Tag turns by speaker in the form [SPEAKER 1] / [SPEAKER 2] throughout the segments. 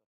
[SPEAKER 1] apply only for Justin and Monica because you will be sharing, during the opening and the closing remarks. So no need to jump from Justin back to me to Monica and vice versa. But no, I haven't done it. Okay, now it's going now, right? Okay. So as I mentioned, so just please make sure that you pass the floor back to me once you are done so that I can announce the next speaker. Basically, that's it. You know the protocol or the policy for sharing the slides. We already covered that one. And regarding the Q&A slot, or we actually have two slots for the Q&As, just to let you know that we already discussed internally about the questions that we received in advance. My colleague Katerina Di Napoli will now share the questions that we received in advance in the chat, so for you to have a look at it. We will be taking the ones in the order as they appear. So for the first Q&A session, the majority of questions refers to the driving and rest time rules, sorry, and tachograph. And we will have Seamus answering those ones. And for the second Q&A slot, because I think that we will more or less cover the whole 15-minute slot with these questions that we received in advance. And for the second 15-minute slot, for the second Q&A slot, we received 4 questions regarding the posting of drivers, and this one will be taken by Ivona. And I think that we will have enough time to take additional questions during the live stream. So the way how we will agree on that is that my colleague Katerina Di Napoli will copy paste the questions from Slido to the chat in this meeting. And then we will decide among ourselves which questions we would like to take on board from the ones that we received during the live session. Okay. But again, as I mentioned, taking into account the number of questions we received, I think that for the first Q&A slot, we are pretty much full with the ones that we already have. And for the second one, I think that there will be sufficient time to take additional one from the live session. So please use the chat to discuss this among us once Katerina Di Napoli passed the questions or placed the questions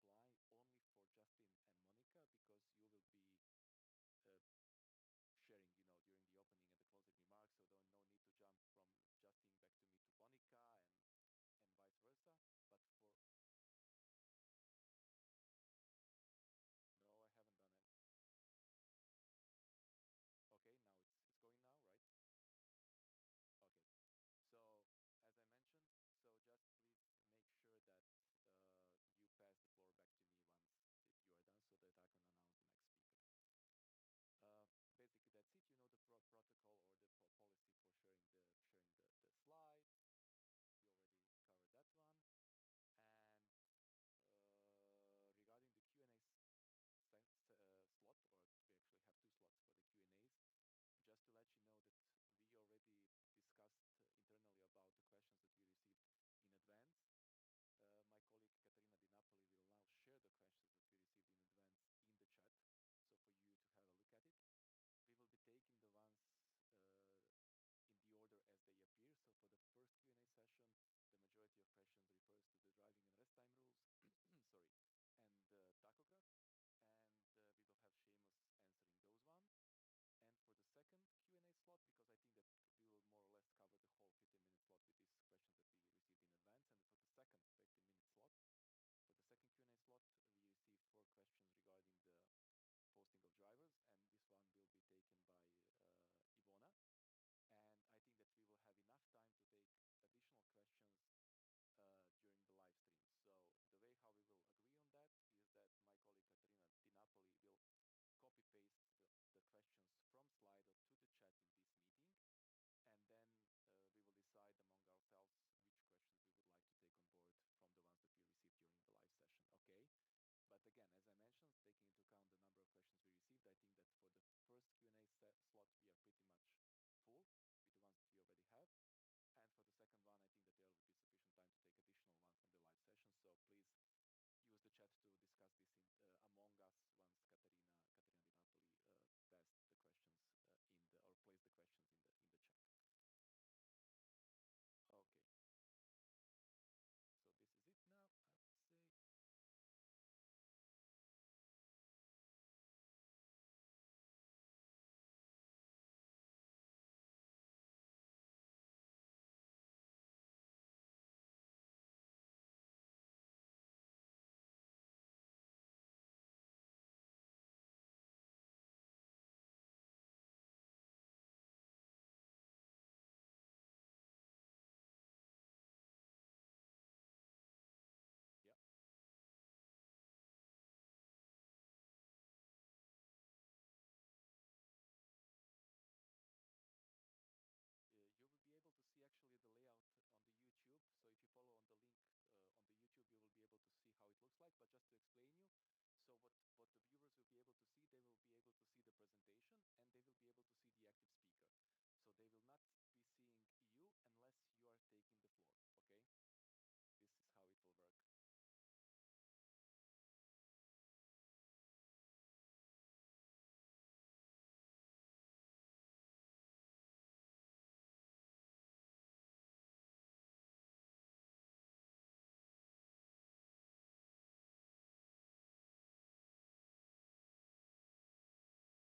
[SPEAKER 1] in the chat. Okay. So this is it now, I would say. Yeah. You will be able to see actually the layout on the YouTube. So if you follow on the link on the YouTube, you will be able to see how it looks like. But just to explain you, so what the viewers will be able to see, they will be able to see the presentation and they will be able to see the active speaker. So they will not be seeing you unless you are taking the floor. Okay, this is how it will work.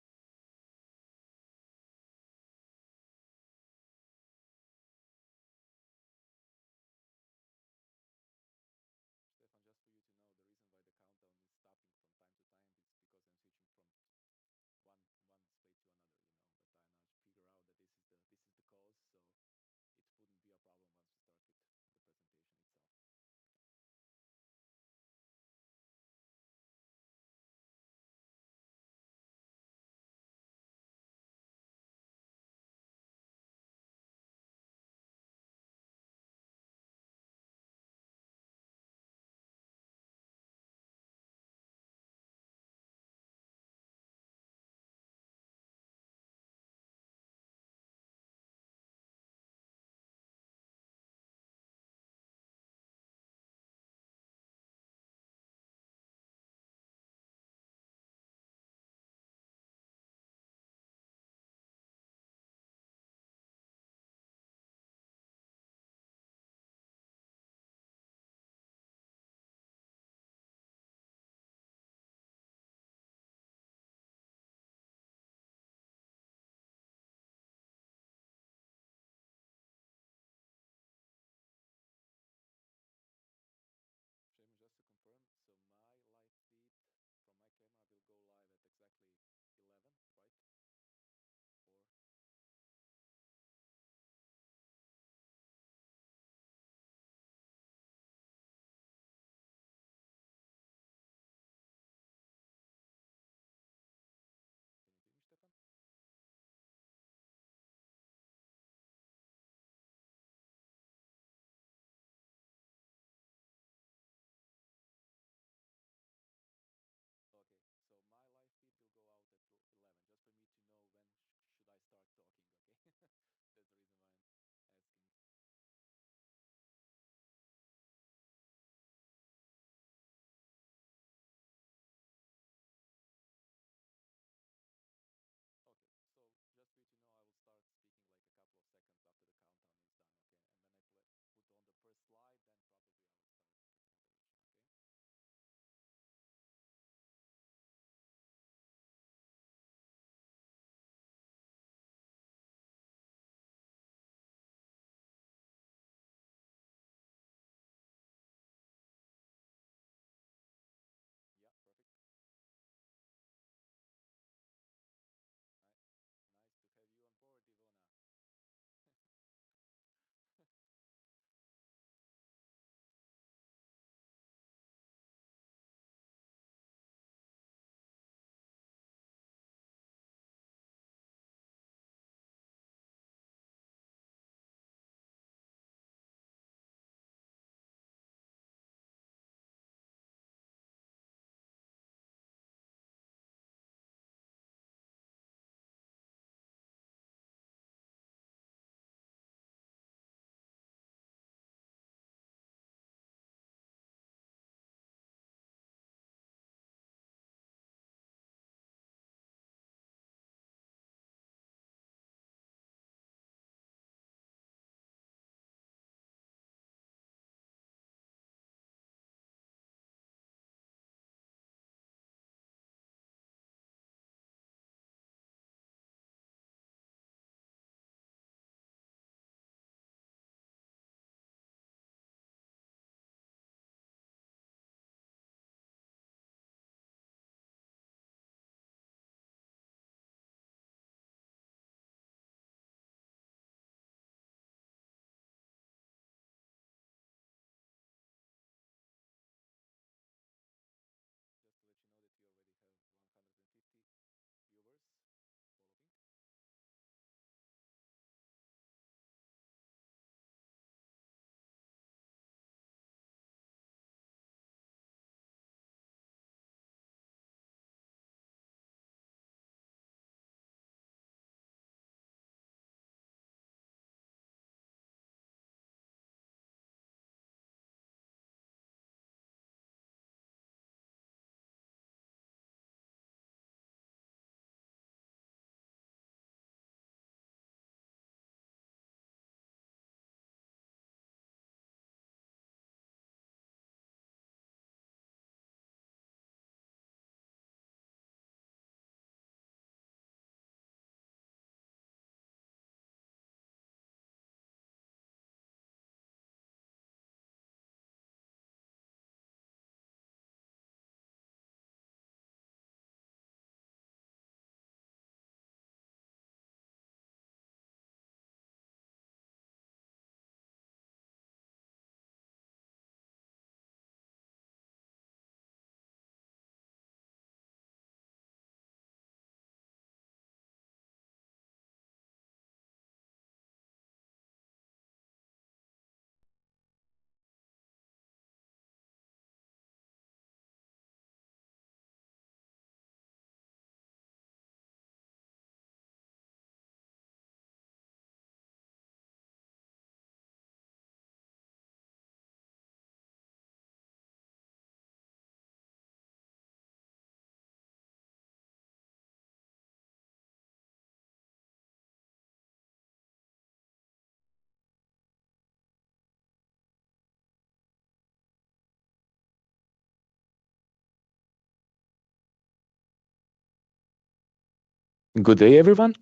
[SPEAKER 1] Good day, everyone.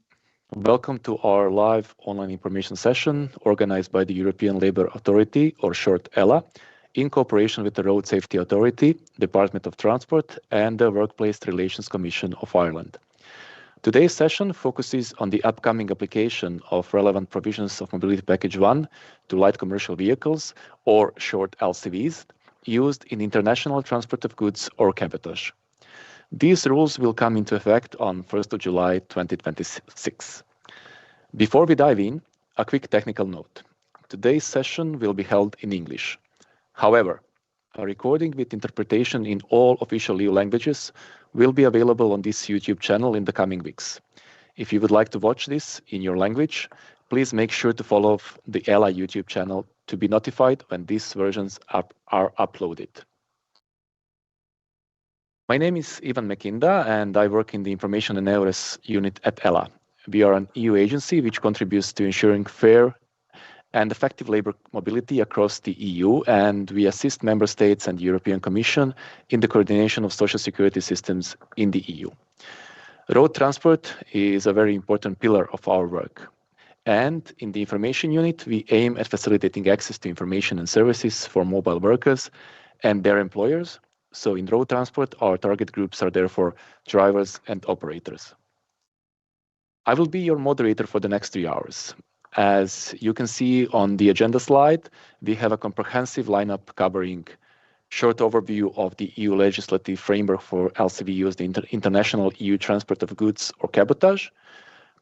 [SPEAKER 1] Welcome to our live online information session organized by the European Labour Authority, or short ELA, in cooperation with the Road Safety Authority, Department of Transport, and the Workplace Relations Commission of Ireland. Today's session focuses on the upcoming application of relevant provisions of Mobility Package 1 to light commercial vehicles, or short LCVs, used in international transport of goods or cabotage. These rules will come into effect on 1st of July 2026. Before we dive in, a quick technical note. Today's session will be held in English. However, a recording with interpretation in all official EU languages will be available on this YouTube channel in the coming weeks. If you would like to watch this in your language, please make sure to follow the ELA YouTube channel to be notified when these versions are uploaded. My name is Ivan Mekinda, and I work in the Information and EURES unit at ELA. We are an EU agency which contributes to ensuring fair and effective labour mobility across the EU, and we assist Member States and the European Commission in the coordination of social security systems in the EU. Road transport is a very important pillar of our work. And in the Information Unit, we aim at facilitating access to information and services for mobile workers and their employers. So in road transport, our target groups are therefore drivers and operators. I will be your moderator for the next 3 hours. As you can see on the agenda slide, we have a comprehensive lineup covering short overview of the EU legislative framework for LCVs, the international EU transport of goods or cabotage,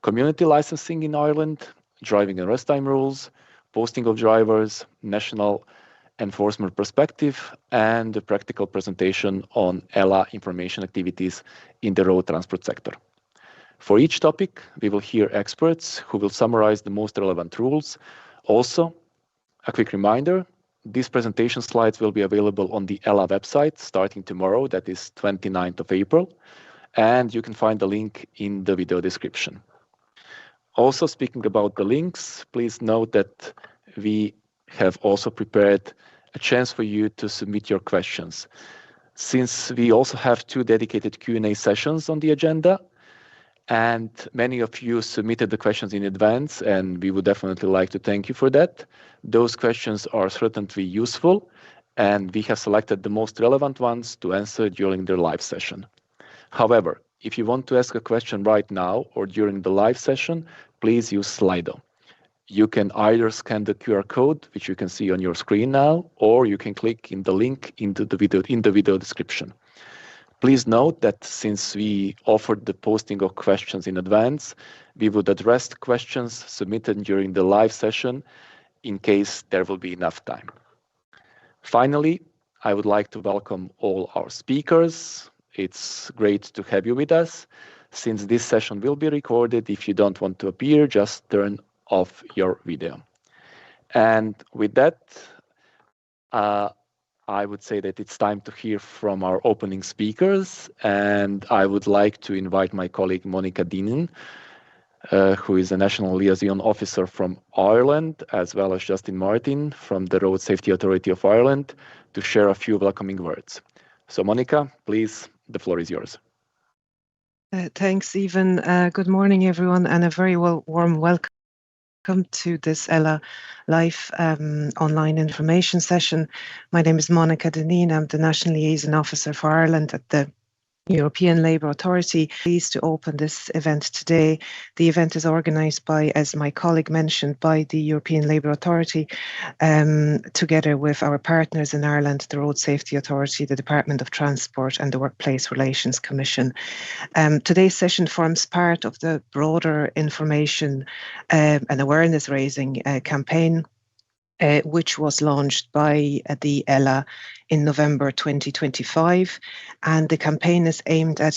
[SPEAKER 1] community licensing in Ireland, driving and rest time rules, posting of drivers, national enforcement perspective, and a practical presentation on ELA information activities in the road transport sector. For each topic, we will hear experts who will summarize the most relevant rules. Also, a quick reminder, these presentation slides will be available on the ELA website starting tomorrow, that is 29th of April, and you can find the link in the video description. Also, speaking about the links, please note that we have also prepared a chance for you to submit your questions. Since we also have 2 dedicated Q&A sessions on the agenda, and many of you submitted the questions in advance, and we would definitely like to thank you for that. Those questions are certainly useful, and we have selected the most relevant ones to answer during the live session. However, if you want to ask a question right now or during the live session, please use Slido. You can either scan the QR code, which you can see on your screen now, or you can click in the link in the video description. Please note that since we offered the posting of questions in advance, we would address questions submitted during the live session in case there will be enough time. Finally, I would like to welcome all our speakers. It's great to have you with us. Since this session will be recorded, if you don't want to appear, just turn off your video. And with that, I would say that it's time to hear from our opening speakers, and I would like to invite my colleague Monica Dinin, who is a National Liaison Officer from Ireland, as well as Justin Martin from the Road Safety Authority of Ireland, to share a few welcoming words. So Monica, please, the floor is yours.
[SPEAKER 2] Thanks, Ivan. Good morning, everyone, and a very warm welcome to this ELA live online information session. My name is Monica Deneen. I'm the National Liaison Officer for Ireland at the European Labour Authority. Pleased to open this event today. The event is organised by, as my colleague mentioned, by the European Labour Authority, together with our partners in Ireland, the Road Safety Authority, the Department of Transport, and the Workplace Relations Commission. Today's session forms part of the broader information and awareness raising campaign, which was launched by the ELA in November 2025. And the campaign is aimed at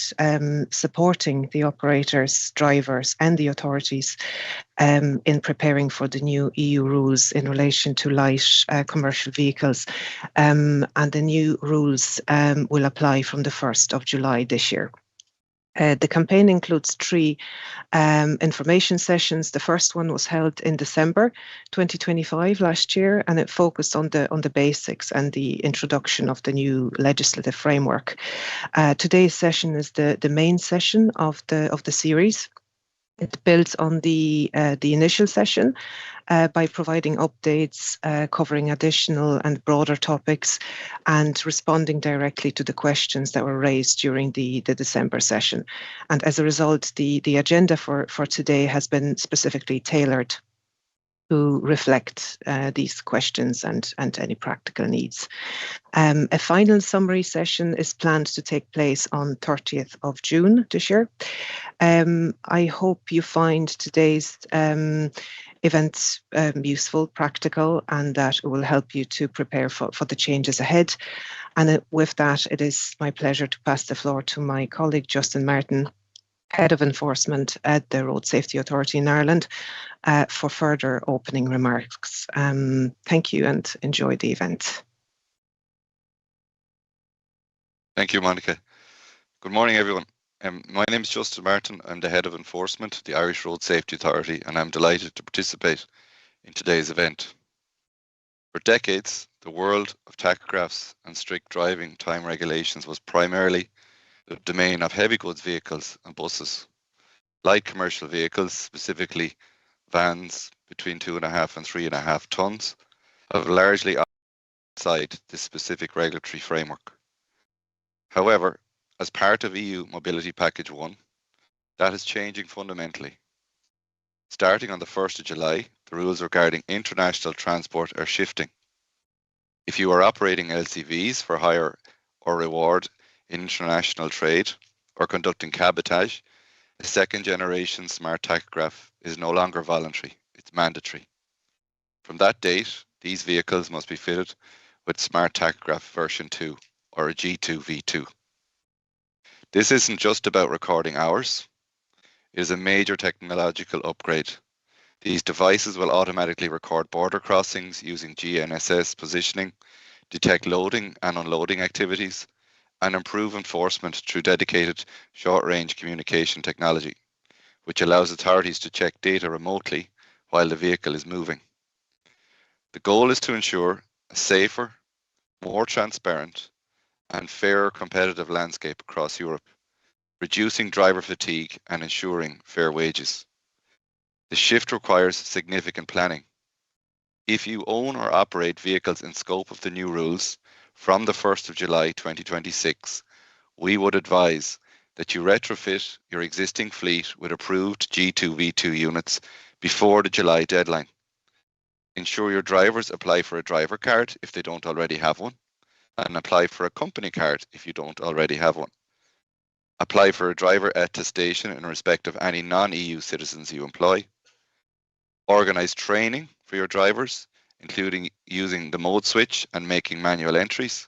[SPEAKER 2] supporting the operators, drivers, and the authorities in preparing for the new EU rules in relation to light commercial vehicles. And the new rules will apply from the 1st of July this year. The campaign includes 3 information sessions. The first one was held in December 2025 last year, and it focused on the basics and the introduction of the new legislative framework. Today's session is the main session of the series. It builds on the initial session by providing updates covering additional and broader topics and responding directly to the questions that were raised during the December session. And as a result, the agenda for today has been specifically tailored to reflect these questions and any practical needs. A final summary session is planned to take place on 30th of June this year. I hope you find today's event useful, practical, and that it will help you to prepare for the changes ahead. And with that, it is my pleasure to pass the floor to my colleague, Justin Martin, Head of Enforcement at the Road Safety Authority in Ireland, for further opening remarks. Thank you and enjoy the event.
[SPEAKER 3] Thank you, Monica. Good morning, everyone. My name is Justin Martin. I'm the Head of Enforcement at the Irish Road Safety Authority, and I'm delighted to participate in today's event. For decades, the world of tachographs and strict driving time regulations was primarily the domain of heavy goods vehicles and buses. Light commercial vehicles, specifically vans between 2.5 and 3.5 tons, have largely outside this specific regulatory framework. However, as part of EU Mobility Package 1, that is changing fundamentally. Starting on the 1st of July, the rules regarding international transport are shifting. If you are operating LCVs for hire or reward in international trade or conducting cabotage, a second generation smart tachograph is no longer voluntary, it's mandatory. From that date, these vehicles must be fitted with smart tachograph version 2 or a G2V2. This isn't just about recording hours, it is a major technological upgrade. These devices will automatically record border crossings using GNSS positioning, detect loading and unloading activities, and improve enforcement through dedicated short-range communication technology, which allows authorities to check data remotely while the vehicle is moving. The goal is to ensure a safer, more transparent, and fairer competitive landscape across Europe, reducing driver fatigue and ensuring fair wages. The shift requires significant planning. If you own or operate vehicles in scope of the new rules from the 1st of July 2026, we would advise that you retrofit your existing fleet with approved G2V2 units before the July deadline. Ensure your drivers apply for a driver card if they don't already have one, and apply for a company card if you don't already have one. Apply for a driver attestation in respect of any non-EU citizens you employ. Organise training for your drivers, including using the mode switch and making manual entries.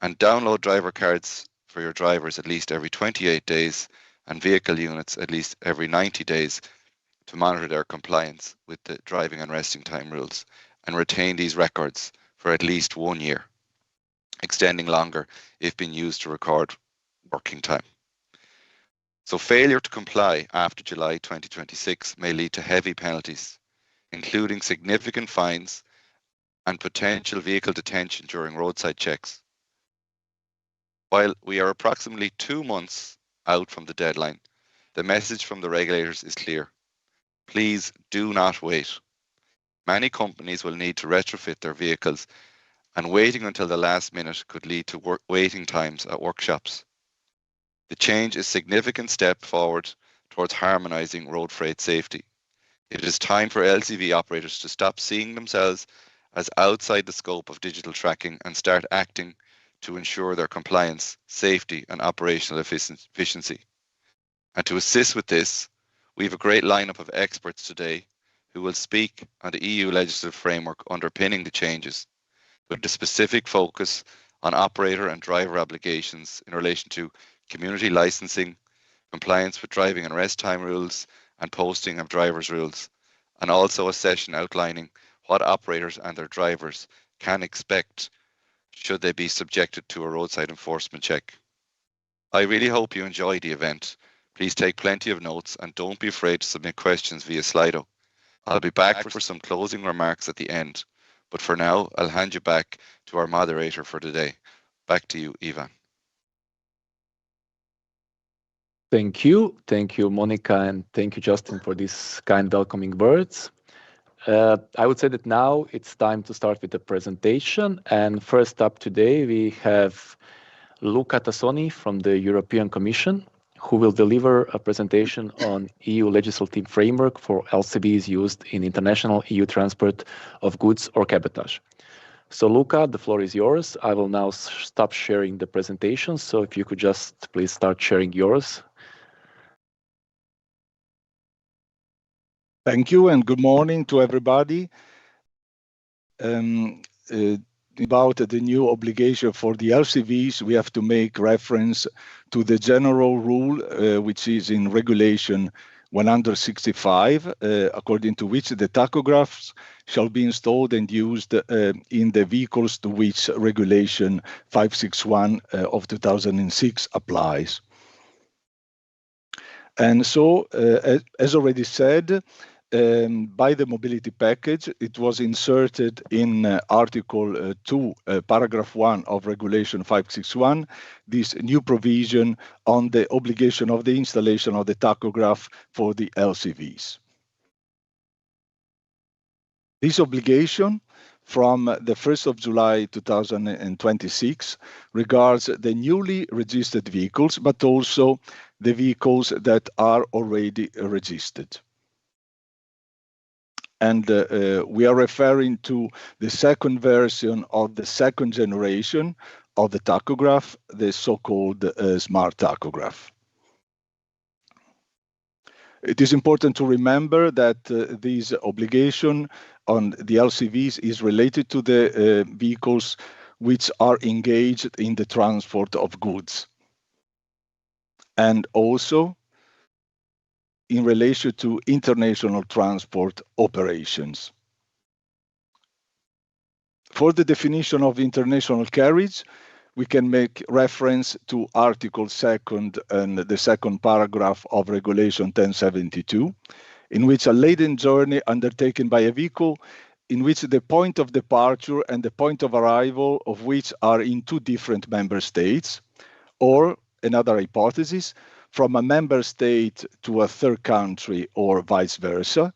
[SPEAKER 3] And download driver cards for your drivers at least every 28 days and vehicle units at least every 90 days to monitor their compliance with the driving and resting time rules, and retain these records for at least 1 year, extending longer if being used to record working time. So failure to comply after July 2026 may lead to heavy penalties, including significant fines and potential vehicle detention during roadside checks. While we are approximately 2 months out from the deadline, the message from the regulators is clear. Please do not wait. Many companies will need to retrofit their vehicles, and waiting until the last minute could lead to waiting times at workshops. The change is a significant step forward towards harmonising road freight safety. It is time for LCV operators to stop seeing themselves as outside the scope of digital tracking and start acting to ensure their compliance, safety and operational efficiency. And to assist with this, we have a great lineup of experts today who will speak on the EU legislative framework underpinning the changes, with a specific focus on operator and driver obligations in relation to community licensing, compliance with driving and rest time rules, and posting of drivers' rules, and also a session outlining what operators and their drivers can expect should they be subjected to a roadside enforcement check. I really hope you enjoy the event. Please take plenty of notes and don't be afraid to submit questions via Slido. I'll be back for some closing remarks at the end, but for now, I'll hand you back to our moderator for today. Back to you, Ivan.
[SPEAKER 1] Thank you, Monica, and thank you, Justin, for these kind welcoming words. I would say that now it's time to start with the presentation. And first up today, we have Luca Tassoni from the European Commission, who will deliver a presentation on EU legislative framework for LCVs used in international EU transport of goods or cabotage. So Luca, the floor is yours. I will now stop sharing the presentation. So if you could just please start sharing yours.
[SPEAKER 4] Thank you and good morning to everybody. About the new obligation for the LCVs, we have to make reference to the general rule, which is in Regulation 165, according to which the tachographs shall be installed and used in the vehicles to which Regulation 561 of 2006 applies. And so, as already said, by the mobility package, it was inserted in Article 2, Paragraph 1 of Regulation 561, this new provision on the obligation of the installation of the tachograph for the LCVs. This obligation from the 1st of July 2026 regards the newly registered vehicles, but also the vehicles that are already registered. And we are referring to the second version of the second generation of the tachograph, the so-called smart tachograph. It is important to remember that this obligation on the LCVs is related to the vehicles which are engaged in the transport of goods, and also in relation to international transport operations. For the definition of international carriage, we can make reference to Article 2nd and the second paragraph of Regulation 1072, in which a laden journey undertaken by a vehicle in which the point of departure and the point of arrival of which are in two different member states, or another hypothesis, from a member state to a third country or vice versa,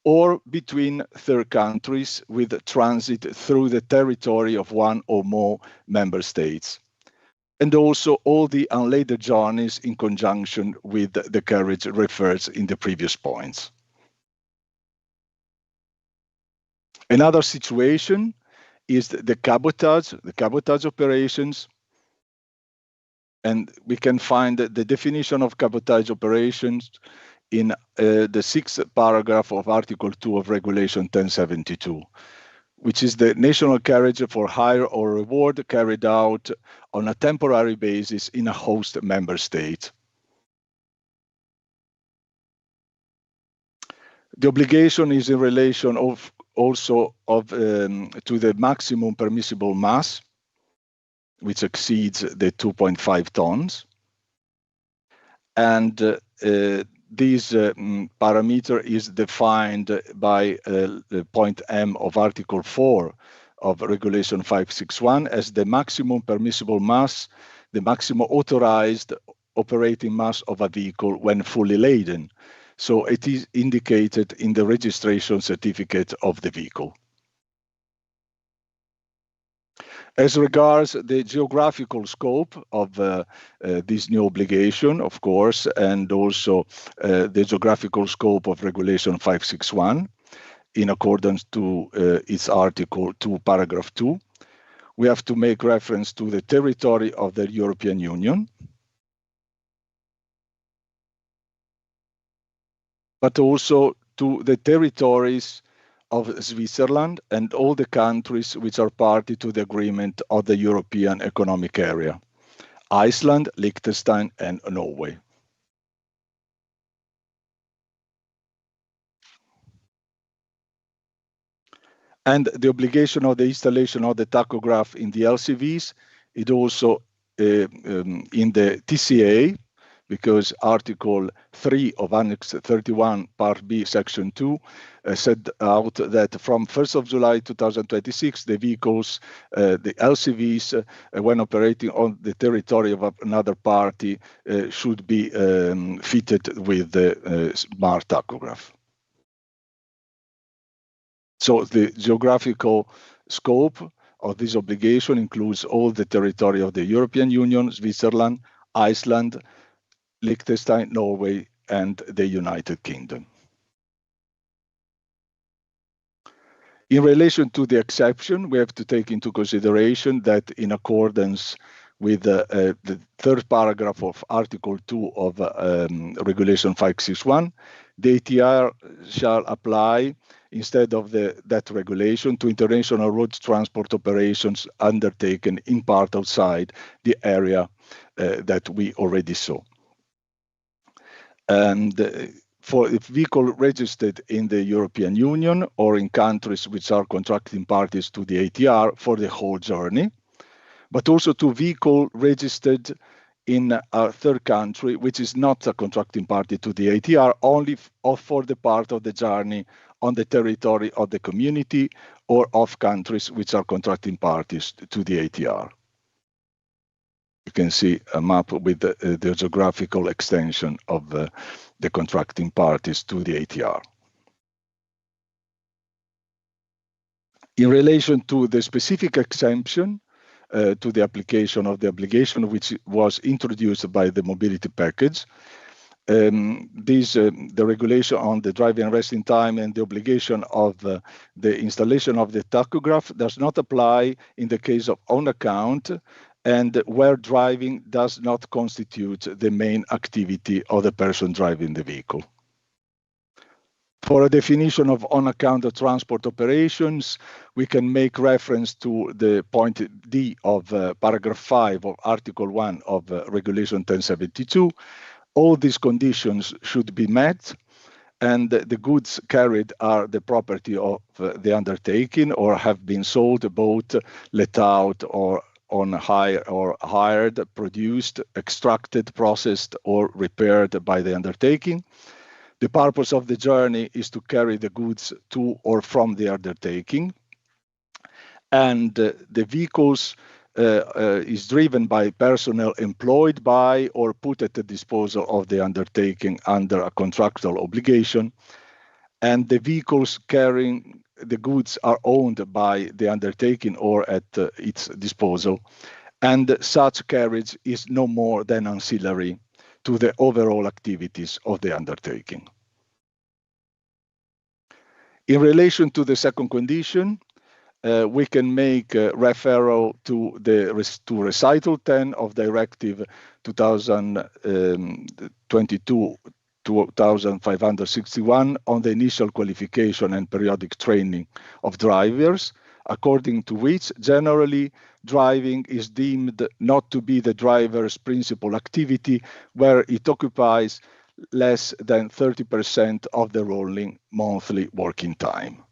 [SPEAKER 4] or between third countries with transit through the territory of one or more member states, and also all the unladen journeys in conjunction with the carriage referred in the previous points. Another situation is the cabotage operations, and we can find the definition of cabotage operations in the sixth paragraph of Article 2 of Regulation 1072, which is the national carriage for hire or reward carried out on a temporary basis in a host member state. The obligation is in relation also to the maximum permissible mass, which exceeds the 2.5 tons. And this parameter is defined by the point M of Article 4 of Regulation 561 as the maximum permissible mass, the maximum authorized operating mass of a vehicle when fully laden. So it is indicated in the registration certificate of the vehicle. As regards the geographical scope of this new obligation, of course, and also the geographical scope of Regulation 561, in accordance to its Article 2, Paragraph 2, we have to make reference to the territory of the European Union, but also to the territories of Switzerland and all the countries which are party to the agreement of the European Economic Area, Iceland, Liechtenstein, and Norway. And the obligation of the installation of the tachograph in the LCVs is also in the TCA, because Article 3 of Annex 31, Part B, Section 2, set out that from 1st of July 2026, the vehicles, the LCVs, when operating on the territory of another party, should be fitted with the smart tachograph. So the geographical scope of this obligation includes all the territory of the European Union, Switzerland, Iceland, Liechtenstein, Norway, and the United Kingdom. In relation to the exception, we have to take into consideration that in accordance with the third paragraph of Article 2 of Regulation 561, the ATR shall apply instead of that regulation to international road transport operations undertaken in part outside the area that we already saw. And for a vehicle registered in the European Union or in countries which are contracting parties to the ATR for the whole journey, but also to vehicle registered in a third country which is not a contracting party to the ATR, only for the part of the journey on the territory of the community or of countries which are contracting parties to the ATR. You can see a map with the geographical extension of the contracting parties to the ATR. In relation to the specific exemption to the application of the obligation which was introduced by the mobility package, the regulation on the driving and resting time and the obligation of the installation of the tachograph does not apply in the case of on account and where driving does not constitute the main activity of the person driving the vehicle. For a definition of on-account of transport operations, we can make reference to the point D of paragraph 5 of Article 1 of Regulation 1072. All these conditions should be met, and the goods carried are the property of the undertaking or have been sold, bought, let out, or on hire or hired, produced, extracted, processed, or repaired by the undertaking. The purpose of the journey is to carry the goods to or from the undertaking. And the vehicles is driven by personnel employed by or put at the disposal of the undertaking under a contractual obligation. And the vehicles carrying the goods are owned by the undertaking or at its disposal. And such carriage is no more than ancillary to the overall activities of the undertaking. In relation to the second condition, we can make referral to recital 10 of Directive 2022/2561 on the initial qualification and periodic training of drivers, according to which generally driving is deemed not to be the driver's principal activity where it occupies less than 30% of the rolling monthly working time.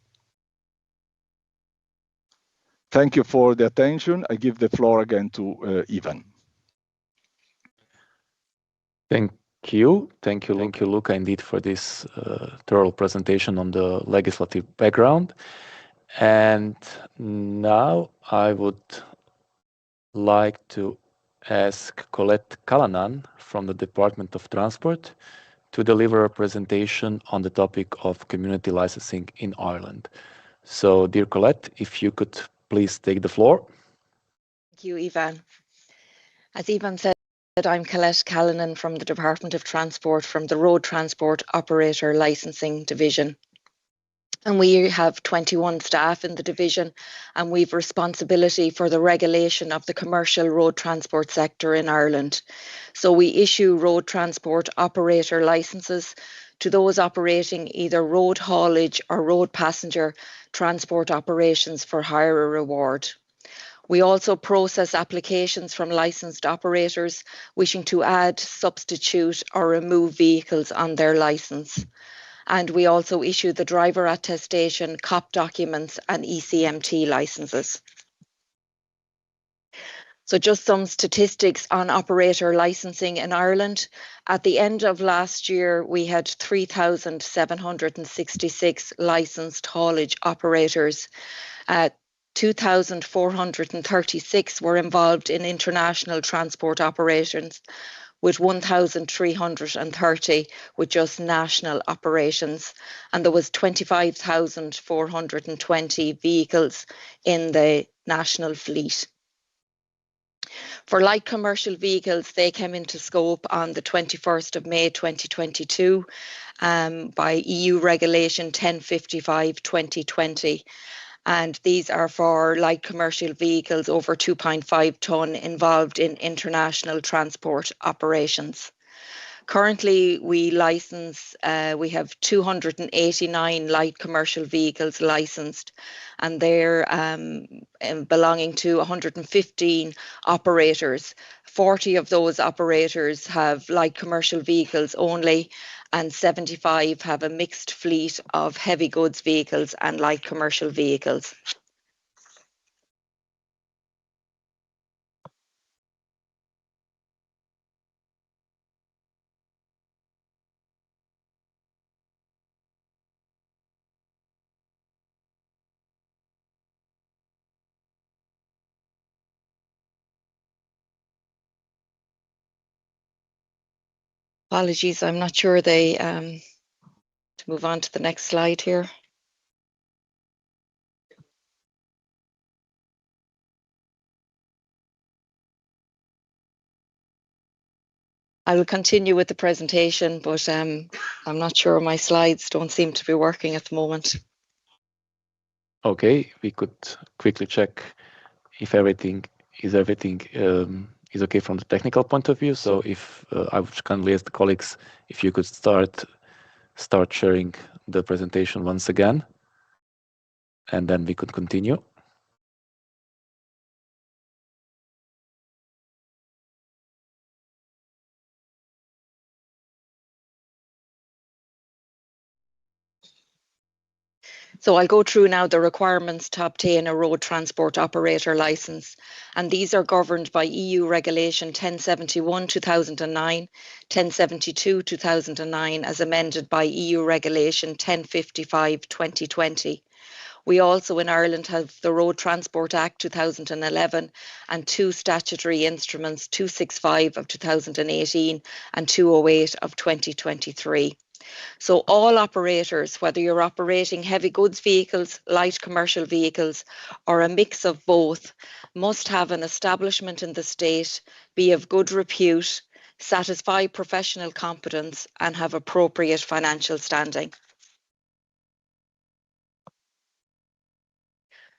[SPEAKER 4] Thank you for the attention. I give the floor again to Ivan.
[SPEAKER 1] Thank you. Thank you, Luca, indeed, for this thorough presentation on the legislative background. And now I would like to ask Colette Callanan from the Department of Transport to deliver a presentation on the topic of community licensing in Ireland. So, dear Colette, if you could please take the floor.
[SPEAKER 5] Thank you, Ivan. As Ivan said, I'm Colette Callanan from the Department of Transport from the Road Transport Operator Licensing Division. And we have 21 staff in the division, and we've responsibility for the regulation of the commercial road transport sector in Ireland. So we issue road transport operator licenses to those operating either road haulage or road passenger transport operations for hire or reward. We also process applications from licensed operators wishing to add, substitute or remove vehicles on their licence. And we also issue the driver attestation, COP documents and ECMT licenses. So just some statistics on operator licensing in Ireland. At the end of last year, we had 3,766 licensed haulage operators. 2,436 were involved in international transport operations, with 1,330 with just national operations. And there was 25,420 vehicles in the national fleet. For light commercial vehicles, they came into scope on the 21st of May 2022 by EU Regulation 1055/2020. And these are for light commercial vehicles over 2.5 tonne involved in international transport operations. Currently, we have 289 light commercial vehicles licensed, and they're belonging to 115 operators. 40 of those operators have light commercial vehicles only, and 75 have a mixed fleet of heavy goods vehicles and light commercial vehicles. Apologies, I'm not sure to move on to the next slide here. I will continue with the presentation, but I'm not sure my slides don't seem to be working at the moment.
[SPEAKER 1] Okay, we could quickly check if everything is okay from the technical point of view. So if I would kindly ask the colleagues if you could start sharing the presentation once again, and then we could continue.
[SPEAKER 5] So I'll go through now the requirements to obtain a road transport operator licence. And these are governed by EU Regulation 1071/2009, 1072/2009 as amended by EU Regulation 1055/2020. We also in Ireland have the Road Transport Act 2011 and two statutory instruments, 265 of 2018 and 208 of 2023. So all operators, whether you're operating heavy goods vehicles, light commercial vehicles, or a mix of both, must have an establishment in the state, be of good repute, satisfy professional competence, and have appropriate financial standing.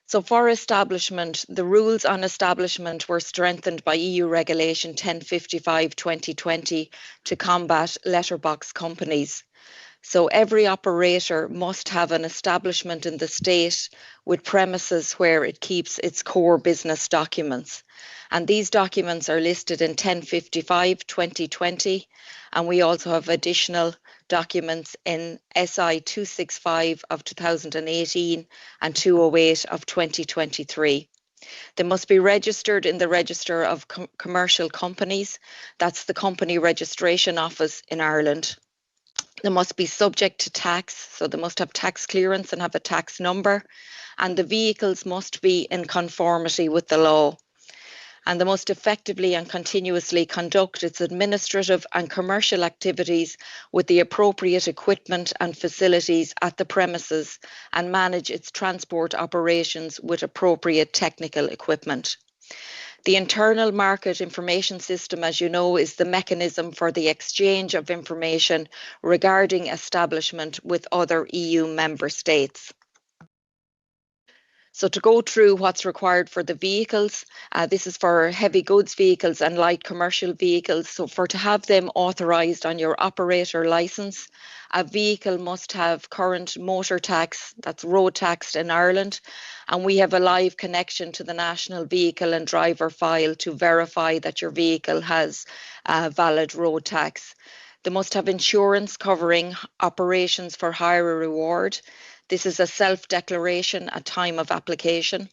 [SPEAKER 5] So for establishment, the rules on establishment were strengthened by EU Regulation 1055/2020 to combat letterbox companies. So every operator must have an establishment in the state with premises where it keeps its core business documents. And these documents are listed in 1055/2020, and we also have additional documents in SI 265 of 2018 and 208 of 2023. They must be registered in the Register of Commercial Companies. That's the Company Registration Office in Ireland. They must be subject to tax, so they must have tax clearance and have a tax number, and the vehicles must be in conformity with the law. And they must effectively and continuously conduct its administrative and commercial activities with the appropriate equipment and facilities at the premises and manage its transport operations with appropriate technical equipment. The Internal Market Information System, as you know, is the mechanism for the exchange of information regarding establishment with other EU member states. So to go through what's required for the vehicles, this is for heavy goods vehicles and light commercial vehicles. So to have them authorised on your operator licence, a vehicle must have current motor tax, that's road taxed in Ireland, and we have a live connection to the National Vehicle and Driver File to verify that your vehicle has valid road tax. They must have insurance covering operations for hire or reward. This is a self-declaration at time of application.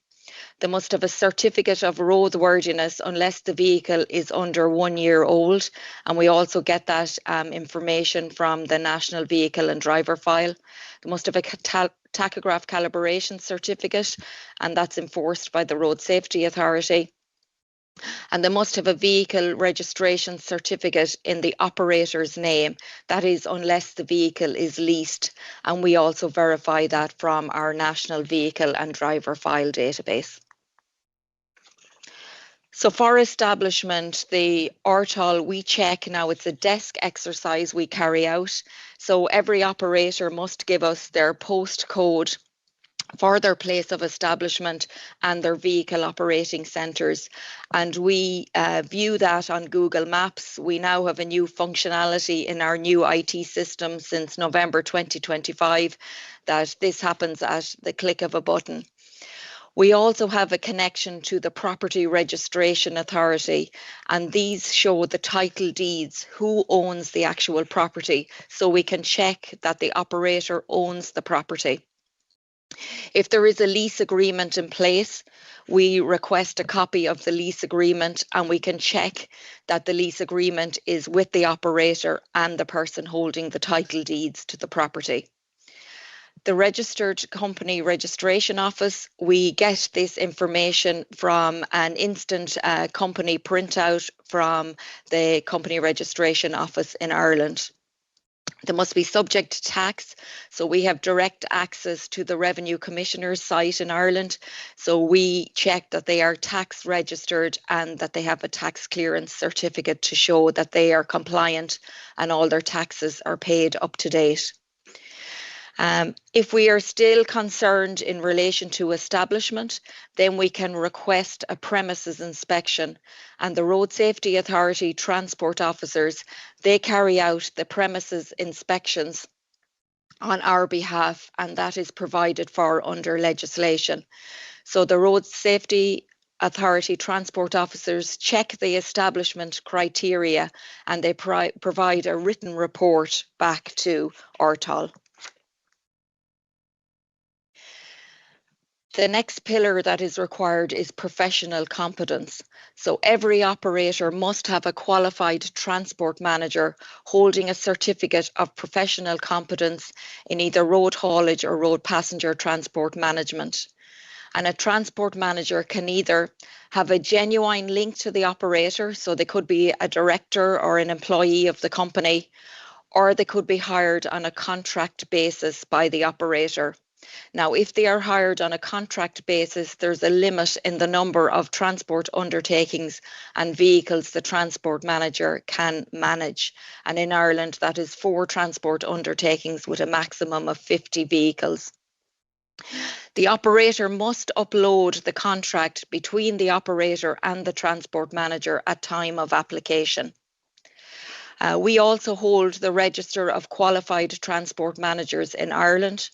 [SPEAKER 5] They must have a certificate of roadworthiness unless the vehicle is under 1 year old. And we also get that information from the National Vehicle and Driver File. They must have a tachograph calibration certificate, and that's enforced by the Road Safety Authority. And they must have a vehicle registration certificate in the operator's name. That is, unless the vehicle is leased. And we also verify that from our National Vehicle and Driver File database. So for establishment, the RTOL we check now, it's a desk exercise we carry out. So every operator must give us their postcode for their place of establishment and their vehicle operating centres. And we view that on Google Maps. We now have a new functionality in our new IT system since November 2025 that this happens at the click of a button. We also have a connection to the Property Registration Authority, and these show the title deeds, who owns the actual property, so we can check that the operator owns the property. If there is a lease agreement in place, we request a copy of the lease agreement, and we can check that the lease agreement is with the operator and the person holding the title deeds to the property. The Registered Company Registration Office, we get this information from an instant company printout from the Company Registration Office in Ireland. They must be subject to tax, so we have direct access to the Revenue Commissioner's site in Ireland. So we check that they are tax registered and that they have a tax clearance certificate to show that they are compliant and all their taxes are paid up to date. If we are still concerned in relation to establishment, then we can request a premises inspection, and the Road Safety Authority transport officers, they carry out the premises inspections on our behalf, and that is provided for under legislation. So the Road Safety Authority transport officers check the establishment criteria, and they provide a written report back to RTOL. The next pillar that is required is professional competence. So every operator must have a qualified transport manager holding a certificate of professional competence in either road haulage or road passenger transport management. And a transport manager can either have a genuine link to the operator, so they could be a director or an employee of the company, or they could be hired on a contract basis by the operator. Now, if they are hired on a contract basis, there's a limit in the number of transport undertakings and vehicles the transport manager can manage. And in Ireland, that is 4 transport undertakings with a maximum of 50 vehicles. The operator must upload the contract between the operator and the transport manager at time of application. We also hold the Register of Qualified Transport Managers in Ireland.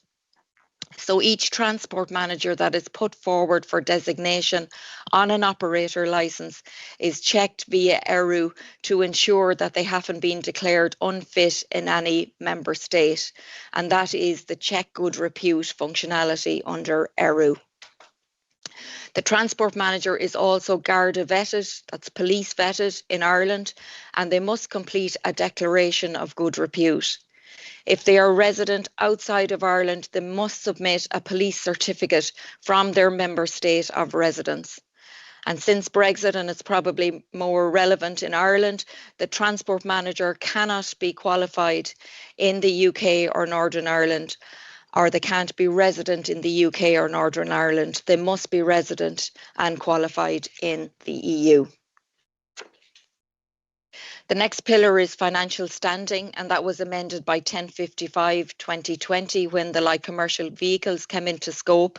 [SPEAKER 5] So each transport manager that is put forward for designation on an operator licence is checked via ERU to ensure that they haven't been declared unfit in any member state. And that is the check good repute functionality under ERU. The transport manager is also Garda vetted, that's police vetted in Ireland, and they must complete a declaration of good repute. If they are resident outside of Ireland, they must submit a police certificate from their member state of residence. And since Brexit, and it's probably more relevant in Ireland, the transport manager cannot be qualified in the UK or Northern Ireland, or they can't be resident in the UK or Northern Ireland. They must be resident and qualified in the EU. The next pillar is financial standing, and that was amended by 1055/2020 when the light commercial vehicles came into scope.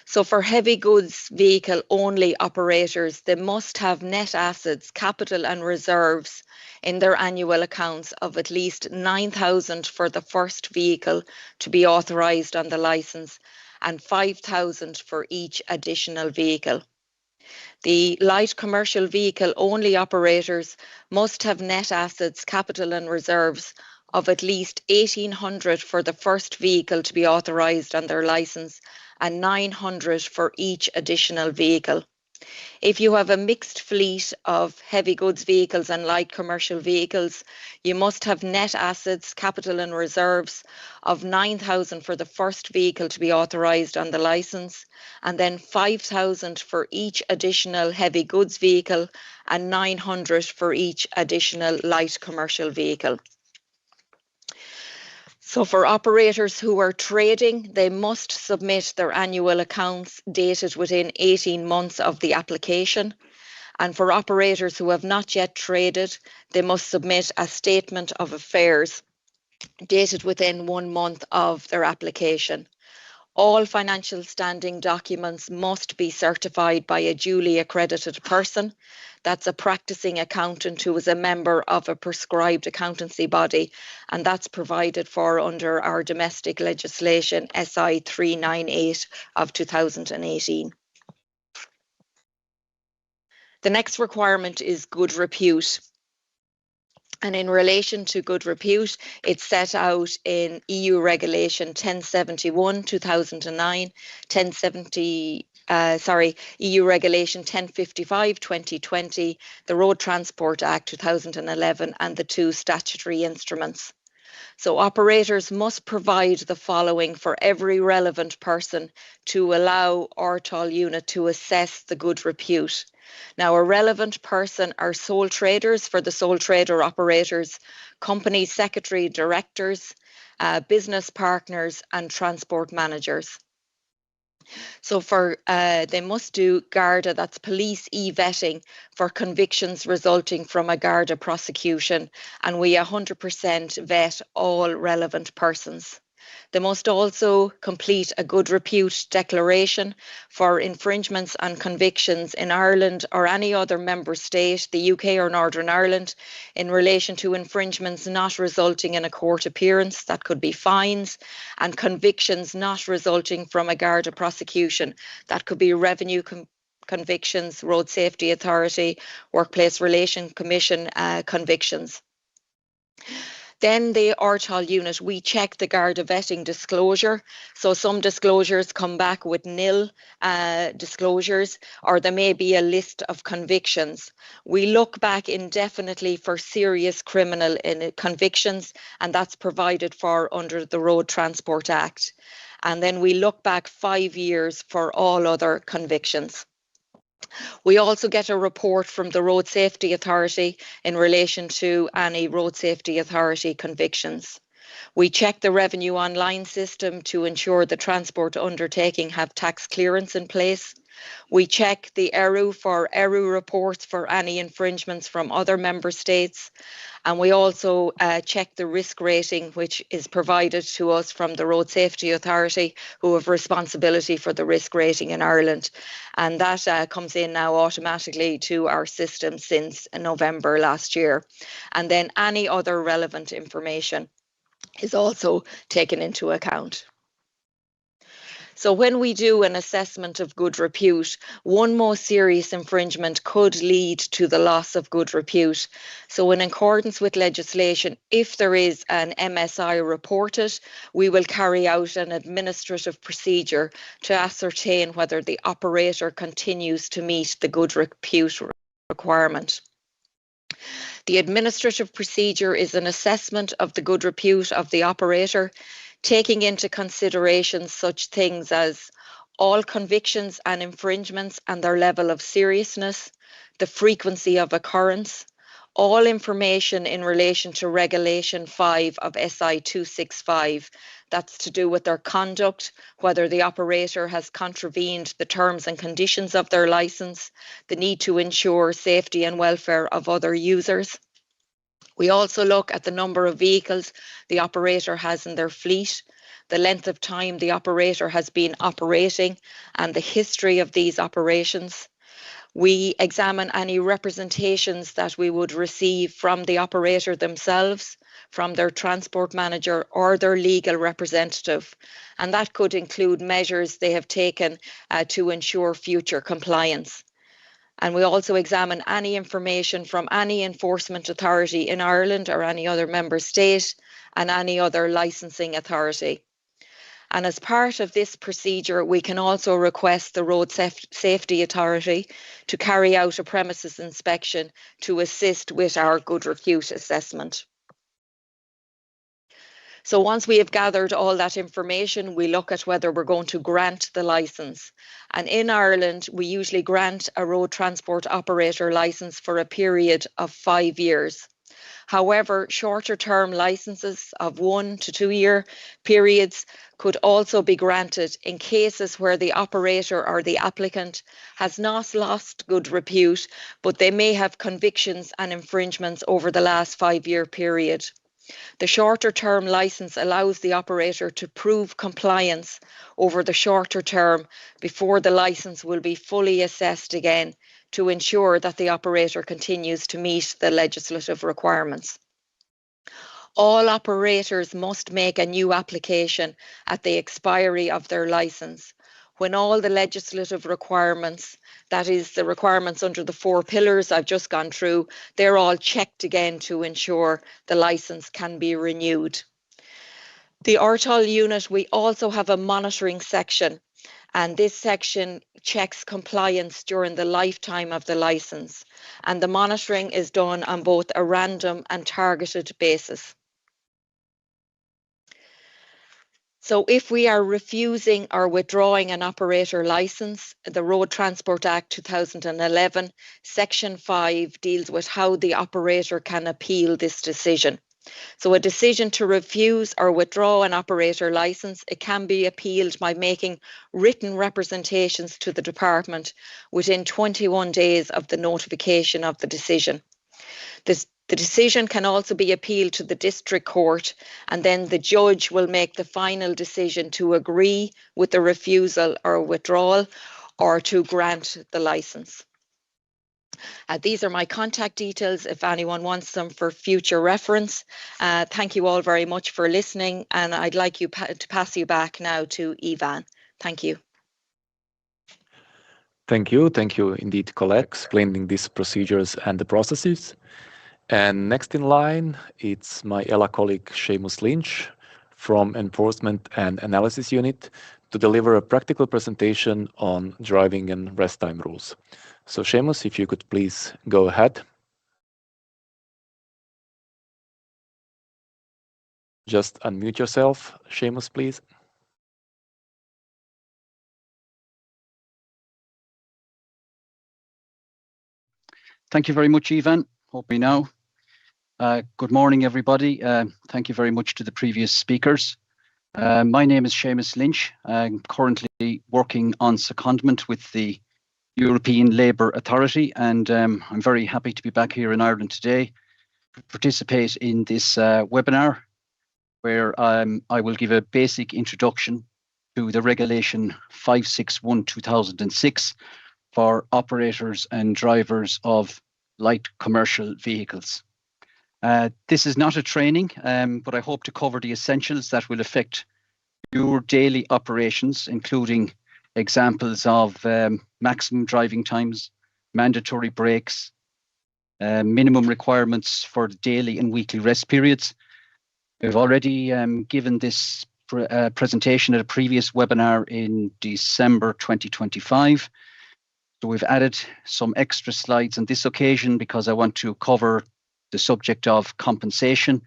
[SPEAKER 5] So for heavy goods vehicle only operators, they must have net assets, capital and reserves in their annual accounts of at least 9,000 for the first vehicle to be authorised on the licence and 5,000 for each additional vehicle. The light commercial vehicle only operators must have net assets, capital and reserves of at least 1,800 for the first vehicle to be authorised on their licence and 900 for each additional vehicle. If you have a mixed fleet of heavy goods vehicles and light commercial vehicles, you must have net assets, capital and reserves of 9,000 for the first vehicle to be authorised on the licence, and then 5,000 for each additional heavy goods vehicle and 900 for each additional light commercial vehicle. So for operators who are trading, they must submit their annual accounts dated within 18 months of the application. And for operators who have not yet traded, they must submit a statement of affairs dated within 1 month of their application. All financial standing documents must be certified by a duly accredited person. That's a practicing accountant who is a member of a prescribed accountancy body, and that's provided for under our domestic legislation SI 398 of 2018. The next requirement is good repute. And in relation to good repute, it's set out in EU Regulation 1071 2009, EU Regulation 1055 2020, the Road Transport Act 2011, and the 2 statutory instruments. So operators must provide the following for every relevant person to allow RTOL unit to assess the good repute. Now, a relevant person are sole traders for the sole trader operators, company secretary directors, business partners and transport managers. So they must do Garda, that's police e-vetting for convictions resulting from a Garda prosecution, and we 100% vet all relevant persons. They must also complete a good repute declaration for infringements and convictions in Ireland or any other member state, the UK or Northern Ireland, in relation to infringements not resulting in a court appearance, that could be fines, and convictions not resulting from a Garda prosecution, that could be revenue convictions, Road Safety Authority, Workplace Relation Commission convictions. Then the RTOL unit, we check the Garda vetting disclosure. So some disclosures come back with nil disclosures, or there may be a list of convictions. We look back indefinitely for serious criminal convictions, and that's provided for under the Road Transport Act. And then we look back 5 years for all other convictions. We also get a report from the Road Safety Authority in relation to any Road Safety Authority convictions. We check the revenue online system to ensure the transport undertaking have tax clearance in place. We check the ERU for ERU reports for any infringements from other member states. And we also check the risk rating, which is provided to us from the Road Safety Authority, who have responsibility for the risk rating in Ireland. And that comes in now automatically to our system since November last year. And then any other relevant information is also taken into account. So when we do an assessment of good repute, one more serious infringement could lead to the loss of good repute. So in accordance with legislation, if there is an MSI reported, we will carry out an administrative procedure to ascertain whether the operator continues to meet the good repute requirement. The administrative procedure is an assessment of the good repute of the operator, taking into consideration such things as all convictions and infringements and their level of seriousness, the frequency of occurrence, all information in relation to Regulation 5 of SI 265, that's to do with their conduct, whether the operator has contravened the terms and conditions of their licence, the need to ensure safety and welfare of other users. We also look at the number of vehicles the operator has in their fleet, the length of time the operator has been operating, and the history of these operations. We examine any representations that we would receive from the operator themselves, from their transport manager or their legal representative, and that could include measures they have taken to ensure future compliance. And we also examine any information from any enforcement authority in Ireland or any other member state and any other licensing authority. And as part of this procedure, we can also request the Road Safety Authority to carry out a premises inspection to assist with our good repute assessment. So once we have gathered all that information, we look at whether we're going to grant the licence. And in Ireland, we usually grant a road transport operator licence for a period of 5 years. However, shorter term licenses of 1 to 2 year periods could also be granted in cases where the operator or the applicant has not lost good repute, but they may have convictions and infringements over the last 5-year period. The shorter term licence allows the operator to prove compliance over the shorter term before the licence will be fully assessed again to ensure that the operator continues to meet the legislative requirements. All operators must make a new application at the expiry of their licence, when all the legislative requirements, that is the requirements under the 4 pillars I've just gone through, they're all checked again to ensure the licence can be renewed. The RTOL unit, we also have a monitoring section, and this section checks compliance during the lifetime of the licence, and the monitoring is done on both a random and targeted basis. So if we are refusing or withdrawing an operator licence, the Road Transport Act 2011, Section 5 deals with how the operator can appeal this decision. So a decision to refuse or withdraw an operator licence, it can be appealed by making written representations to the department within 21 days of the notification of the decision. The decision can also be appealed to the district court, and then the judge will make the final decision to agree with the refusal or withdrawal or to grant the licence. These are my contact details if anyone wants them for future reference. Thank you all very much for listening, and I'd like to pass you back now to Ivan. Thank you.
[SPEAKER 1] Thank you indeed, Colette, explaining these procedures and the processes. And next in line, it's my ELA colleague Seamus Lynch from Enforcement and Analysis Unit to deliver a practical presentation on driving and rest time rules. So Seamus, if you could please go ahead. Just unmute yourself, Seamus, please.
[SPEAKER 6] Thank you very much, Ivan. Hope me now. Good morning, everybody. Thank you very much to the previous speakers. My name is Seamus Lynch. I'm currently working on secondment with the European Labour Authority, and I'm very happy to be back here in Ireland today to participate in this webinar, where I will give a basic introduction to the Regulation 561/2006 for operators and drivers of light commercial vehicles. This is not a training, but I hope to cover the essentials that will affect your daily operations, including examples of maximum driving times, mandatory breaks, minimum requirements for daily and weekly rest periods. We've already given this presentation at a previous webinar in December 2025. So we've added some extra slides on this occasion because I want to cover the subject of compensation,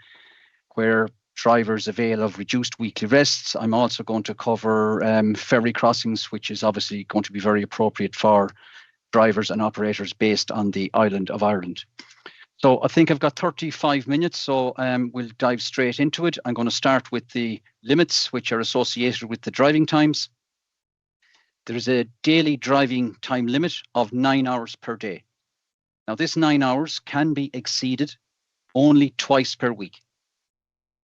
[SPEAKER 6] where drivers avail of reduced weekly rests. I'm also going to cover ferry crossings, which is obviously going to be very appropriate for drivers and operators based on the island of Ireland. So I think I've got 35 minutes, so we'll dive straight into it. I'm going to start with the limits which are associated with the driving times. There is a daily driving time limit of 9 hours per day. Now, this 9 hours can be exceeded only twice per week.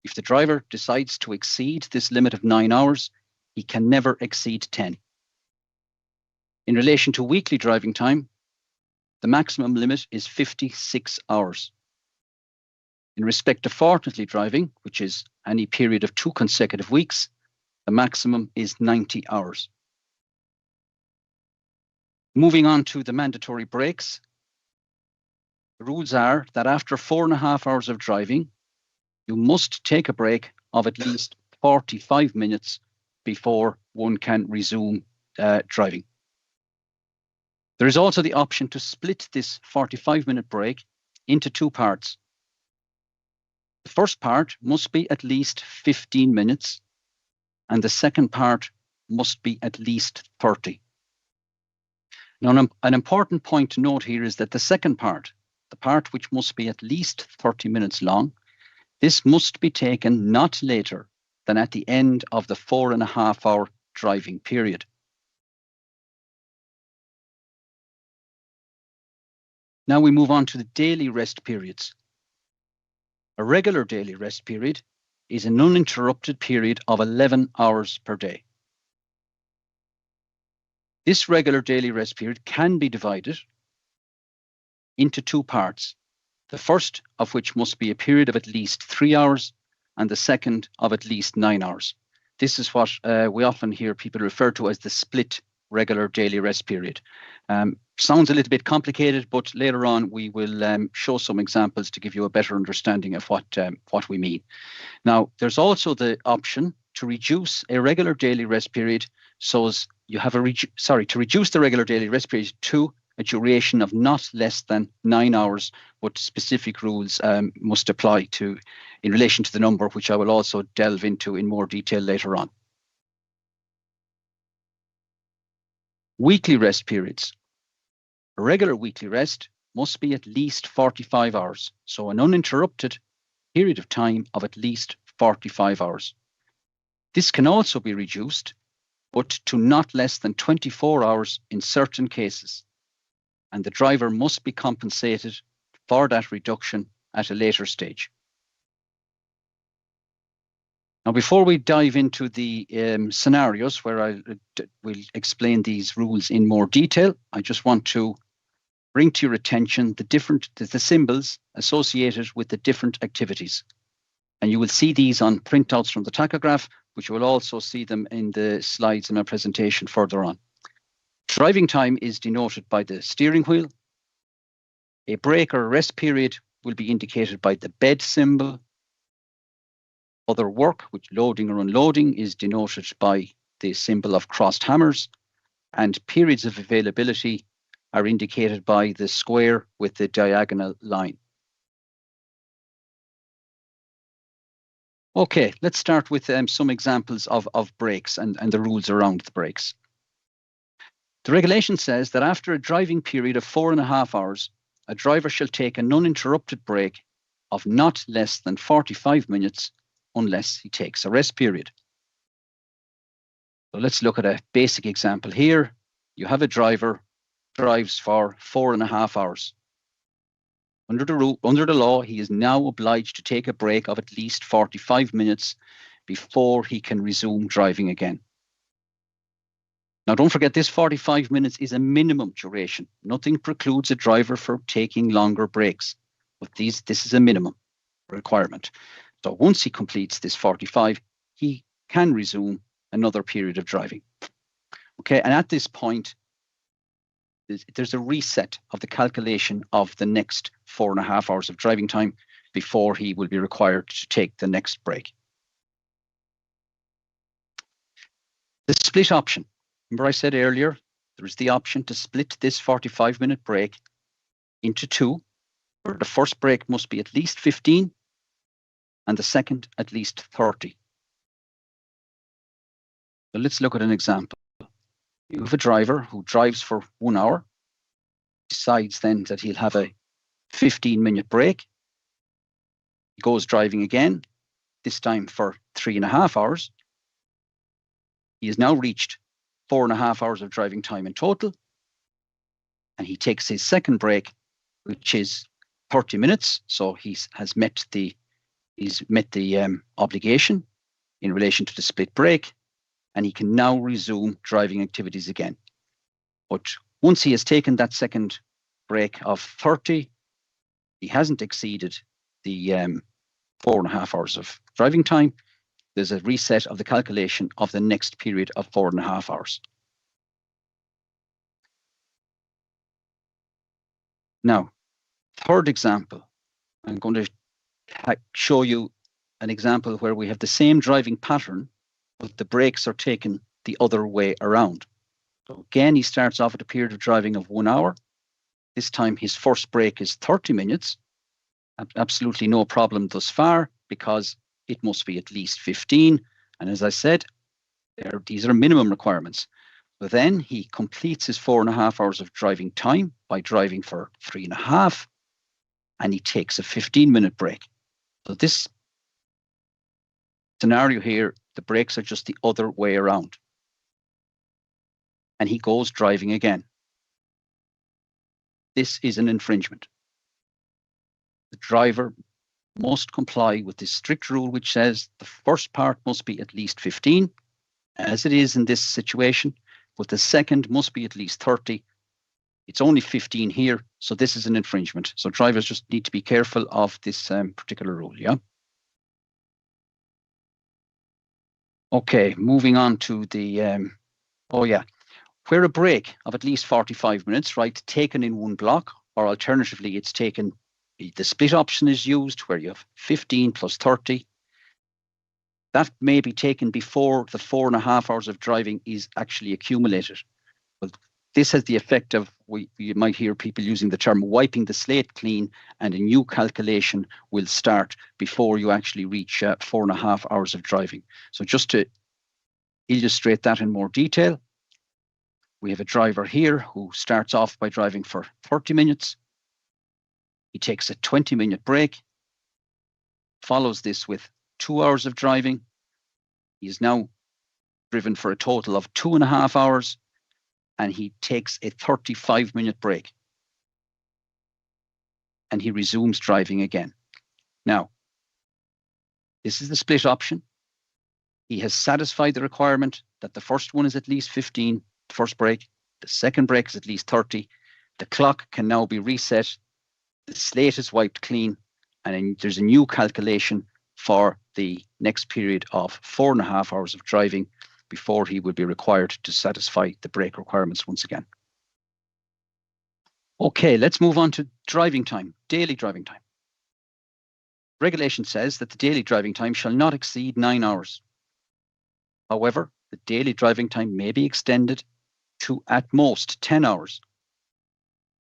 [SPEAKER 6] If the driver decides to exceed this limit of 9 hours, he can never exceed 10. In relation to weekly driving time, the maximum limit is 56 hours. In respect to fortnightly driving, which is any period of 2 consecutive weeks, the maximum is 90 hours. Moving on to the mandatory breaks, the rules are that after 4.5 hours of driving, you must take a break of at least 45 minutes before one can resume driving. There is also the option to split this 45-minute break into two parts. The first part must be at least 15 minutes, and the second part must be at least 30. Now, an important point to note here is that the second part, the part which must be at least 30 minutes long, this must be taken not later than at the end of the 4.5-hour driving period. Now we move on to the daily rest periods. A regular daily rest period is an uninterrupted period of 11 hours per day. This regular daily rest period can be divided into two parts, the first of which must be a period of at least 3 hours and the second of at least 9 hours. This is what we often hear people refer to as the split regular daily rest period. Sounds a little bit complicated, but later on we will show some examples to give you a better understanding of what we mean. Now, there's also the option to reduce a regular daily rest period so as you have to reduce the regular daily rest period to a duration of not less than 9 hours, but specific rules must apply in relation to the number, which I will also delve into in more detail later on. Weekly rest periods. A regular weekly rest must be at least 45 hours, so an uninterrupted period of time of at least 45 hours. This can also be reduced, but to not less than 24 hours in certain cases, and the driver must be compensated for that reduction at a later stage. Now, before we dive into the scenarios where I will explain these rules in more detail, I just want to bring to your attention the symbols associated with the different activities. And you will see these on printouts from the tachograph, but you will also see them in the slides in my presentation further on. Driving time is denoted by the steering wheel. A break or a rest period will be indicated by the bed symbol. Other work, which loading or unloading, is denoted by the symbol of crossed hammers, and periods of availability are indicated by the square with the diagonal line. Okay, let's start with some examples of breaks and the rules around the breaks. The regulation says that after a driving period of 4.5 hours, a driver shall take an uninterrupted break of not less than 45 minutes unless he takes a rest period. So let's look at a basic example here. You have a driver drives for 4.5 hours. Under the law, he is now obliged to take a break of at least 45 minutes before he can resume driving again. Now, don't forget, this 45 minutes is a minimum duration. Nothing precludes a driver from taking longer breaks, but this is a minimum requirement. So once he completes this 45, he can resume another period of driving. Okay, and at this point, there's a reset of the calculation of the next 4.5 hours of driving time before he will be required to take the next break. The split option. Remember I said earlier, there is the option to split this 45-minute break into two, where the first break must be at least 15 and the second at least 30. So let's look at an example. You have a driver who drives for 1 hour, decides then that he'll have a 15-minute break. He goes driving again, this time for 3.5 hours. He has now reached 4.5 hours of driving time in total. And he takes his second break, which is 30 minutes. So he's met the obligation in relation to the split break, and he can now resume driving activities again. But once he has taken that second break of 30, he hasn't exceeded the 4.5 hours of driving time. There's a reset of the calculation of the next period of 4.5 hours. Now, third example, I'm going to show you an example where we have the same driving pattern, but the brakes are taken the other way around. So again, he starts off at a period of driving of 1 hour. This time his first break is 30 minutes. Absolutely no problem thus far, because it must be at least 15. And as I said, these are minimum requirements. But then he completes his 4.5 hours of driving time by driving for 3.5, and he takes a 15-minute break. So this scenario here, the brakes are just the other way around. And he goes driving again. This is an infringement. The driver must comply with this strict rule which says the first part must be at least 15, as it is in this situation, but the second must be at least 30. It's only 15 here, so this is an infringement. So drivers just need to be careful of this particular rule, yeah? Okay, moving on to the, where a break of at least 45 minutes, right, taken in one block, or alternatively, it's taken, the split option is used where you have 15 plus 30. That may be taken before the 4.5 hours of driving is actually accumulated. Well, this has the effect of, you might hear people using the term wiping the slate clean, and a new calculation will start before you actually reach 4.5 hours of driving. So just to illustrate that in more detail, we have a driver here who starts off by driving for 30 minutes. He takes a 20-minute break, follows this with 2 hours of driving. He is now driven for a total of 2.5 hours, and he takes a 35-minute break. And he resumes driving again. Now, this is the split option. He has satisfied the requirement that the first one is at least 15, the first break. The second break is at least 30. The clock can now be reset. The slate is wiped clean, and there's a new calculation for the next period of 4.5 hours of driving before he will be required to satisfy the brake requirements once again. Okay, let's move on to driving time, daily driving time. Regulation says that the daily driving time shall not exceed 9 hours. However, the daily driving time may be extended to at most 10 hours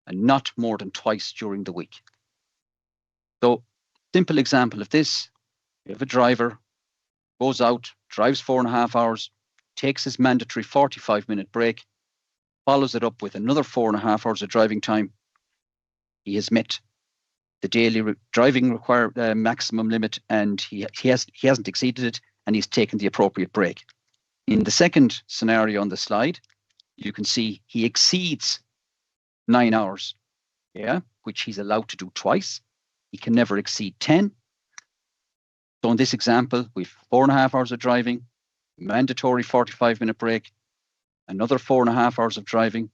[SPEAKER 6] and not more than twice during the week. So, simple example of this, you have a driver, goes out, drives 4.5 hours, takes his mandatory 45-minute break, follows it up with another 4.5 hours of driving time. He has met the daily driving maximum limit, and he hasn't exceeded it, and he's taken the appropriate break. In the second scenario on the slide, you can see he exceeds 9 hours, which he's allowed to do twice. He can never exceed 10. So in this example, we've 4.5 hours of driving, mandatory 45-minute break, another 4.5 hours of driving,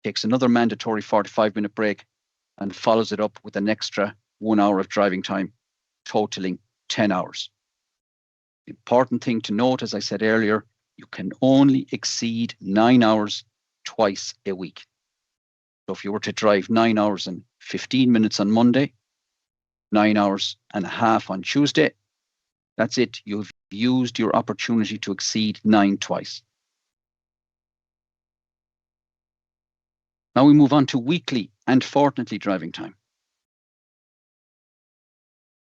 [SPEAKER 6] takes another mandatory 45-minute break, and follows it up with an extra 1 hour of driving time, totaling 10 hours. The important thing to note, as I said earlier, you can only exceed 9 hours twice a week. So if you were to drive 9 hours and 15 minutes on Monday, 9 hours and a half on Tuesday, that's it. You've used your opportunity to exceed 9 twice. Now we move on to weekly and fortnightly driving time.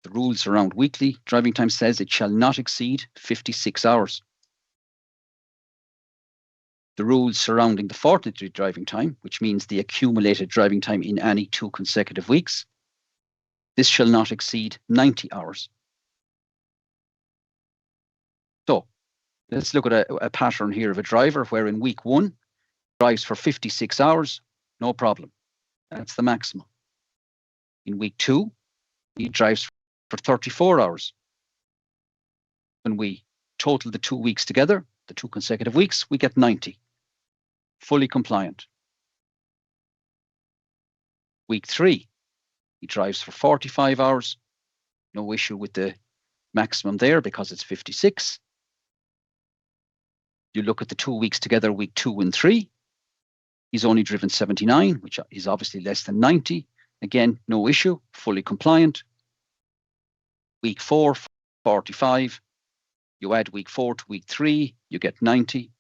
[SPEAKER 6] The rules around weekly driving time says it shall not exceed 56 hours. The rules surrounding the fortnightly driving time, which means the accumulated driving time in any 2 consecutive weeks, this shall not exceed 90 hours. So let's look at a pattern here of a driver where in week 1, drives for 56 hours, no problem. That's the maximum. In week 2, he drives for 34 hours. When we total the 2 weeks together, the 2 consecutive weeks, we get 90. Fully compliant. Week 3, he drives for 45 hours. No issue with the maximum there because it's 56. You look at the 2 weeks together, week 2 and 3. He's only driven 79, which is obviously less than 90. Again, no issue, fully compliant. Week 4, 45. You add week 4 to week 3, you get 90,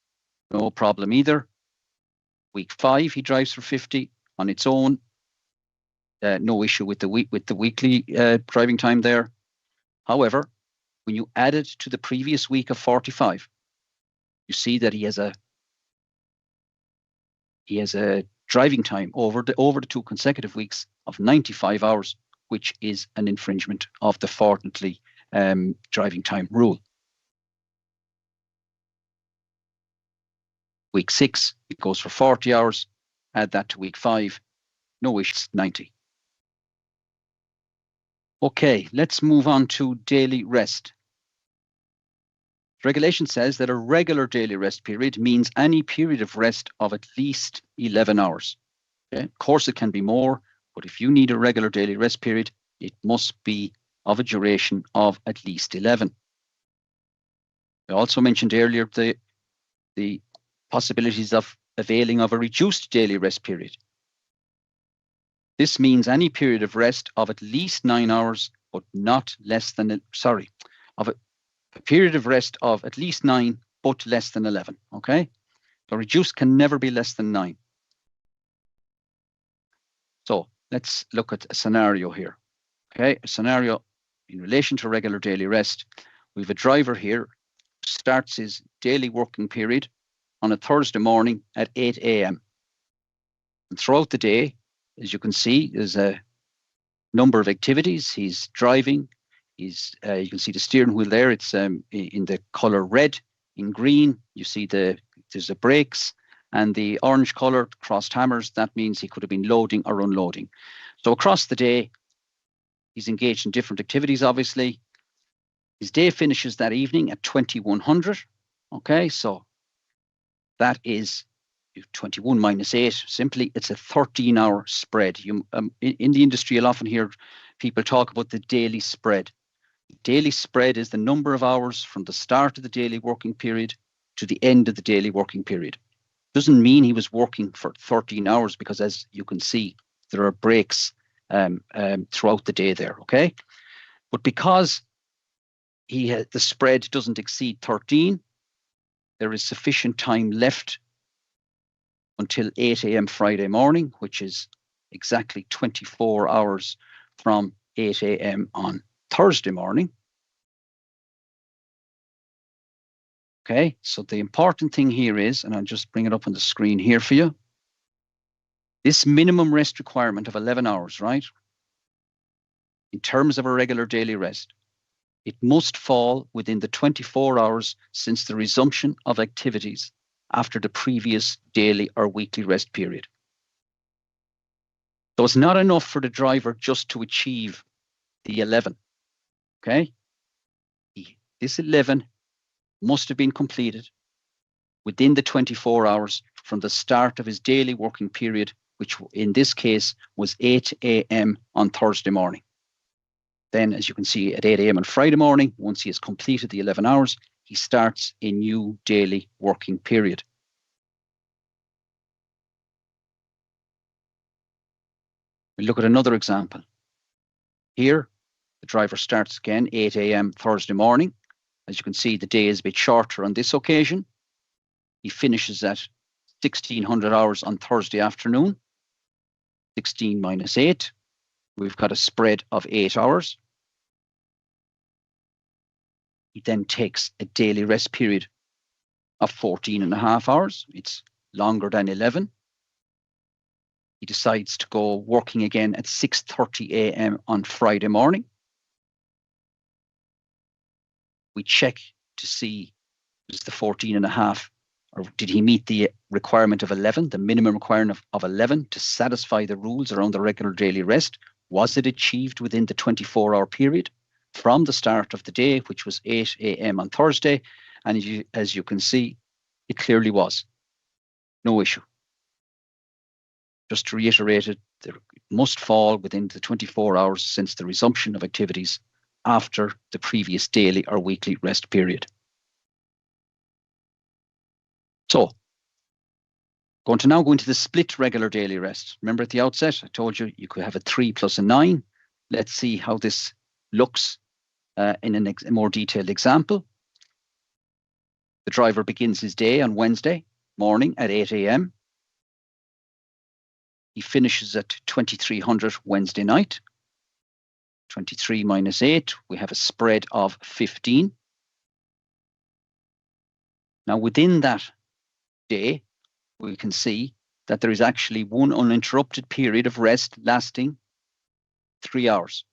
[SPEAKER 6] no problem either. Week 5, he drives for 50 on its own. No issue with the weekly driving time there. However, when you add it to the previous week of 45, you see that he has a driving time over the 2 consecutive weeks of 95 hours, which is an infringement of the fortnightly driving time rule. Week 6, it goes for 40 hours. Add that to week 5, no issues, 90. Okay, let's move on to daily rest. Regulation says that a regular daily rest period means any period of rest of at least 11 hours. Okay? Of course, it can be more, but if you need a regular daily rest period, it must be of a duration of at least 11. I also mentioned earlier the possibilities of availing of a reduced daily rest period. This means any period of rest of at least 9 hours, but not less than, of a period of rest of at least 9, but less than 11, okay? So reduced can never be less than 9. So let's look at a scenario here, okay? A scenario in relation to regular daily rest. We have a driver here who starts his daily working period on a Thursday morning at 8 a.m. And throughout the day, as you can see, there's a number of activities. He's driving. You can see the steering wheel there. It's in the color red. In green, you see there's the brakes, and the orange color crossed hammers. That means he could have been loading or unloading. So across the day, he's engaged in different activities, obviously. His day finishes that evening at 2100. Okay, so that is 21 minus 8. Simply, it's a 13-hour spread. In the industry, you'll often hear people talk about the daily spread. The daily spread is the number of hours from the start of the daily working period to the end of the daily working period. Doesn't mean he was working for 13 hours, because as you can see, there are breaks throughout the day there, okay? But because the spread doesn't exceed 13, there is sufficient time left until 8 a.m. Friday morning, which is exactly 24 hours from 8 a.m. on Thursday morning. Okay, so the important thing here is, and I'll just bring it up on the screen here for you, this minimum rest requirement of 11 hours, right? In terms of a regular daily rest, it must fall within the 24 hours since the resumption of activities after the previous daily or weekly rest period. So it's not enough for the driver just to achieve the 11, okay? This 11 must have been completed within the 24 hours from the start of his daily working period, which in this case was 8 a.m. on Thursday morning. Then, as you can see, at 8 a.m. on Friday morning, once he has completed the 11 hours, he starts a new daily working period. We'll look at another example. Here, the driver starts again 8 a.m. Thursday morning. As you can see, the day is a bit shorter on this occasion. He finishes at 1600 hours on Thursday afternoon. 16 minus 8. We've got a spread of 8 hours. He then takes a daily rest period of 14.5 hours. It's longer than 11. He decides to go working again at 6:30 a.m. on Friday morning. We check to see, is the 14.5, or did he meet the requirement of 11, the minimum requirement of 11 to satisfy the rules around the regular daily rest? Was it achieved within the 24-hour period from the start of the day, which was 8 a.m. on Thursday? And as you can see, it clearly was. No issue. Just to reiterate it must fall within the 24 hours since the resumption of activities after the previous daily or weekly rest period. So, going to now go into the split regular daily rest. Remember at the outset, I told you you could have a 3 plus a 9. Let's see how this looks in a more detailed example. The driver begins his day on Wednesday morning at 8 a.m. He finishes at 2300 Wednesday night. 23 minus 8, we have a spread of 15. Now, within that day, we can see that there is actually one uninterrupted period of rest lasting 3 hours.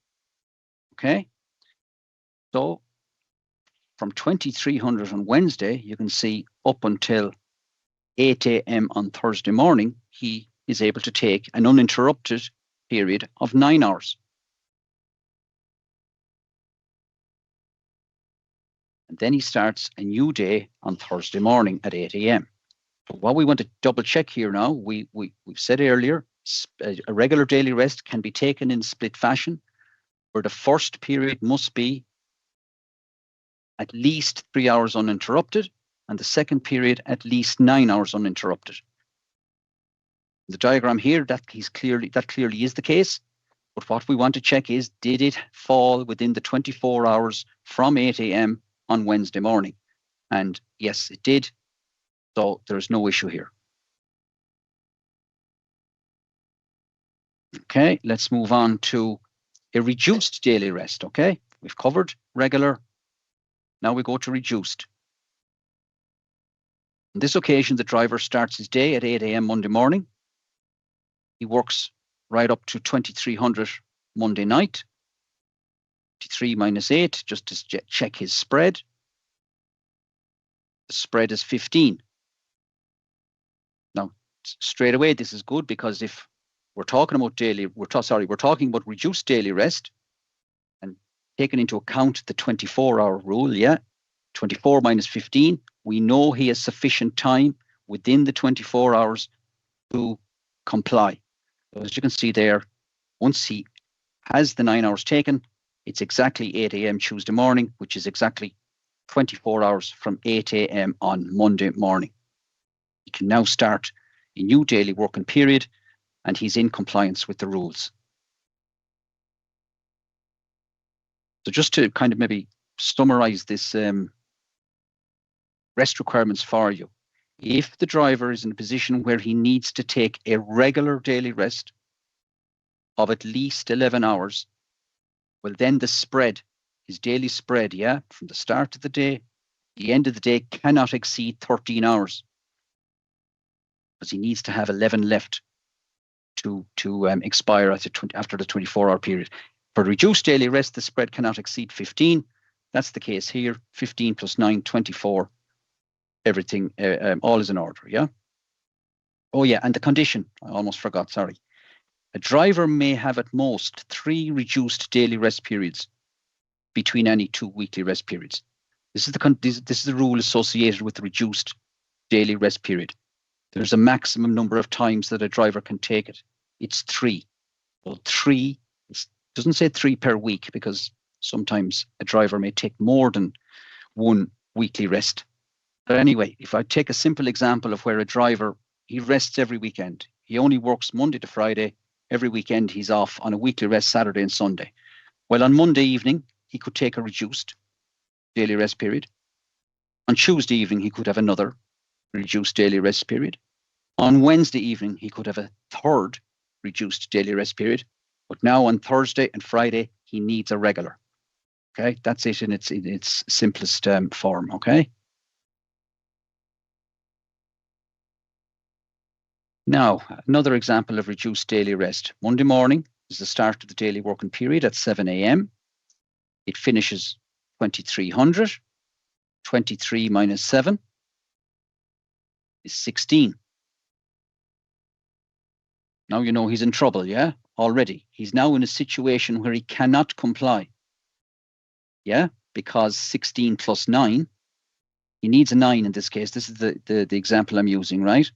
[SPEAKER 6] Okay? So, from 2300 on Wednesday, you can see up until 8 a.m. on Thursday morning, he is able to take an uninterrupted period of 9 hours. And then he starts a new day on Thursday morning at 8 a.m. So what we want to double check here now, we've said earlier, a regular daily rest can be taken in split fashion, where the first period must be at least 3 hours uninterrupted, and the second period at least 9 hours uninterrupted. The diagram here, that clearly is the case. But what we want to check is, did it fall within the 24 hours from 8 a.m. on Wednesday morning? And yes, it did. So there's no issue here. Okay, let's move on to a reduced daily rest. Okay, we've covered regular. Now we go to reduced. On this occasion, the driver starts his day at 8 a.m. Monday morning. He works right up to 2300 Monday night. 23 minus 8, just to check his spread. The spread is 15. Now, straight away, this is good, because if we're talking about we're talking about reduced daily rest and taking into account the 24-hour rule, yeah, 24 minus 15, we know he has sufficient time within the 24 hours to comply. So as you can see there, once he has the 9 hours taken, it's exactly 8 a.m. Tuesday morning, which is exactly 24 hours from 8 a.m. on Monday morning. He can now start a new daily working period, and he's in compliance with the rules. So just to kind of maybe summarize this rest requirements for you. If the driver is in a position where he needs to take a regular daily rest of at least 11 hours, well, then the spread, his daily spread, yeah, from the start of the day, the end of the day, cannot exceed 13 hours. Because he needs to have 11 left to expire after the 24-hour period. For reduced daily rest, the spread cannot exceed 15. That's the case here. 15 plus 9, 24. Everything, all is in order, yeah? Oh, yeah, and the condition, I almost forgot, sorry. A driver may have at most 3 reduced daily rest periods between any 2 weekly rest periods. This is the rule associated with the reduced daily rest period. There's a maximum number of times that a driver can take it. It's 3. Well, 3, it doesn't say 3 per week, because sometimes a driver may take more than 1 weekly rest. But anyway, if I take a simple example of where a driver, he rests every weekend. He only works Monday to Friday. Every weekend he's off on a weekly rest Saturday and Sunday. Well, on Monday evening, he could take a reduced daily rest period. On Tuesday evening, he could have another reduced daily rest period. On Wednesday evening, he could have a third reduced daily rest period. But now on Thursday and Friday, he needs a regular. Okay, that's it in its simplest form, okay? Now, another example of reduced daily rest. Monday morning is the start of the daily working period at 7 a.m. It finishes 2300. 23 minus 7 is 16. Now you know he's in trouble, yeah? Already. He's now in a situation where he cannot comply. Yeah? Because 16 plus 9, he needs a 9 in this case. This is the example I'm using, right?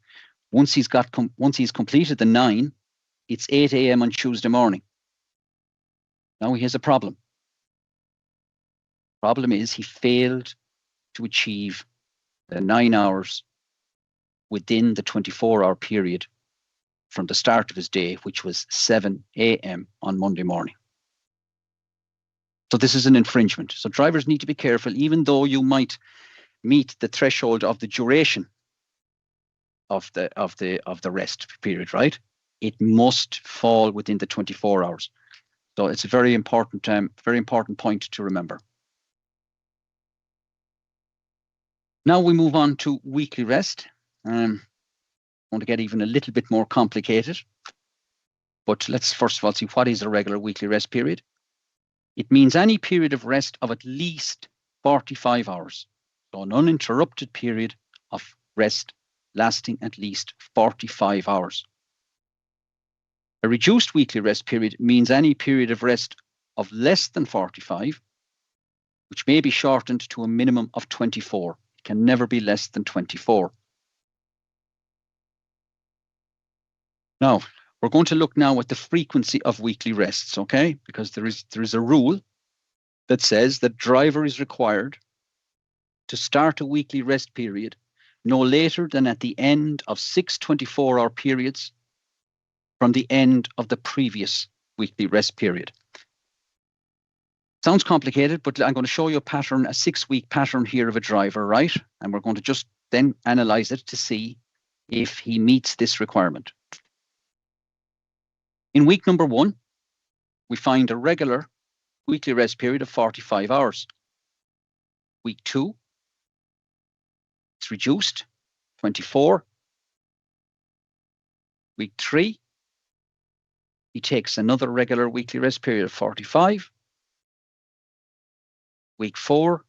[SPEAKER 6] Once he's completed the 9, it's 8 a.m. on Tuesday morning. Now he has a problem. Problem is he failed to achieve the 9 hours within the 24-hour period from the start of his day, which was 7 a.m. on Monday morning. So this is an infringement. So drivers need to be careful, even though you might meet the threshold of the duration of the rest period, right? It must fall within the 24 hours. So it's a very important point to remember. Now we move on to weekly rest. I want to get even a little bit more complicated, but let's first of all see what is a regular weekly rest period. It means any period of rest of at least 45 hours. So an uninterrupted period of rest lasting at least 45 hours. A reduced weekly rest period means any period of rest of less than 45, which may be shortened to a minimum of 24. It can never be less than 24. Now, we're going to look now at the frequency of weekly rests, okay? Because there is a rule that says that driver is required to start a weekly rest period no later than at the end of 6 24-hour periods from the end of the previous weekly rest period. Sounds complicated, but I'm going to show you a pattern, a 6-week pattern here of a driver, right? And we're going to just then analyze it to see if he meets this requirement. In week number 1, we find a regular weekly rest period of 45 hours. Week 2, it's reduced, 24. Week 3, he takes another regular weekly rest period of 45. Week 4,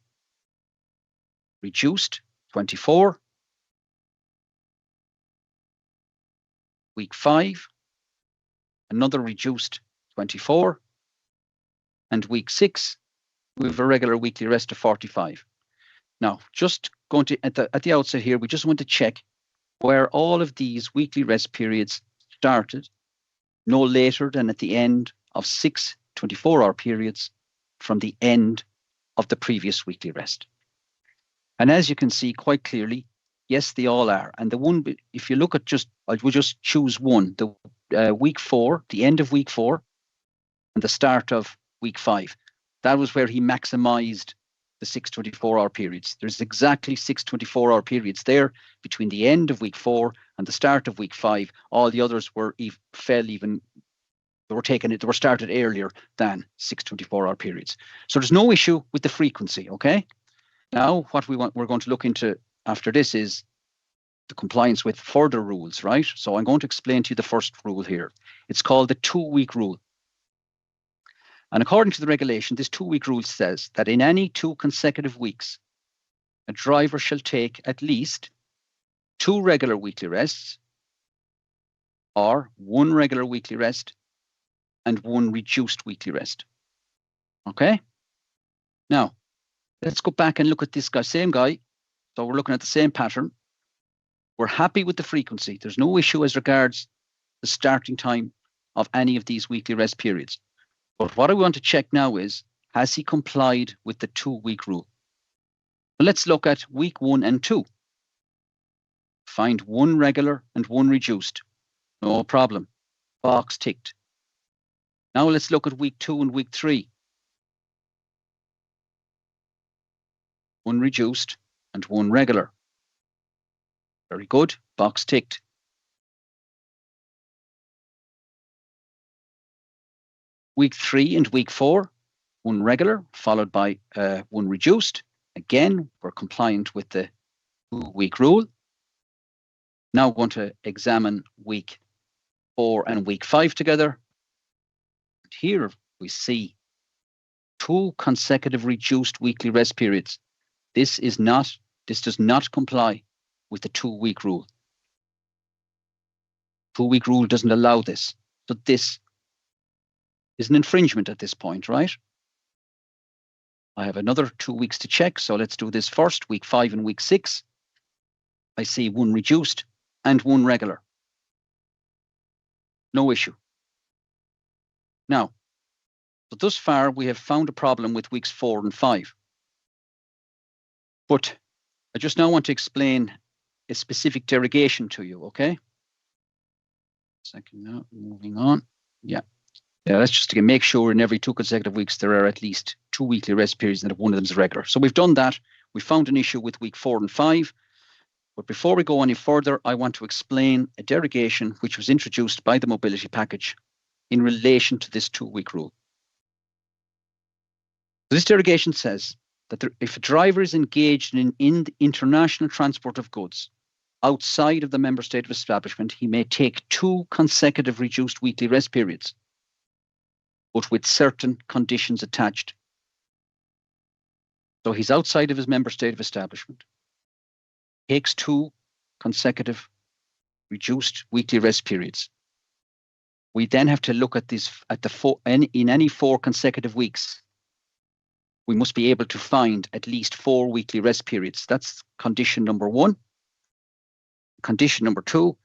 [SPEAKER 6] reduced, 24. Week 5, another reduced, 24. And week 6, we have a regular weekly rest of 45. Now, just going to, at the outset here, we just want to check where all of these weekly rest periods started no later than at the end of 6 24-hour periods from the end of the previous weekly rest. And as you can see quite clearly, yes, they all are. And the one, if you look at I will just choose one, the week 4, the end of week 4, and the start of week 5. That was where he maximized the 6 24-hour periods. There's exactly 6 24-hour periods there between the end of week 4 and the start of week 5. All the others were they were started earlier than 6 24-hour periods. So there's no issue with the frequency, okay? Now what we're going to look into after this is the compliance with further rules, right? So I'm going to explain to you the first rule here. It's called the 2-week rule. And according to the regulation, this 2-week rule says that in any 2 consecutive weeks, a driver shall take at least 2 regular weekly rests or 1 regular weekly rest and 1 reduced weekly rest. Okay? Now, let's go back and look at this guy, same guy. So we're looking at the same pattern. We're happy with the frequency. There's no issue as regards the starting time of any of these weekly rest periods. But what I want to check now is, has he complied with the 2-week rule? Well, let's look at week 1 and 2. Find 1 regular and 1 reduced. No problem. Box ticked. Now let's look at week 2 and week 3. 1 reduced and 1 regular. Very good. Box ticked. Week 3 and week 4, 1 regular, followed by 1 reduced. Again, we're compliant with the 2-week rule. Now we're going to examine week 4 and week 5 together. And here we see 2 consecutive reduced weekly rest periods. This does not comply with the 2-week rule. 2-week rule doesn't allow this. So this is an infringement at this point, right? I have another 2 weeks to check. So let's do this first, week 5 and week 6. I see 1 reduced and 1 regular. No issue. Now, so thus far we have found a problem with weeks 4 and 5. But I just now want to explain a specific derogation to you, okay? Second now, moving on. Yeah, that's just to make sure in every 2 consecutive weeks there are at least 2 weekly rest periods and that one of them is regular. So we've done that. We found an issue with week 4 and 5. But before we go any further, I want to explain a derogation which was introduced by the mobility package in relation to this 2-week rule. This derogation says that if a driver is engaged in the international transport of goods outside of the member state of establishment, he may take 2 consecutive reduced weekly rest periods, but with certain conditions attached. So he's outside of his member state of establishment, takes 2 consecutive reduced weekly rest periods. We then have to look at this in any 4 consecutive weeks. We must be able to find at least 4 weekly rest periods. That's condition number 1. Condition number 2,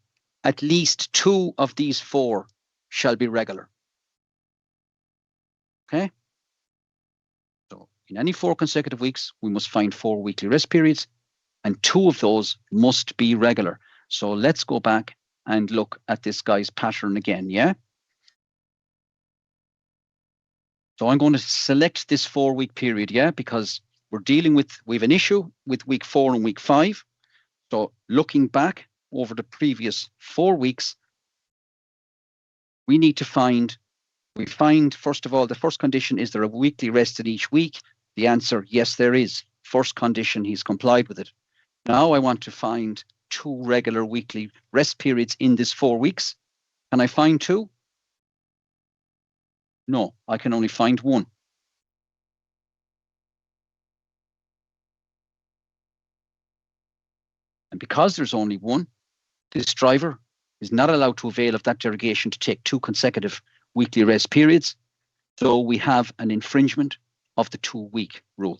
[SPEAKER 6] at least 2 of these 4 shall be regular. Okay? So in any 4 consecutive weeks, we must find 4 weekly rest periods, and 2 of those must be regular. So let's go back and look at this guy's pattern again, yeah? So I'm going to select this 4-week period, yeah, because we have an issue with week 4 and week 5. So looking back over the previous 4 weeks, we find, first of all, the first condition, is there a weekly rest in each week? The answer, yes, there is. First condition, he's complied with it. Now I want to find 2 regular weekly rest periods in this 4 weeks. Can I find 2? No, I can only find 1. And because there's only 1, this driver is not allowed to avail of that derogation to take 2 consecutive weekly rest periods. So we have an infringement of the 2-week rule.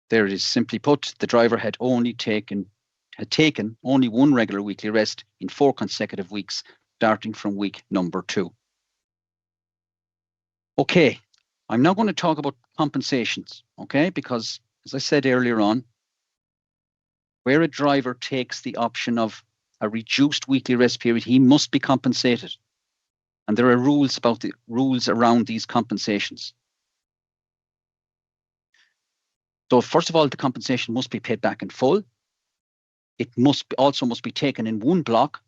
[SPEAKER 6] There it is, simply put, the driver had taken only 1 regular weekly rest in 4 consecutive weeks, starting from week number 2. Okay, I'm now going to talk about compensations, okay? Because, as I said earlier on, where a driver takes the option of a reduced weekly rest period, he must be compensated. And there are rules around these compensations. So first of all, the compensation must be paid back in full. It also must be taken in 1 block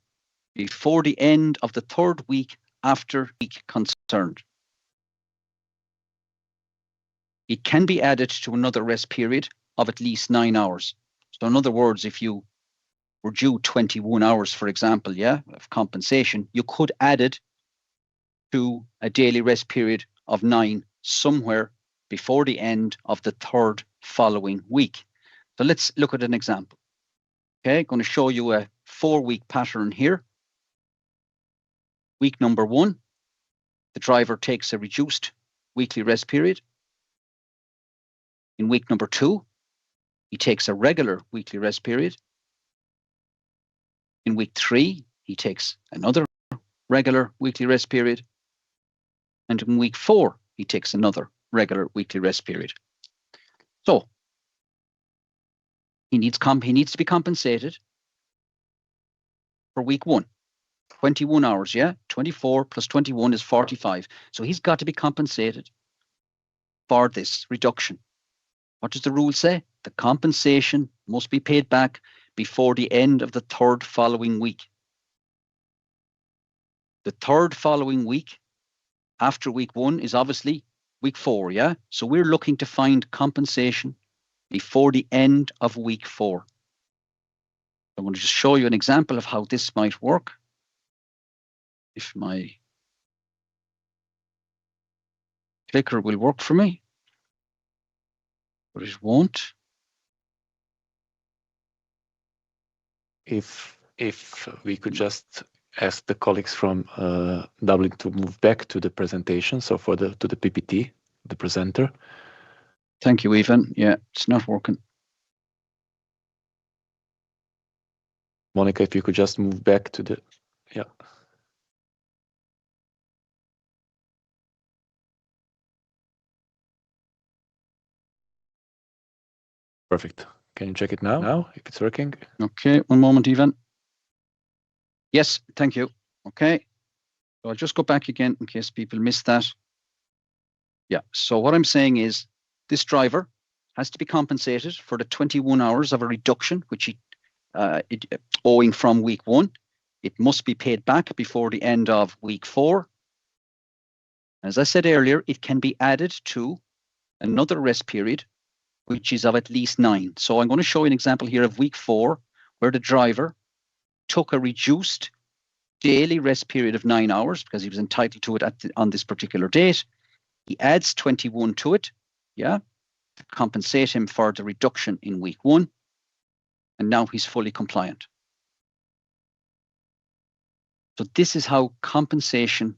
[SPEAKER 6] before the end of the 3rd week after week concerned. It can be added to another rest period of at least 9 hours. So in other words, if you were due 21 hours, for example, yeah, of compensation, you could add it to a daily rest period of 9 somewhere before the end of the 3rd following week. So let's look at an example. Okay, going to show you a 4-week pattern here. Week number 1, the driver takes a reduced weekly rest period. In week number 2, he takes a regular weekly rest period. In week 3, he takes another regular weekly rest period. And in week 4, he takes another regular weekly rest period. So he needs to be compensated for week 1. 21 hours, yeah? 24 plus 21 is 45. So he's got to be compensated for this reduction. What does the rule say? The compensation must be paid back before the end of the 3rd following week. The 3rd following week after week 1 is obviously week 4, yeah? So we're looking to find compensation before the end of week 4. I'm going to just show you an example of how this might work. If my clicker will work for me, but it won't.
[SPEAKER 1] If we could just ask the colleagues from Dublin to move back to the presentation, so to the PPT, the presenter.
[SPEAKER 6] Thank you, Ivan. Yeah, it's not working.
[SPEAKER 1] Monica, if you could just move back to the, yeah. Perfect. Can you check it now if it's working?
[SPEAKER 6] Okay, one moment, Ivan. Yes, thank you. Okay. So I'll just go back again in case people missed that. Yeah, so what I'm saying is this driver has to be compensated for the 21 hours of a reduction, which he owing from week 1. It must be paid back before the end of week 4. As I said earlier, it can be added to another rest period, which is of at least 9. So I'm going to show you an example here of week 4, where the driver took a reduced daily rest period of 9 hours because he was entitled to it on this particular date. He adds 21 to it, yeah, to compensate him for the reduction in week 1. And now he's fully compliant. So this is how compensation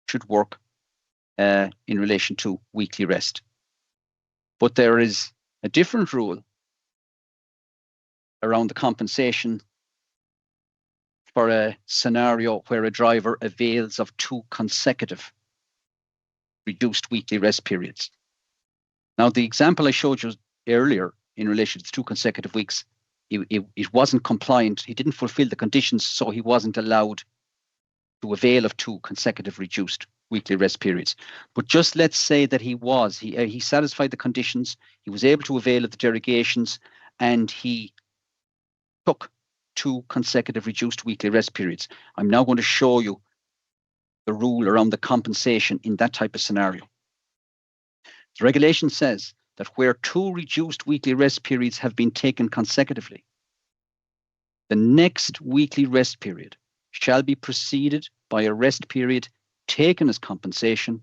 [SPEAKER 6] should work in relation to weekly rest. But there is a different rule around the compensation for a scenario where a driver avails of 2 consecutive reduced weekly rest periods. Now, the example I showed you earlier in relation to the 2 consecutive weeks, it wasn't compliant. He didn't fulfill the conditions, so he wasn't allowed to avail of 2 consecutive reduced weekly rest periods. But just let's say that he satisfied the conditions, he was able to avail of the derogations, and he took 2 consecutive reduced weekly rest periods. I'm now going to show you the rule around the compensation in that type of scenario. The regulation says that where 2 reduced weekly rest periods have been taken consecutively, the next weekly rest period shall be preceded by a rest period taken as compensation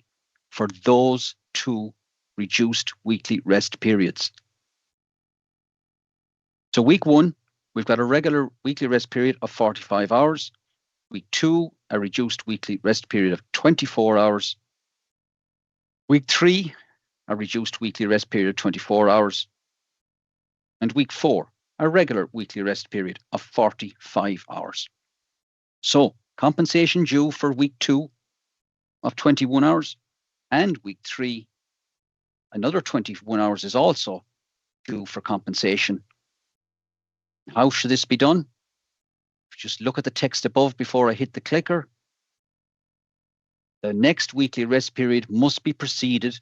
[SPEAKER 6] for those 2 reduced weekly rest periods. So week 1, we've got a regular weekly rest period of 45 hours. Week 2, a reduced weekly rest period of 24 hours. Week 3, a reduced weekly rest period of 24 hours. And week 4, a regular weekly rest period of 45 hours. So compensation due for week 2 of 21 hours, and week 3, another 21 hours is also due for compensation. How should this be done? Just look at the text above before I hit the clicker. The next weekly rest period must be preceded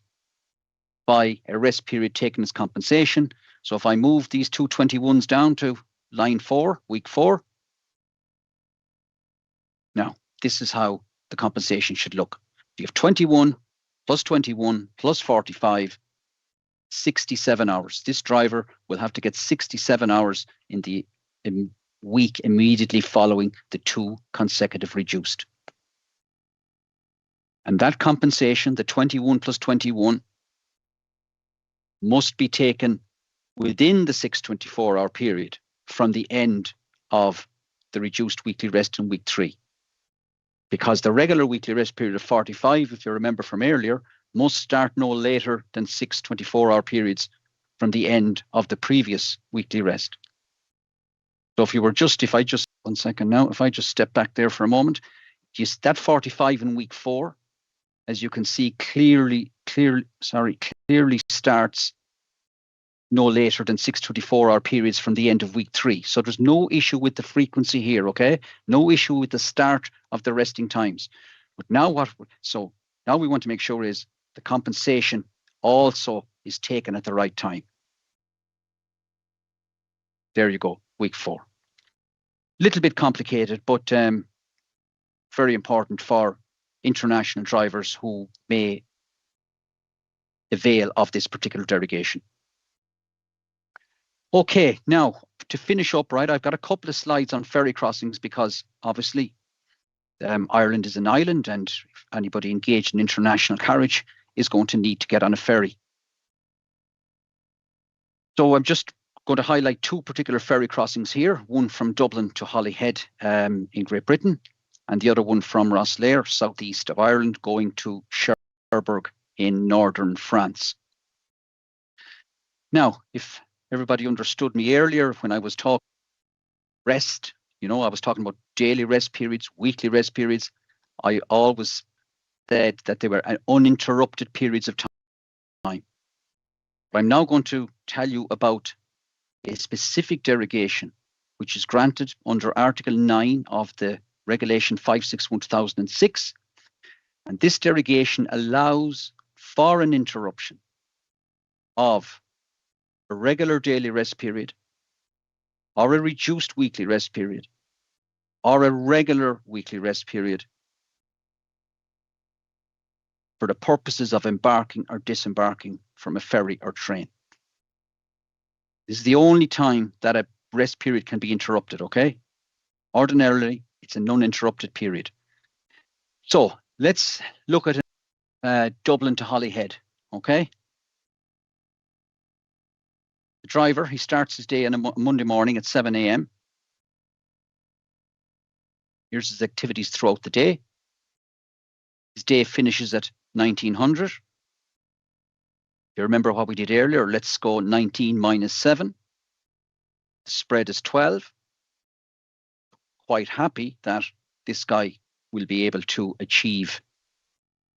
[SPEAKER 6] by a rest period taken as compensation. So if I move these 2 21s down to line 4, week 4, now this is how the compensation should look. You have 21 plus 21 plus 45, 67 hours. This driver will have to get 67 hours in the week immediately following the 2 consecutive reduced. And that compensation, the 21 plus 21, must be taken within the 624-hour period from the end of the reduced weekly rest in week 3. Because the regular weekly rest period of 45, if you remember from earlier, must start no later than 6 24-hour periods from the end of the previous weekly rest. So if I just step back there for a moment, that 45 in week 4, as you can see, clearly starts no later than 6 24-hour periods from the end of week 3. So there's no issue with the frequency here, okay? No issue with the start of the resting times. But now now we want to make sure is the compensation also is taken at the right time. There you go, week 4. Little bit complicated, but very important for international drivers who may avail of this particular derogation. Okay, now to finish up, right, I've got a couple of slides on ferry crossings because obviously Ireland is an island and anybody engaged in international carriage is going to need to get on a ferry. So I'm just going to highlight 2 particular ferry crossings here, one from Dublin to Holyhead in Great Britain, and the other one from Rosslare, southeast of Ireland, going to Cherbourg in northern France. Now, if everybody understood me earlier when I was talking rest, I was talking about daily rest periods, weekly rest periods. I always said that they were uninterrupted periods of time. But I'm now going to tell you about a specific derogation which is granted under Article 9 of the Regulation 561/2006. And this derogation allows for an interruption of a regular daily rest period, or a reduced weekly rest period, or a regular weekly rest period for the purposes of embarking or disembarking from a ferry or train. This is the only time that a rest period can be interrupted, okay? Ordinarily, it's a non-interrupted period. So let's look at Dublin to Holyhead, okay? The driver, he starts his day on a Monday morning at 7 a.m. Here's his activities throughout the day. His day finishes at 1900. You remember what we did earlier? Let's go 19 minus 7. The spread is 12. Quite happy that this guy will be able to achieve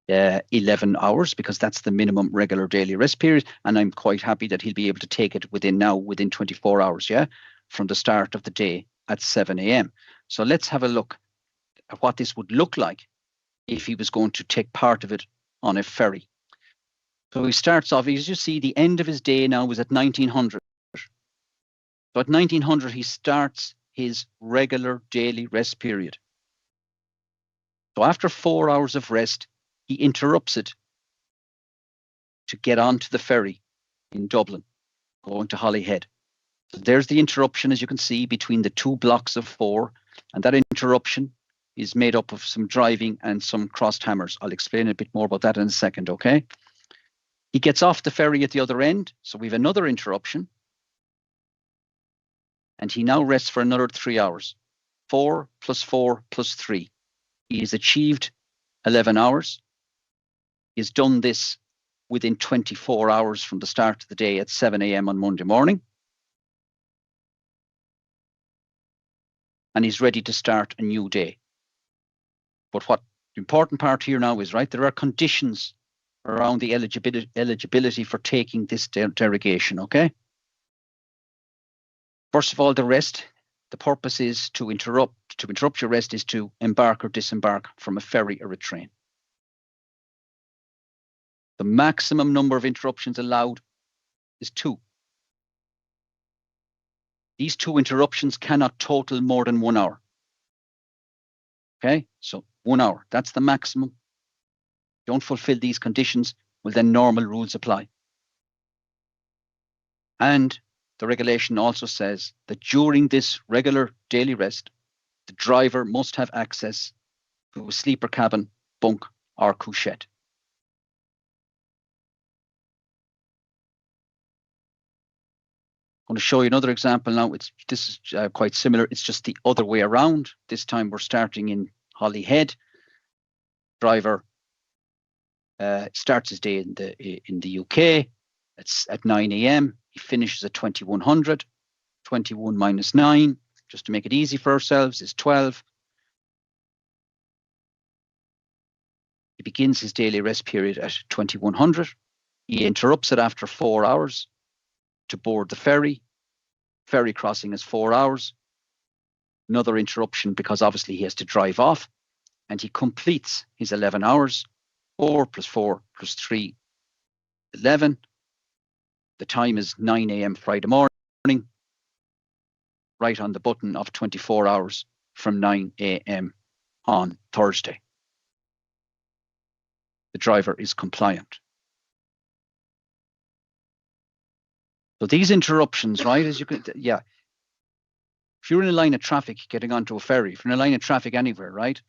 [SPEAKER 6] 11 hours, because that's the minimum regular daily rest period. And I'm quite happy that he'll be able to take it within 24 hours, yeah, from the start of the day at 7 a.m. So let's have a look at what this would look like if he was going to take part of it on a ferry. So he starts off, as you see, the end of his day now was at 1900. So at 1900, he starts his regular daily rest period. So after 4 hours of rest, he interrupts it to get onto the ferry in Dublin, going to Holyhead. So there's the interruption, as you can see, between the two blocks of 4. And that interruption is made up of some driving and some crossed hammers. I'll explain a bit more about that in a second, okay? He gets off the ferry at the other end, so we have another interruption. And he now rests for another 3 hours. 4 plus 4 plus 3. He has achieved 11 hours. He has done this within 24 hours from the start of the day at 7 a.m. on Monday morning. And he's ready to start a new day. But what the important part here now is, right, there are conditions around the eligibility for taking this derogation, okay? First of all, the rest. The purpose is to interrupt your rest is to embark or disembark from a ferry or a train. The maximum number of interruptions allowed is 2. These 2 interruptions cannot total more than 1 hour. Okay, so 1 hour, that's the maximum. Don't fulfill these conditions, well then normal rules apply. And the regulation also says that during this regular daily rest, the driver must have access to a sleeper cabin, bunk, or couchette. I'm going to show you another example now. This is quite similar. It's just the other way around. This time we're starting in Holyhead. Driver starts his day in the UK. It's at 9 a.m. He finishes at 2100. 21 minus 9, just to make it easy for ourselves, is 12. He begins his daily rest period at 2100. He interrupts it after 4 hours to board the ferry. Ferry crossing is 4 hours. Another interruption because obviously he has to drive off, and he completes his 11 hours. 4 plus 4 plus 3, 11. The time is 9 a.m. Friday morning, right on the button of 24 hours from 9 a.m. on Thursday. The driver is compliant. So these interruptions, right, as you can, yeah. If you're in a line of traffic getting onto a ferry, if you're in a line of traffic anywhere, right,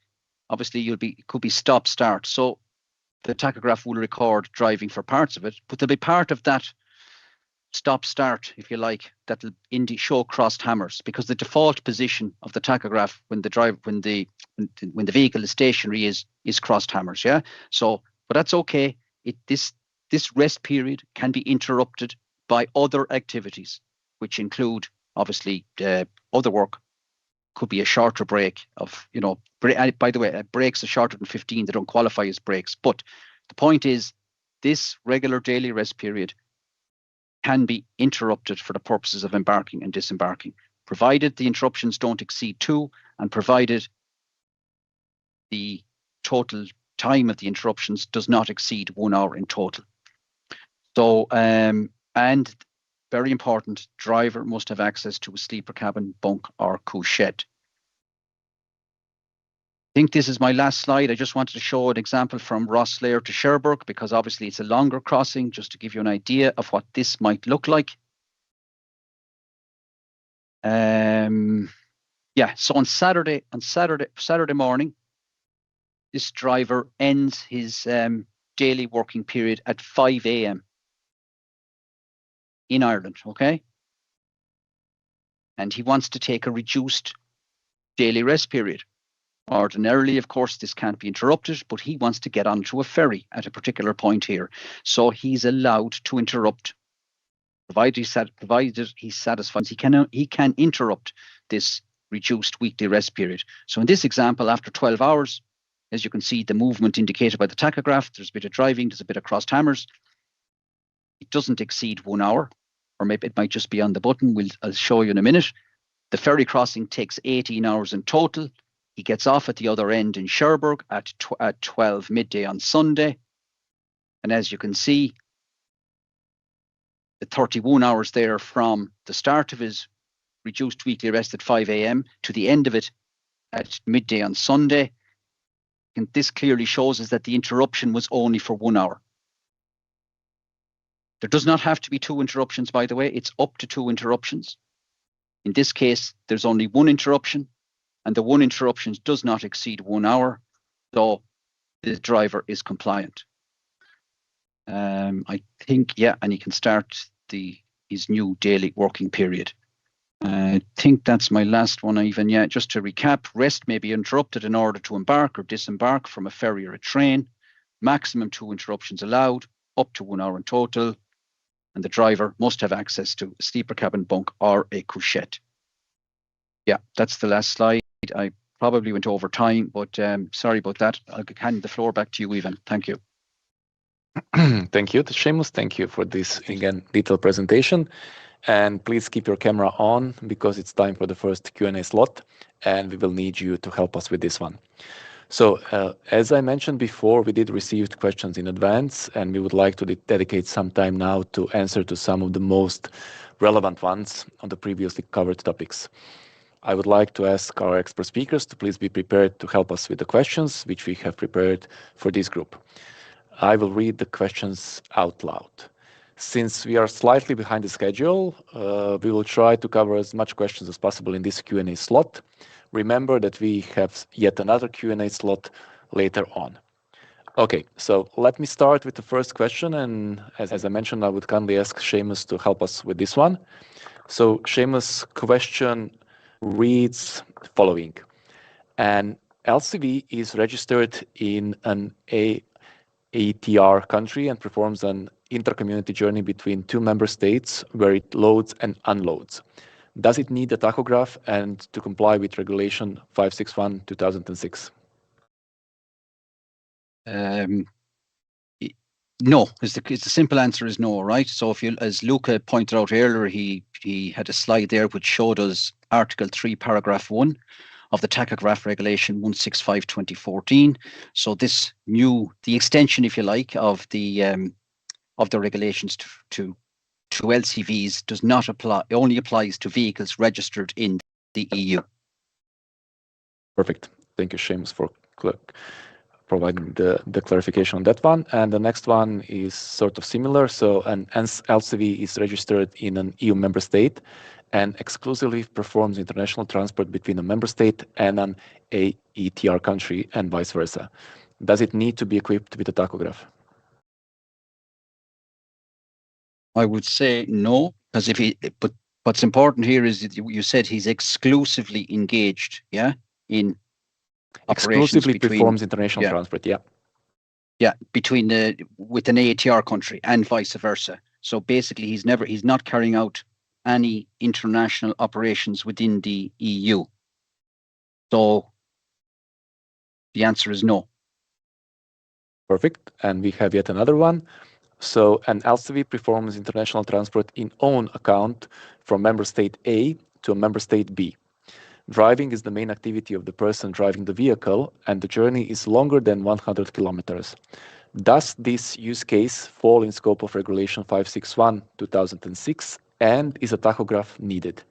[SPEAKER 6] obviously it could be stop start. So the tachograph will record driving for parts of it, but there'll be part of that stop start, if you like, that'll show crossed hammers, because the default position of the tachograph when the vehicle is stationary is crossed hammers, yeah. So, but that's okay. This rest period can be interrupted by other activities, which include obviously other work. Could be a shorter break of, by the way, breaks are shorter than 15. They don't qualify as breaks. But the point is, this regular daily rest period can be interrupted for the purposes of embarking and disembarking, provided the interruptions don't exceed 2, and provided the total time of the interruptions does not exceed 1 hour in total. So, and very important, driver must have access to a sleeper cabin, bunk or couchette. I think this is my last slide. I just wanted to show an example from Rosslare to Cherbourg, because obviously it's a longer crossing, just to give you an idea of what this might look like. Yeah, so on Saturday morning, this driver ends his daily working period at 5 a.m. in Ireland, okay? And he wants to take a reduced daily rest period. Ordinarily, of course, this can't be interrupted, but he wants to get onto a ferry at a particular point here. So he's allowed to interrupt, provided he's satisfied. He can interrupt this reduced weekly rest period. So in this example, after 12 hours, as you can see, the movement indicated by the tachograph, there's a bit of driving, there's a bit of crossed hammers. It doesn't exceed 1 hour, or maybe it might just be on the button. I'll show you in a minute. The ferry crossing takes 18 hours in total. He gets off at the other end in Cherbourg at 12 midday on Sunday. And as you can see, the 31 hours there from the start of his reduced weekly rest at 5 a.m. to the end of it at midday on Sunday. And this clearly shows us that the interruption was only for 1 hour. There does not have to be 2 interruptions, by the way. It's up to 2 interruptions. In this case, there's only 1 interruption, and the 1 interruption does not exceed 1 hour, so the driver is compliant. I think, yeah, and he can start his new daily working period. I think that's my last one, Ivan. Yeah, just to recap, rest may be interrupted in order to embark or disembark from a ferry or a train. Maximum 2 interruptions allowed, up to 1 hour in total. And the driver must have access to a sleeper cabin, bunk or a couchette. Yeah, that's the last slide. I probably went over time, but sorry about that. I'll hand the floor back to you, Ivan. Thank you.
[SPEAKER 1] Thank you, Seamus. Thank you for this, again, detailed presentation. And please keep your camera on, because it's time for the first Q&A slot, and we will need you to help us with this one. So as I mentioned before, we did receive questions in advance, and we would like to dedicate some time now to answer to some of the most relevant ones on the previously covered topics. I would like to ask our expert speakers to please be prepared to help us with the questions which we have prepared for this group. I will read the questions out loud. Since we are slightly behind the schedule, we will try to cover as much questions as possible in this Q&A slot. Remember that we have yet another Q&A slot later on. Okay, so let me start with the first question, and as I mentioned, I would kindly ask Seamus to help us with this one. So Seamus' question reads the following. An LCV is registered in an AETR country and performs an inter-community journey between 2 member states where it loads and unloads. Does it need a tachograph and to comply with Regulation 561/2006?
[SPEAKER 6] No, the simple answer is no, right? So if you, as Luca pointed out earlier, he had a slide there which showed us Article 3, Paragraph 1 of the Tachograph Regulation 165/2014. So this the extension, if you like, of the regulations to LCVs does not apply. It only applies to vehicles registered in the EU.
[SPEAKER 1] Perfect. Thank you, Seamus, for providing the clarification on that one. And the next one is sort of similar. So an LCV is registered in an EU member state and exclusively performs international transport between a member state and an AETR country and vice versa. Does it need to be equipped with a tachograph?
[SPEAKER 6] I would say no, because but what's important here is that you said he's exclusively engaged, yeah, in
[SPEAKER 1] exclusively performs international transport, yeah.
[SPEAKER 6] Yeah, with an AETR country and vice versa. So basically, he's not carrying out any international operations within the EU. So the answer is no.
[SPEAKER 1] Perfect. And we have yet another one. So an LCV performs international transport in own account from member state A to a member state B. Driving is the main activity of the person driving the vehicle, and the journey is longer than 100 kilometers. Does this use case fall in scope of Regulation 561/2006, and is a tachograph needed?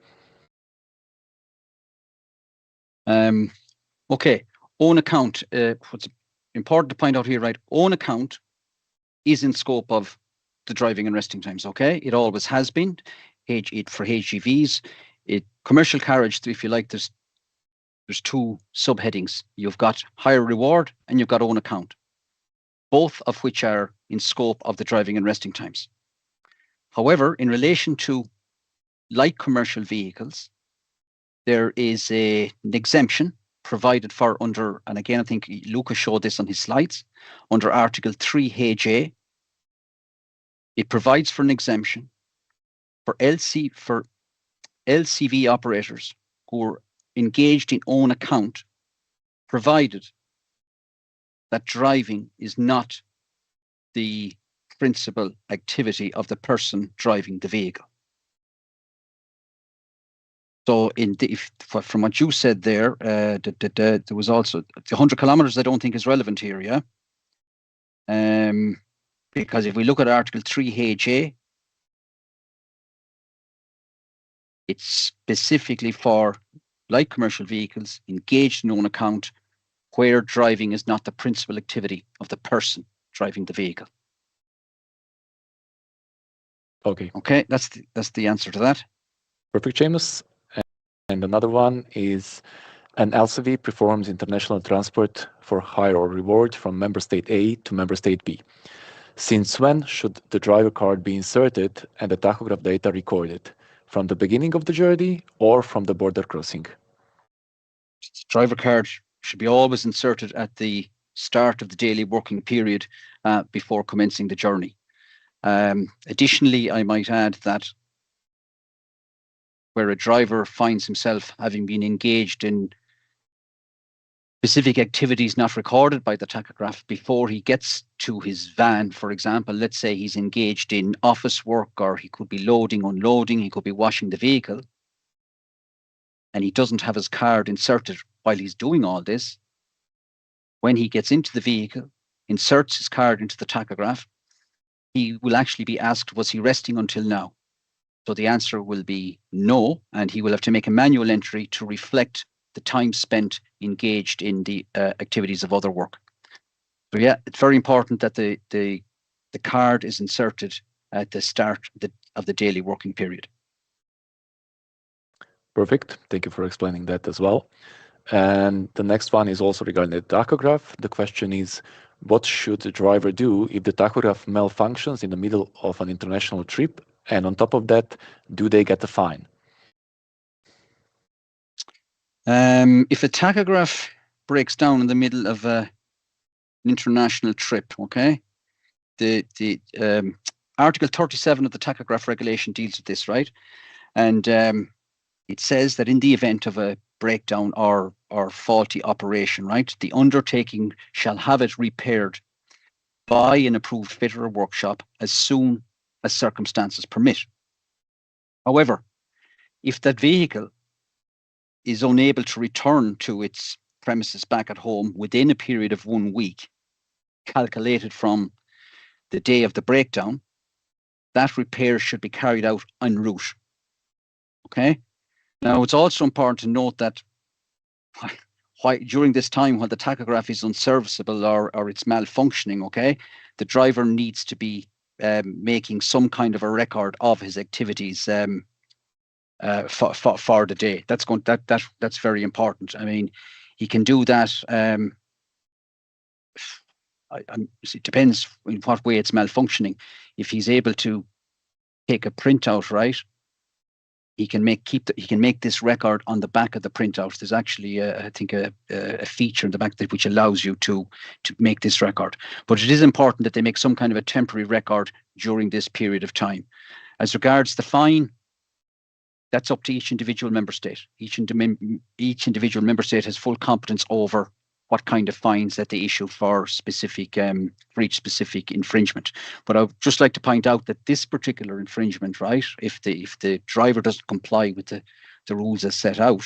[SPEAKER 6] Okay, own account. What's important to point out here, right? Own account is in scope of the driving and resting times. Okay, it always has been. For HGVs, commercial carriage, if you like, there's two subheadings. You've got higher reward and you've got own account, both of which are in scope of the driving and resting times. However, in relation to light commercial vehicles, there is an exemption provided for under, and again, I think Lucas showed this on his slides, under Article 3HA. It provides for an exemption for LCV operators who are engaged in own account, provided that driving is not the principal activity of the person driving the vehicle. So from what you said there, there was also the 100 kilometers. I don't think is relevant here, yeah. Because if we look at Article 3HA, it's specifically for light commercial vehicles engaged in own account, where driving is not the principal activity of the person driving the vehicle.
[SPEAKER 1] Okay.
[SPEAKER 6] Okay, that's the answer to that.
[SPEAKER 1] Perfect, Seamus. And another one is, an LCV performs international transport for hire or reward from member state A to member state B. Since when should the driver card be inserted and the tachograph data recorded? From the beginning of the journey or from the border crossing?
[SPEAKER 6] Driver card should be always inserted at the start of the daily working period before commencing the journey. Additionally, I might add that where a driver finds himself having been engaged in specific activities not recorded by the tachograph before he gets to his van, for example, let's say he's engaged in office work, or he could be loading, unloading, he could be washing the vehicle, and he doesn't have his card inserted while he's doing all this, when he gets into the vehicle, inserts his card into the tachograph, he will actually be asked, was he resting until now? So the answer will be no, and he will have to make a manual entry to reflect the time spent engaged in the activities of other work. So yeah, it's very important that the card is inserted at the start of the daily working period.
[SPEAKER 1] Perfect. Thank you for explaining that as well. And the next one is also regarding the tachograph. The question is, what should the driver do if the tachograph malfunctions in the middle of an international trip? And on top of that, do they get a fine?
[SPEAKER 6] If a tachograph breaks down in the middle of an international trip, okay, the Article 37 of the tachograph regulation deals with this, right? And it says that in the event of a breakdown or faulty operation, right, the undertaking shall have it repaired by an approved fitter or workshop as soon as circumstances permit. However, if that vehicle is unable to return to its premises back at home within a period of 1 week, calculated from the day of the breakdown, that repair should be carried out en route. Okay. Now, it's also important to note that during this time, when the tachograph is unserviceable or it's malfunctioning, okay, the driver needs to be making some kind of a record of his activities for the day. That's very important. I mean, he can do that. It depends in what way it's malfunctioning. If he's able to take a printout, right, he can make this record on the back of the printout. There's actually, I think, a feature in the back which allows you to make this record. But it is important that they make some kind of a temporary record during this period of time. As regards the fine, that's up to each individual member state. Each individual member state has full competence over what kind of fines that they issue for each specific infringement. But I would just like to point out that this particular infringement, right, if the driver doesn't comply with the rules as set out,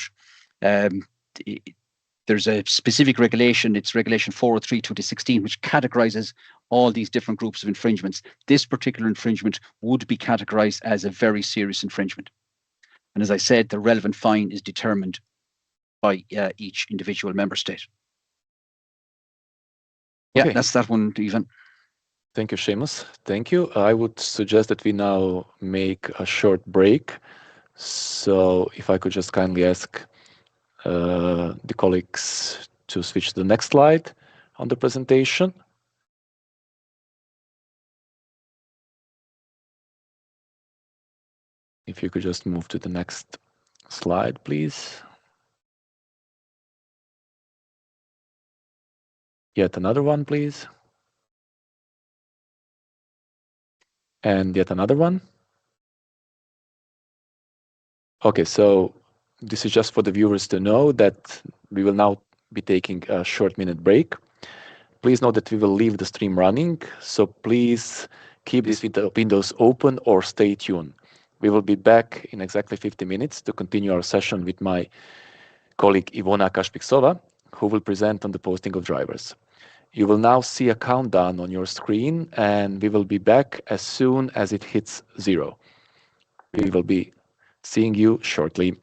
[SPEAKER 6] There's a specific regulation, it's regulation 403/2016, which categorizes all these different groups of infringements. This particular infringement would be categorized as a very serious infringement. And as I said, the relevant fine is determined by each individual member state. Yeah, that's that one, Ivan.
[SPEAKER 1] Thank you, Seamus. Thank you. I would suggest that we now make a short break. So if I could just kindly ask the colleagues to switch to the next slide on the presentation. If you could just move to the next slide, please. Yet another one, please. And yet another one. Okay, so this is just for the viewers to know that we will now be taking a short minute break. Please note that we will leave the stream running, so please keep these windows open or stay tuned. We will be back in exactly 50 minutes to continue our session with my colleague Ivona Kašpiksova, who will present on the posting of drivers. You will now see a countdown on your screen, and we will be back as soon as it hits 0. We will be seeing you shortly.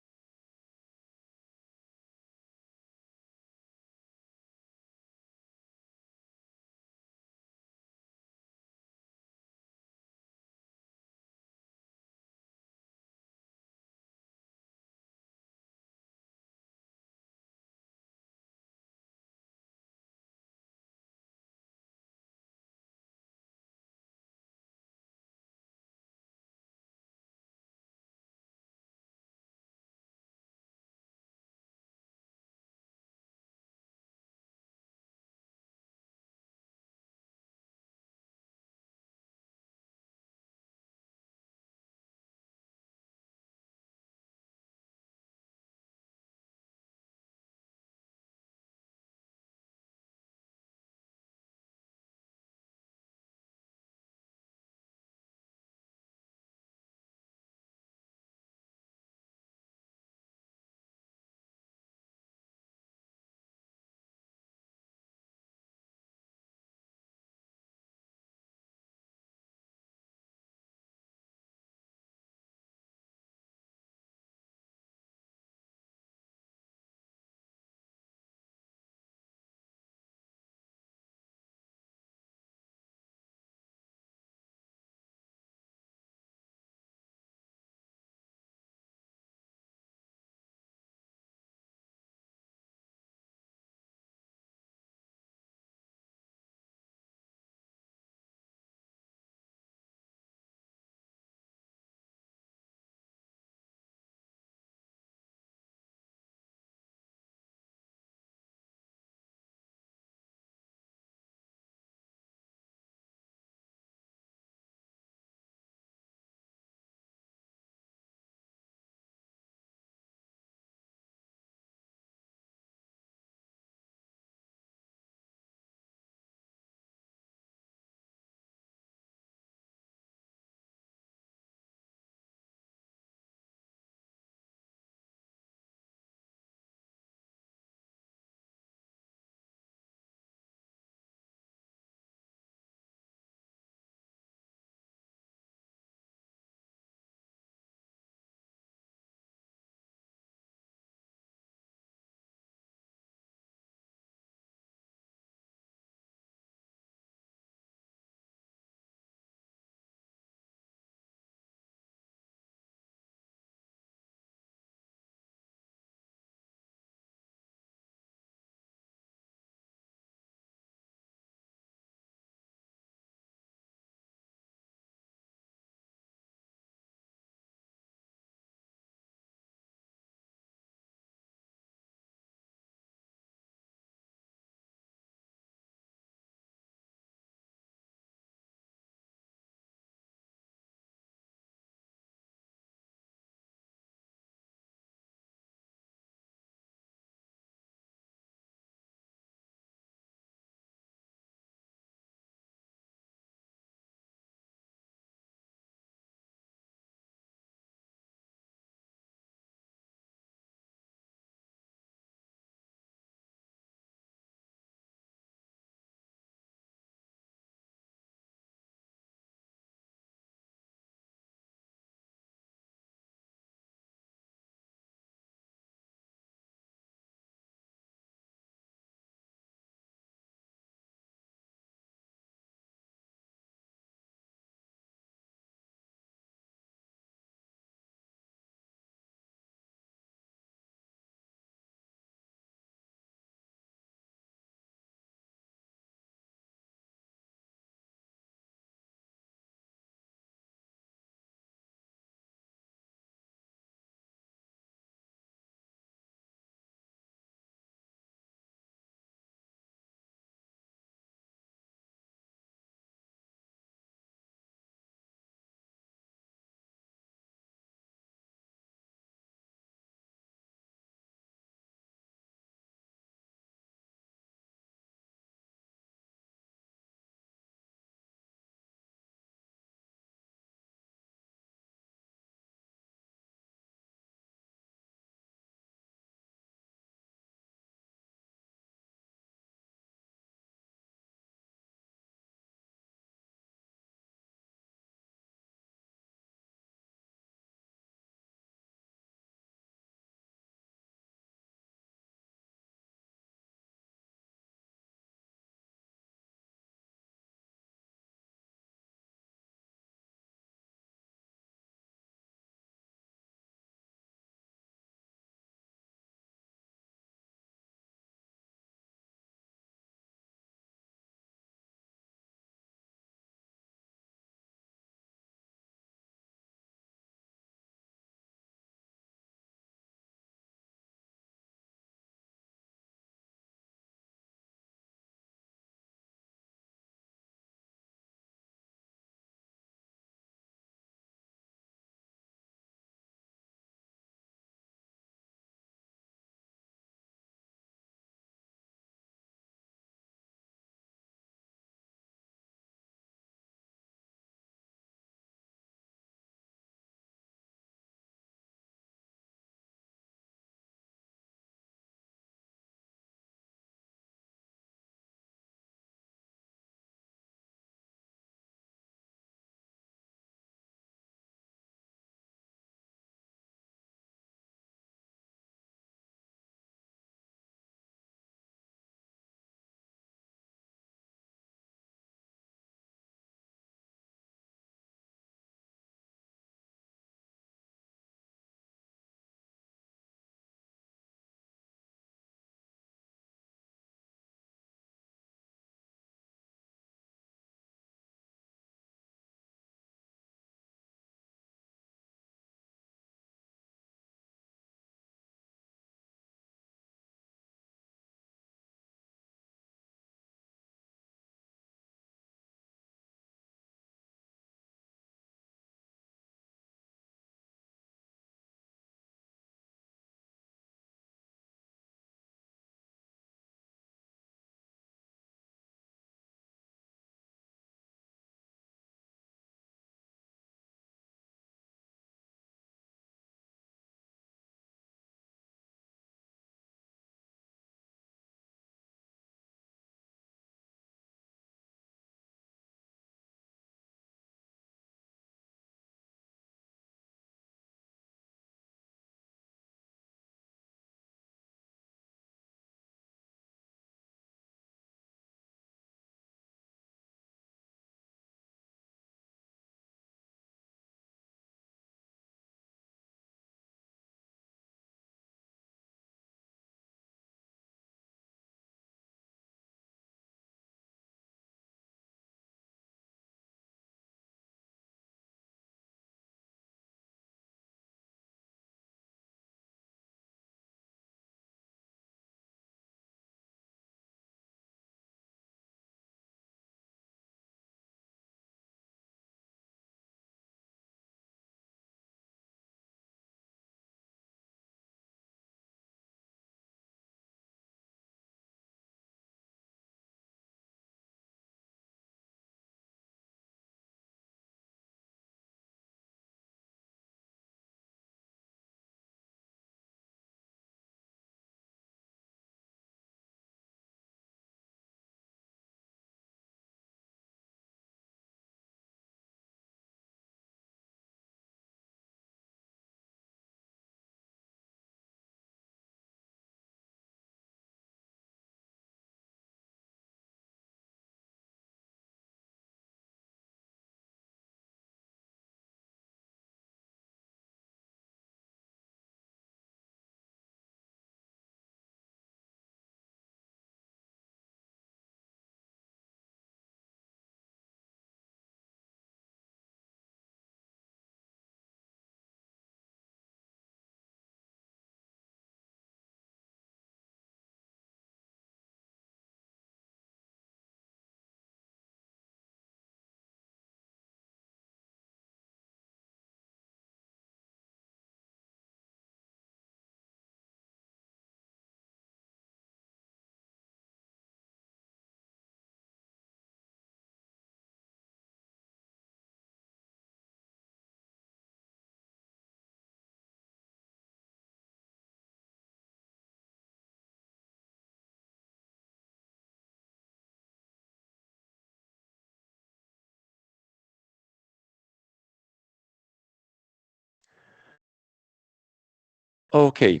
[SPEAKER 1] Okay.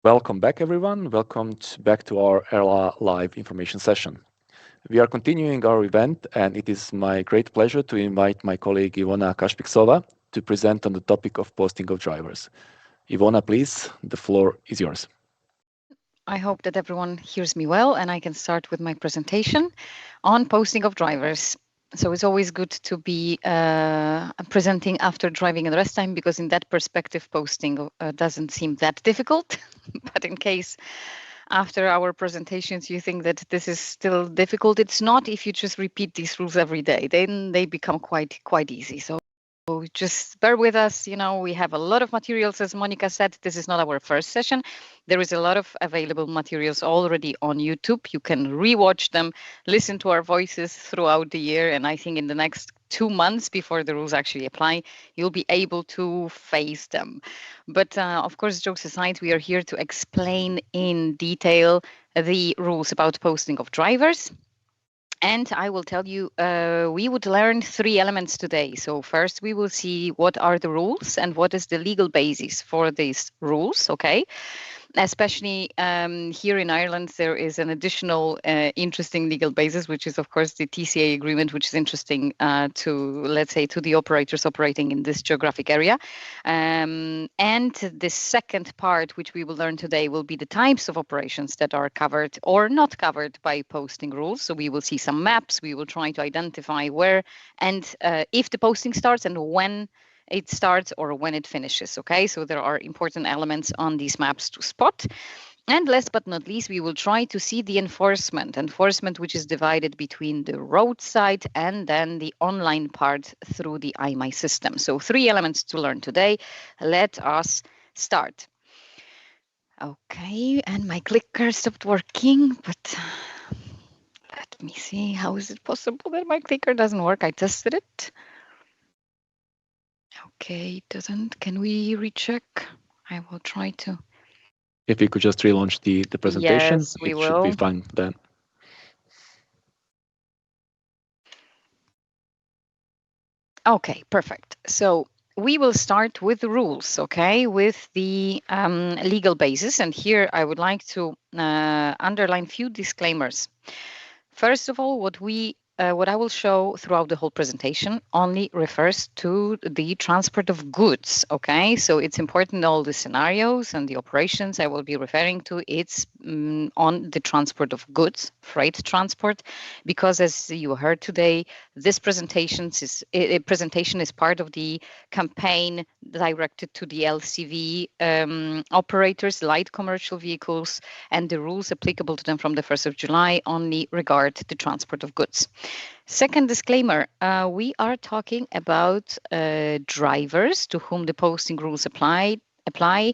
[SPEAKER 1] Welcome back, everyone. Welcome back to our ELA live information session. We are continuing our event, and it is my great pleasure to invite my colleague Ivona Kašpiksova to present on the topic of posting of drivers. Ivona, please, the floor is yours.
[SPEAKER 7] I hope that everyone hears me well, and I can start with my presentation on posting of drivers. So it's always good to be presenting after driving and rest time, because in that perspective, posting doesn't seem that difficult. But in case after our presentations you think that this is still difficult, it's not. If you just repeat these rules every day, then they become quite easy. So just bear with us. You know, we have a lot of materials, as Monica said. This is not our first session. There is a lot of available materials already on YouTube. You can rewatch them, listen to our voices throughout the year. And I think in the next 2 months before the rules actually apply, you'll be able to face them. But of course, jokes aside, we are here to explain in detail the rules about posting of drivers. And I will tell you, we would learn 3 elements today. So first, we will see what are the rules and what is the legal basis for these rules, okay? Especially here in Ireland, there is an additional interesting legal basis, which is, of course, the TCA agreement, which is interesting to, let's say, to the operators operating in this geographic area. And the second part, which we will learn today, will be the types of operations that are covered or not covered by posting rules. So we will see some maps. We will try to identify where and if the posting starts and when it starts or when it finishes. Okay, so there are important elements on these maps to spot. And last but not least, we will try to see the enforcement, which is divided between the roadside and then the online part through the IMI system. So 3 elements to learn today. Let us start. Okay, and my clicker stopped working, but let me see. How is it possible that my clicker doesn't work? I tested it. Okay, it doesn't. Can we recheck? I will try to.
[SPEAKER 1] If we could just relaunch the presentation,
[SPEAKER 7] Yes, we
[SPEAKER 1] it
[SPEAKER 7] will.
[SPEAKER 1] should be fine then.
[SPEAKER 7] Okay, perfect. So we will start with the rules, okay, with the legal basis. And here I would like to underline few disclaimers. First of all, what I will show throughout the whole presentation only refers to the transport of goods, okay? So it's important, all the scenarios and the operations I will be referring to, it's on the transport of goods, freight transport, because as you heard today, this presentation is part of the campaign directed to the LCV operators, light commercial vehicles, and the rules applicable to them from the 1st of July only regard the transport of goods. Second disclaimer, we are talking about drivers to whom the posting rules apply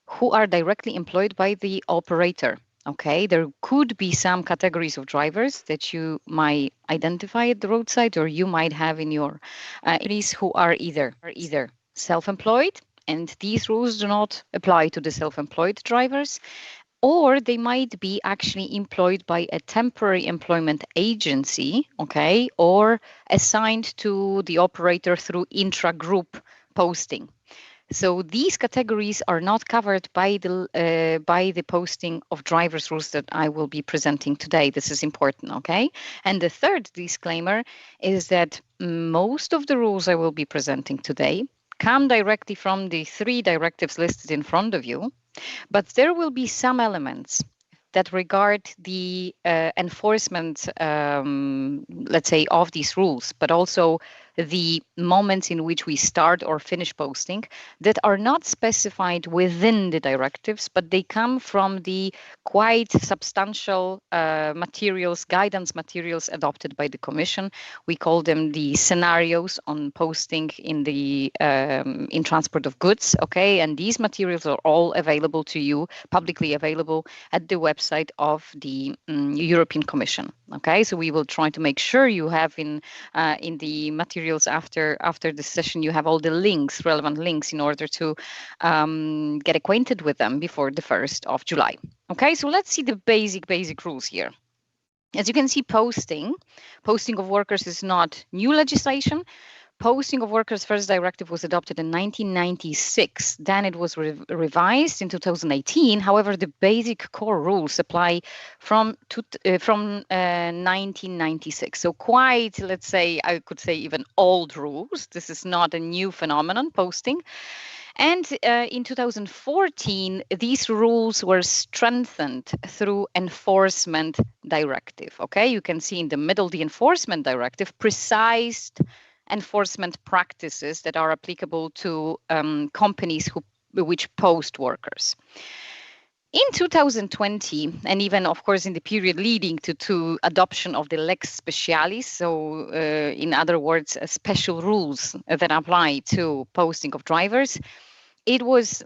[SPEAKER 7] who are directly employed by the operator. Okay, there could be some categories of drivers that you might identify at the roadside, or you might have in your areas who are either self-employed, and these rules do not apply to the self-employed drivers, or they might be actually employed by a temporary employment agency, okay, or assigned to the operator through intra-group posting. So these categories are not covered by the posting of drivers rules that I will be presenting today. This is important, okay? And the third disclaimer is that most of the rules I will be presenting today come directly from the 3 directives listed in front of you, but there will be some elements that regard the enforcement, let's say, of these rules, but also the moments in which we start or finish posting that are not specified within the directives, but they come from the quite substantial materials, guidance materials adopted by the Commission. We call them the scenarios on posting in the in transport of goods, okay? And these materials are all available to you, publicly available at the website of the European Commission, okay? So we will try to make sure you have in the materials after the session, you have all the links, relevant links, in order to get acquainted with them before the 1st of July. Okay, so let's see the basic rules here. As you can see, posting of workers is not new legislation. posting of workers first directive was adopted in 1996. Then it was revised in 2018. However, the basic core rules apply from 1996. So quite, let's say, I could say even old rules. This is not a new phenomenon, posting. And in 2014, these rules were strengthened through enforcement directive. Okay, you can see in the middle, the enforcement directive, precise enforcement practices that are applicable to companies which post workers. In 2020, and even of course in the period leading to adoption of the lex specialis, so in other words, special rules that apply to posting of drivers, it was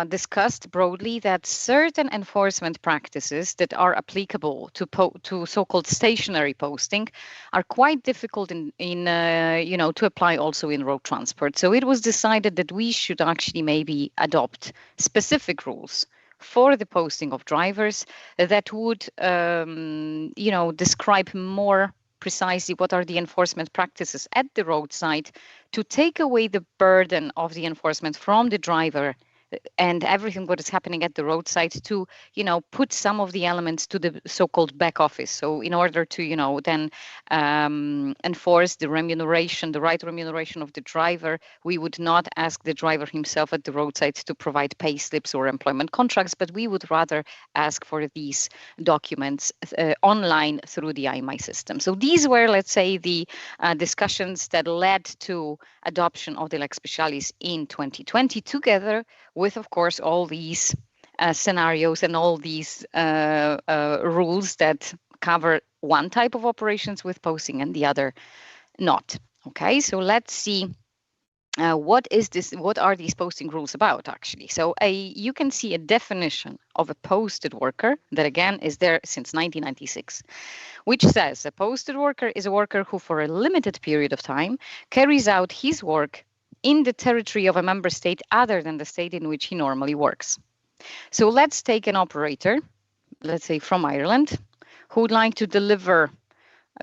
[SPEAKER 7] discussed broadly that certain enforcement practices that are applicable to so-called stationary posting are quite difficult to apply also in road transport. So it was decided that we should actually maybe adopt specific rules for the posting of drivers that would, describe more precisely what are the enforcement practices at the roadside to take away the burden of the enforcement from the driver and everything what is happening at the roadside to, put some of the elements to the so-called back office. So in order to, then enforce the remuneration, the right remuneration of the driver, we would not ask the driver himself at the roadside to provide pay slips or employment contracts, but we would rather ask for these documents online through the IMI system. So these were, let's say, the discussions that led to adoption of the Lex Specialis in 2020, together with, of course, all these scenarios and all these rules that cover one type of operations with posting and the other not. Okay, so let's see what are these posting rules about actually. So you can see a definition of a posted worker that again is there since 1996, which says a posted worker is a worker who for a limited period of time carries out his work in the territory of a member state other than the state in which he normally works. So let's take an operator, let's say from Ireland, who would like to deliver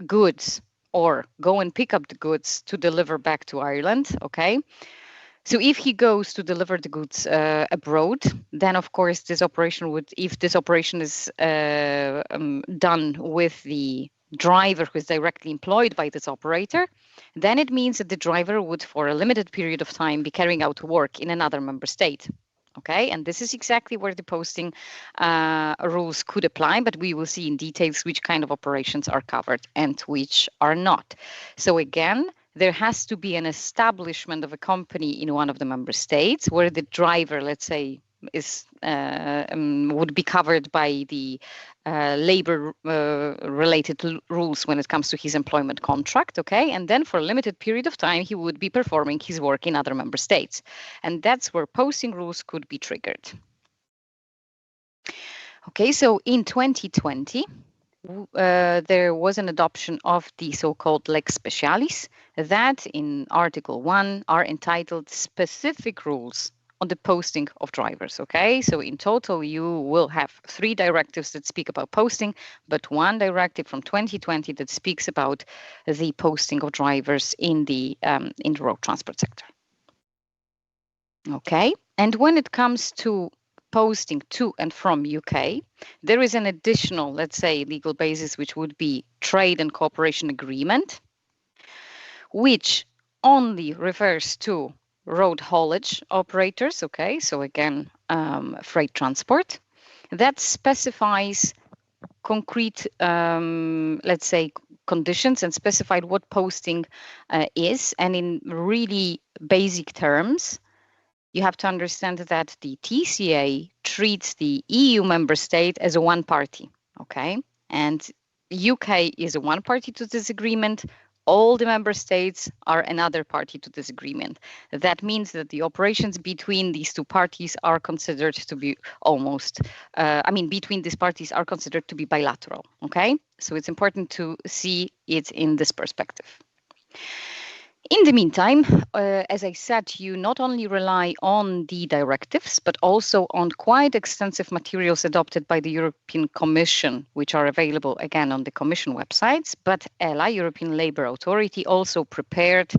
[SPEAKER 7] goods or go and pick up the goods to deliver back to Ireland, okay? So if he goes to deliver the goods abroad, then of course this operation would, if this operation is done with the driver who is directly employed by this operator, then it means that the driver would for a limited period of time be carrying out work in another member state. Okay, and this is exactly where the posting rules could apply, but we will see in details which kind of operations are covered and which are not. So again, there has to be an establishment of a company in one of the member states where the driver, let's say, would be covered by the labor related rules when it comes to his employment contract, okay? And then for a limited period of time, he would be performing his work in other member states. And that's where posting rules could be triggered. Okay, so in 2020, there was an adoption of the so-called Lex Specialis that in Article 1 are entitled specific rules on the posting of drivers, okay? So in total, you will have 3 directives that speak about posting, but 1 directive from 2020 that speaks about the posting of drivers in the road transport sector. Okay, and when it comes to posting to and from UK, there is an additional, let's say, legal basis, which would be trade and cooperation agreement, which only refers to road haulage operators, okay, so again, freight transport, that specifies concrete, let's say, conditions and specified what posting is. And in really basic terms, you have to understand that the TCA treats the EU member state as a one party, okay? And UK is a one party to this agreement. All the member states are another party to this agreement. That means that the operations between these 2 parties are considered to be almost, between these parties are considered to be bilateral, okay? So it's important to see it in this perspective. In the meantime, as I said, you not only rely on the directives, but also on quite extensive materials adopted by the European Commission, which are available again on the Commission websites. But ELA, European Labour Authority, also prepared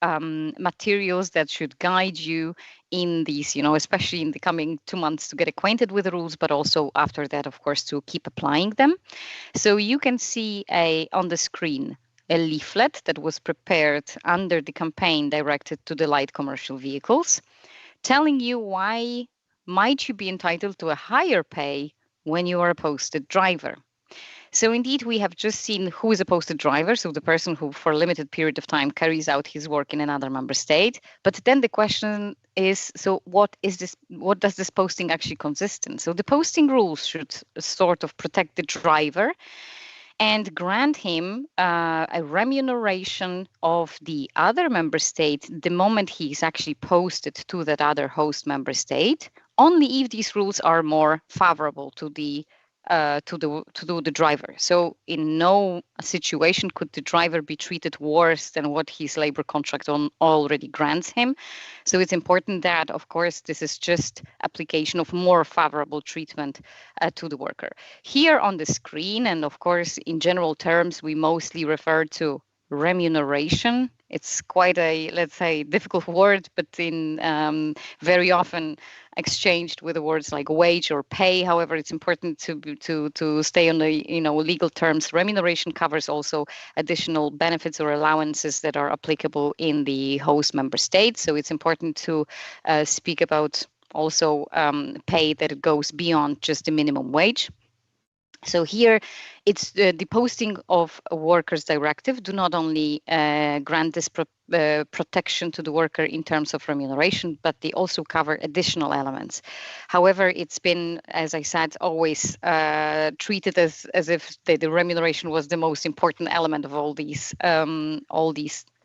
[SPEAKER 7] materials that should guide you in these, especially in the coming 2 months to get acquainted with the rules, but also after that, of course, to keep applying them. So you can see on the screen a leaflet that was prepared under the campaign directed to the light commercial vehicles, telling you why might you be entitled to a higher pay when you are a posted driver. So indeed, we have just seen who is a posted driver, so the person who for a limited period of time carries out his work in another member state. But then the question is, so what does this posting actually consist in? So the posting rules should sort of protect the driver and grant him a remuneration of the other member state the moment he's actually posted to that other host member state, only if these rules are more favorable to the driver. So in no situation could the driver be treated worse than what his labor contract already grants him. So it's important that, of course, this is just application of more favorable treatment to the worker. Here on the screen, and of course, in general terms, we mostly refer to remuneration. It's quite a, let's say, difficult word, but in very often exchanged with the words like wage or pay. However, it's important to stay on the legal terms. Remuneration covers also additional benefits or allowances that are applicable in the host member state. So it's important to speak about also pay that goes beyond just the minimum wage. So here, it's the posting of a workers directive do not only grant this protection to the worker in terms of remuneration, but they also cover additional elements. However, it's been, as I said, always treated as if the remuneration was the most important element of all these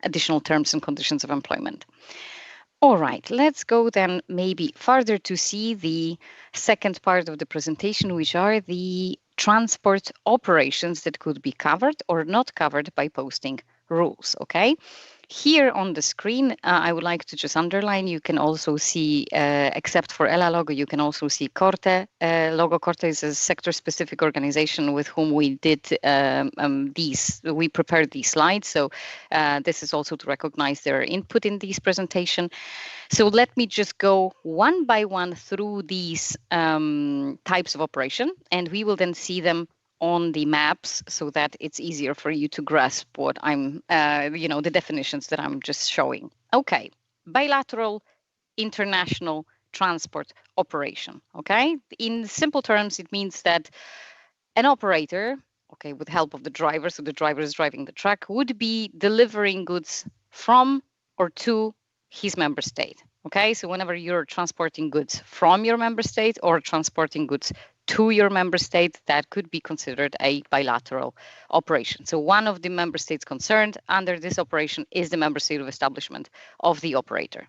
[SPEAKER 7] additional terms and conditions of employment. All right, let's go then maybe further to see the second part of the presentation, which are the transport operations that could be covered or not covered by posting rules, okay? Here on the screen, I would like to just underline, you can also see, except for ELA logo, you can also see Corte. Logo Corte is a sector-specific organization with whom we did we prepared these slides. So this is also to recognize their input in this presentation. So let me just go one by one through these types of operation, and we will then see them on the maps so that it's easier for you to grasp what I'm, the definitions that I'm just showing. Okay, bilateral international transport operation, okay? In simple terms, it means that an operator, okay, with help of the driver, so the driver is driving the truck, would be delivering goods from or to his member state, okay? So whenever you're transporting goods from your member state or transporting goods to your member state, that could be considered a bilateral operation. So one of the member states concerned under this operation is the member state of establishment of the operator.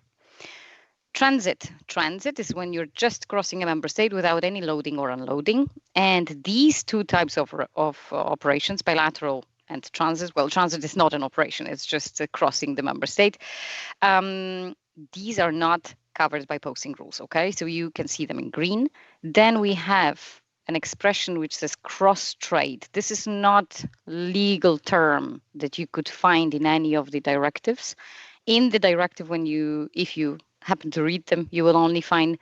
[SPEAKER 7] Transit. Transit is when you're just crossing a member state without any loading or unloading. And these two types of operations, bilateral and transit, well, transit is not an operation, it's just crossing the member state. These are not covered by posting rules, okay? So you can see them in green. Then we have an expression which says cross-trade. This is not legal term that you could find in any of the directives. In the directive, if you happen to read them, you will only find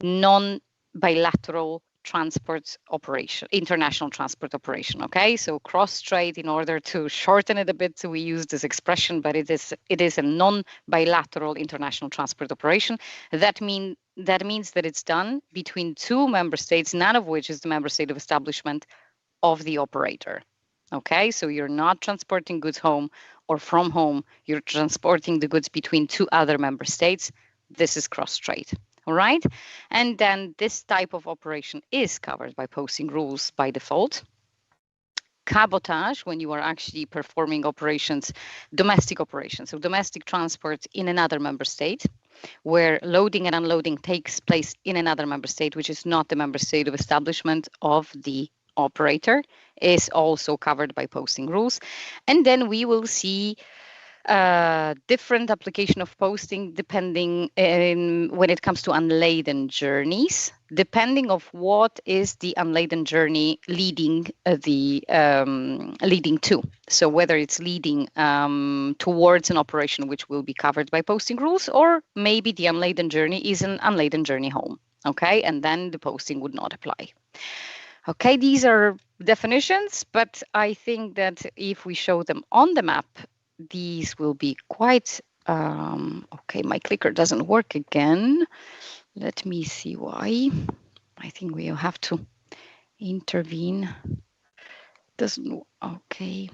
[SPEAKER 7] non-bilateral transport operation, international transport operation, okay? So cross-trade, in order to shorten it a bit, so we use this expression, but it is a non-bilateral international transport operation. That means that it's done between two member states, none of which is the member state of establishment of the operator, okay? So you're not transporting goods home or from home, you're transporting the goods between two other member states. This is cross-trade. All right, and then this type of operation is covered by posting rules by default. Cabotage, when you are actually performing operations, domestic operations, so domestic transport in another member state, where loading and unloading takes place in another member state, which is not the member state of establishment of the operator, is also covered by posting rules. And then we will see different application of posting depending when it comes to unladen journeys, depending of what is the unladen journey leading leading to. So whether it's leading towards an operation which will be covered by posting rules, or maybe the unladen journey is an unladen journey home. Okay, and then the posting would not apply. Okay, these are definitions, but I think that if we show them on the map, these will be quite, okay, my clicker doesn't work again. Let me see why. I think we have to intervene. Doesn't, okay.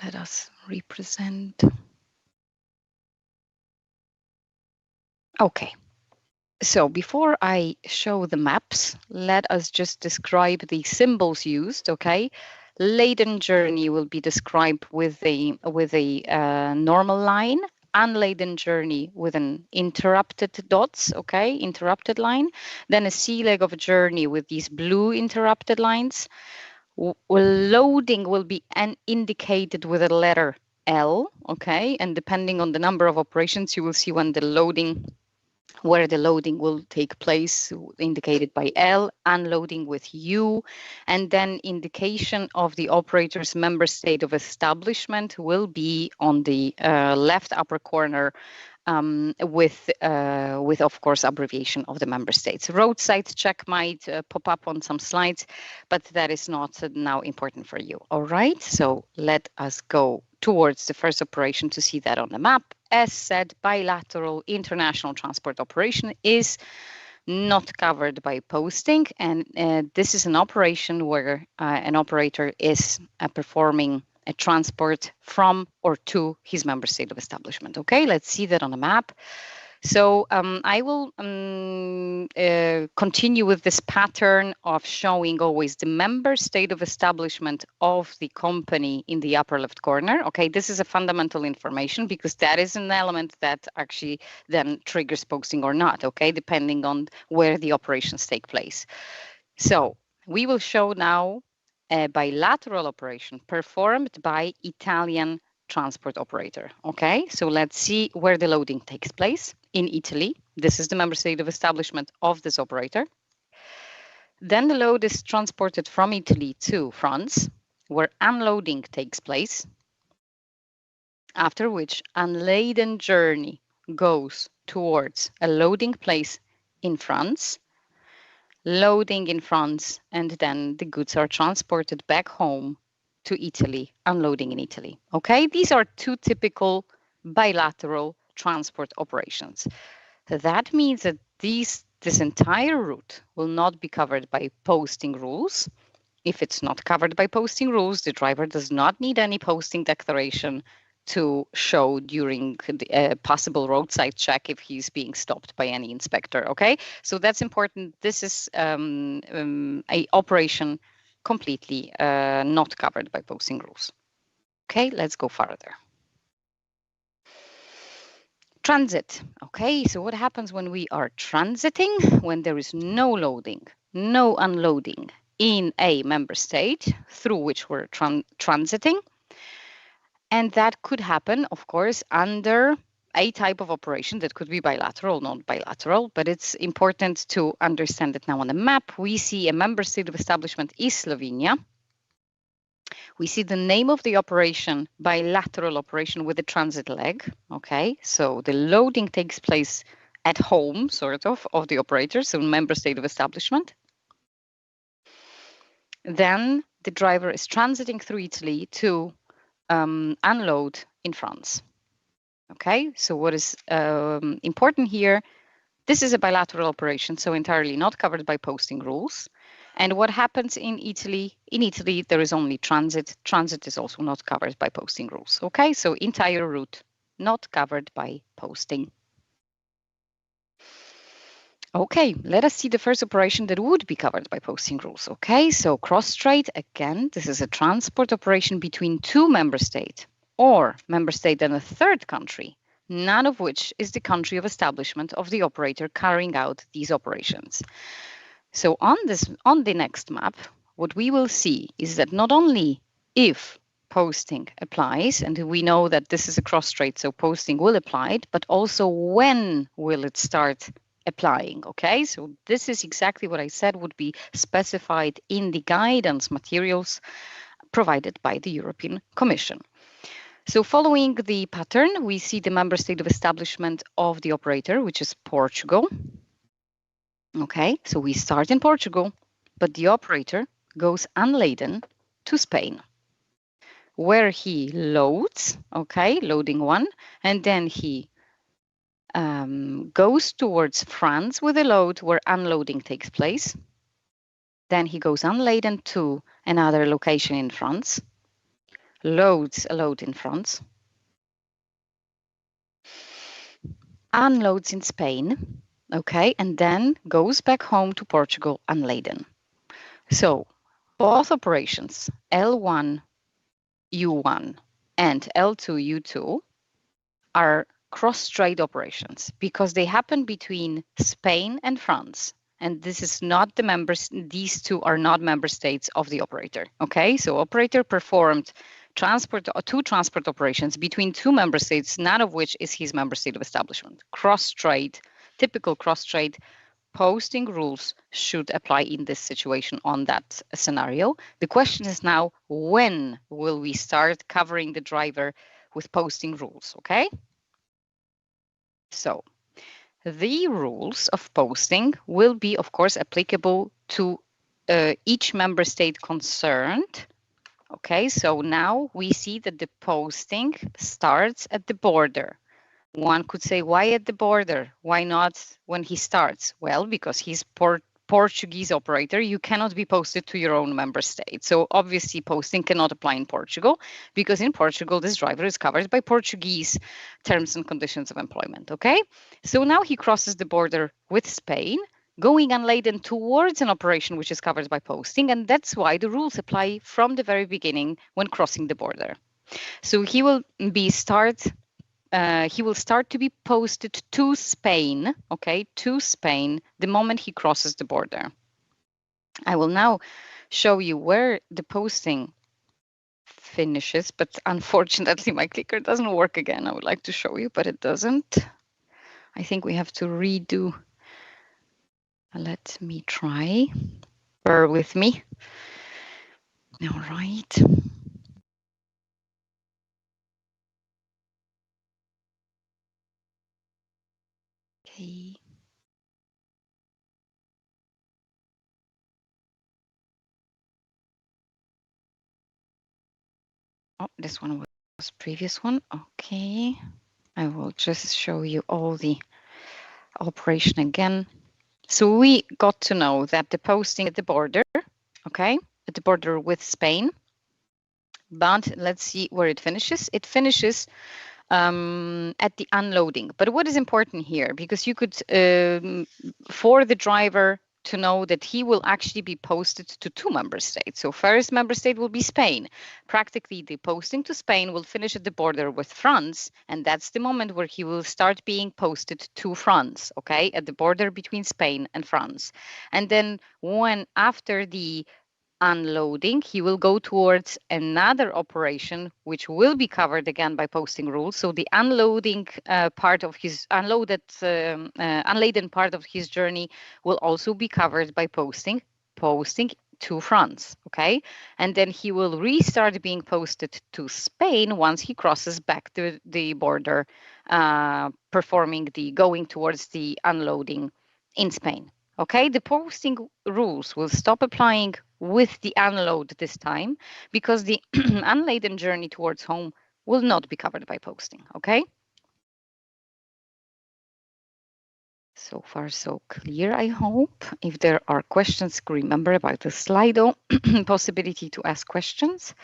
[SPEAKER 7] Let us represent. Okay. So before I show the maps, let us just describe the symbols used, okay? Laden journey will be described with a normal line, unladen journey with an interrupted dots, okay, interrupted line, then a sea leg of a journey with these blue interrupted lines. Loading will be indicated with a letter L, okay, and depending on the number of operations, you will see when the loading where the loading will take place, indicated by L, unloading with U, and then indication of the operator's member state of establishment will be on the left upper corner with of course abbreviation of the member states. Roadside check might pop up on some slides, but that is not now important for you. All right, so let us go towards the first operation to see that on the map. As said, bilateral international transport operation is not covered by posting, and this is an operation where an operator is performing a transport from or to his member state of establishment. Okay, let's see that on the map. So I will continue with this pattern of showing always the member state of establishment of the company in the upper left corner. Okay, this is a fundamental information because that is an element that actually then triggers posting or not, okay, depending on where the operations take place. So we will show now a bilateral operation performed by Italian transport operator. Okay, so let's see where the loading takes place. In Italy, this is the member state of establishment of this operator. Then the load is transported from Italy to France, where unloading takes place, after which unladen journey goes towards a loading place in France, loading in France, and then the goods are transported back home to Italy, unloading in Italy. Okay, these are two typical bilateral transport operations. That means that this entire route will not be covered by posting rules. If it's not covered by posting rules, the driver does not need any posting declaration to show during the possible roadside check if he's being stopped by any inspector. Okay, so that's important. This is a operation completely not covered by posting rules. Okay, let's go further. Transit. Okay, so what happens when we are transiting? When there is no loading, no unloading in a member state through which we're transiting. And that could happen, of course, under a type of operation that could be bilateral, not bilateral, but it's important to understand that now on the map, we see a member state of establishment is Slovenia. We see the name of the operation, bilateral operation with a transit leg. Okay, so the loading takes place at home, sort of the operator, so member state of establishment. Then the driver is transiting through Italy to unload in France. Okay, so what is important here, this is a bilateral operation, so entirely not covered by posting rules. And what happens in Italy? In Italy, there is only transit. Transit is also not covered by posting rules. Okay, so entire route not covered by posting. Okay, let us see the first operation that would be covered by posting rules. Okay, so cross-strait, again, this is a transport operation between two member states or member state and a third country, none of which is the country of establishment of the operator carrying out these operations. So on the next map, what we will see is that not only if posting applies, and we know that this is a cross-strait, so posting will apply, but also when will it start applying, okay? So this is exactly what I said would be specified in the guidance materials provided by the European Commission. So following the pattern, we see the member state of establishment of the operator, which is Portugal. Okay, so we start in Portugal, but the operator goes unladen to Spain, where he loads, okay, loading 1, and then he goes towards France with a load where unloading takes place. Then he goes unladen to another location in France, loads a load in France, unloads in Spain, okay, and then goes back home to Portugal unladen. So both operations, L1, U1 and L2, U2, are cross-strait operations because they happen between Spain and France. And this is not the members, these two are not member states of the operator. Okay, so operator performed two transport operations between two member states, none of which is his member state of establishment. Cross-strait, typical cross-strait posting rules should apply in this situation on that scenario. The question is now, when will we start covering the driver with posting rules, okay? So the rules of posting will be, of course, applicable to each member state concerned. Okay, so now we see that the posting starts at the border. One could say, why at the border? Why not when he starts? Well, because he's Portuguese operator, you cannot be posted to your own member state. So obviously posting cannot apply in Portugal because in Portugal, this driver is covered by Portuguese terms and conditions of employment, okay? So now he crosses the border with Spain, going unladen towards an operation which is covered by posting, and that's why the rules apply from the very beginning when crossing the border. So he will start to be posted to Spain, okay, to Spain, the moment he crosses the border. I will now show you where the posting finishes, but unfortunately my clicker doesn't work again. I would like to show you, but it doesn't. I think we have to redo. Let me try. Bear with me. All right. Okay. Oh, this one was previous one. Okay. I will just show you all the operation again. So we got to know that the posting at the border, okay, at the border with Spain, but let's see where it finishes. It finishes at the unloading. But what is important here, because you could, for the driver to know that he will actually be posted to two member states. So first member state will be Spain. Practically the posting to Spain will finish at the border with France, and that's the moment where he will start being posted to France, okay, at the border between Spain and France. And then when after the unloading, he will go towards another operation, which will be covered again by posting rules. So the unloading part of his unladen part of his journey will also be covered by posting to France, okay? And then he will restart being posted to Spain once he crosses back the border, going towards the unloading in Spain. Okay, the posting rules will stop applying with the unload this time because the unladen journey towards home will not be covered by posting, okay? So far, so clear, I hope. If there are questions, remember about the Slido possibility to ask questions.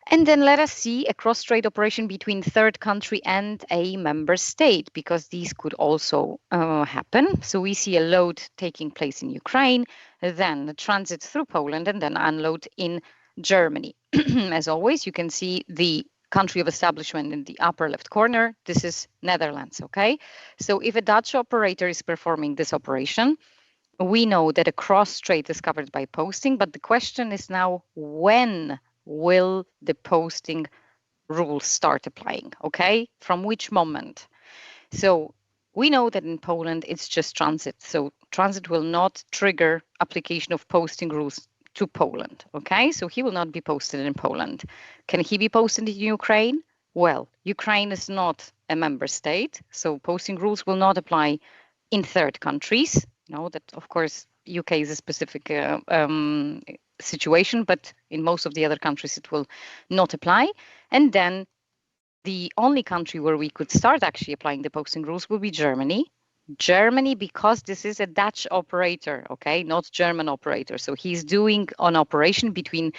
[SPEAKER 7] And then let us see a cross-strait operation between third country and a member state, because these could also happen. So we see a load taking place in Ukraine, then a transit through Poland, and then unload in Germany. As always, you can see the country of establishment in the upper left corner. This is Netherlands, okay? So if a Dutch operator is performing this operation, we know that a cross strait is covered by posting, but the question is now, when will the posting rules start applying? Okay, from which moment? So we know that in Poland it's just transit. So transit will not trigger application of posting rules to Poland. Okay, so he will not be posted in Poland. Can he be posted in Ukraine? Well, Ukraine is not a member state, so posting rules will not apply in third countries. You know that, of course, UK is a specific situation, but in most of the other countries it will not apply. And then the only country where we could start actually applying the posting rules will be Germany. Germany, because this is a Dutch operator, okay, not German operator. So he's doing an operation between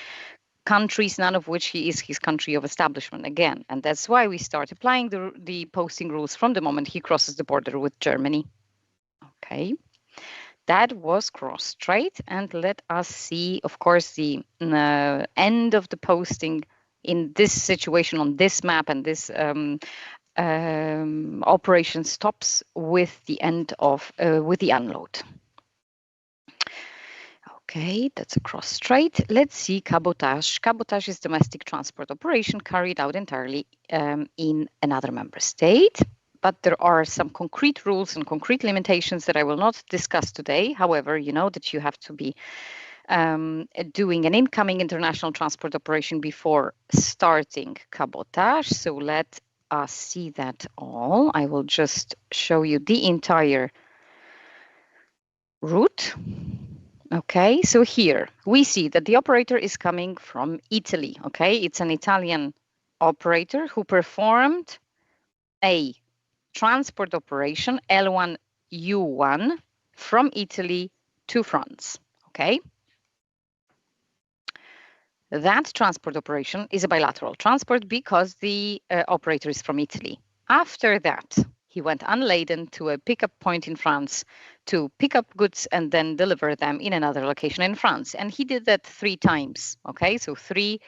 [SPEAKER 7] countries, none of which he is his country of establishment again. And that's why we start applying the posting rules from the moment he crosses the border with Germany. Okay. That was cross strait. And let us see, of course, the end of the posting in this situation on this map, and this operation stops with the end of with the unload. Okay, that's a cross strait. Let's see cabotage. Cabotage is domestic transport operation carried out entirely in another member state. But there are some concrete rules and concrete limitations that I will not discuss today. However, you know that you have to be doing an incoming international transport operation before starting cabotage. So let us see that all. I will just show you the entire route. Okay, so here we see that the operator is coming from Italy. Okay, it's an Italian operator who performed a transport operation L1U1 from Italy to France. Okay. That transport operation is a bilateral transport because the operator is from Italy. After that, he went unladen to a pickup point in France to pick up goods and then deliver them in another location in France. And he did that 3 times. Okay, so 3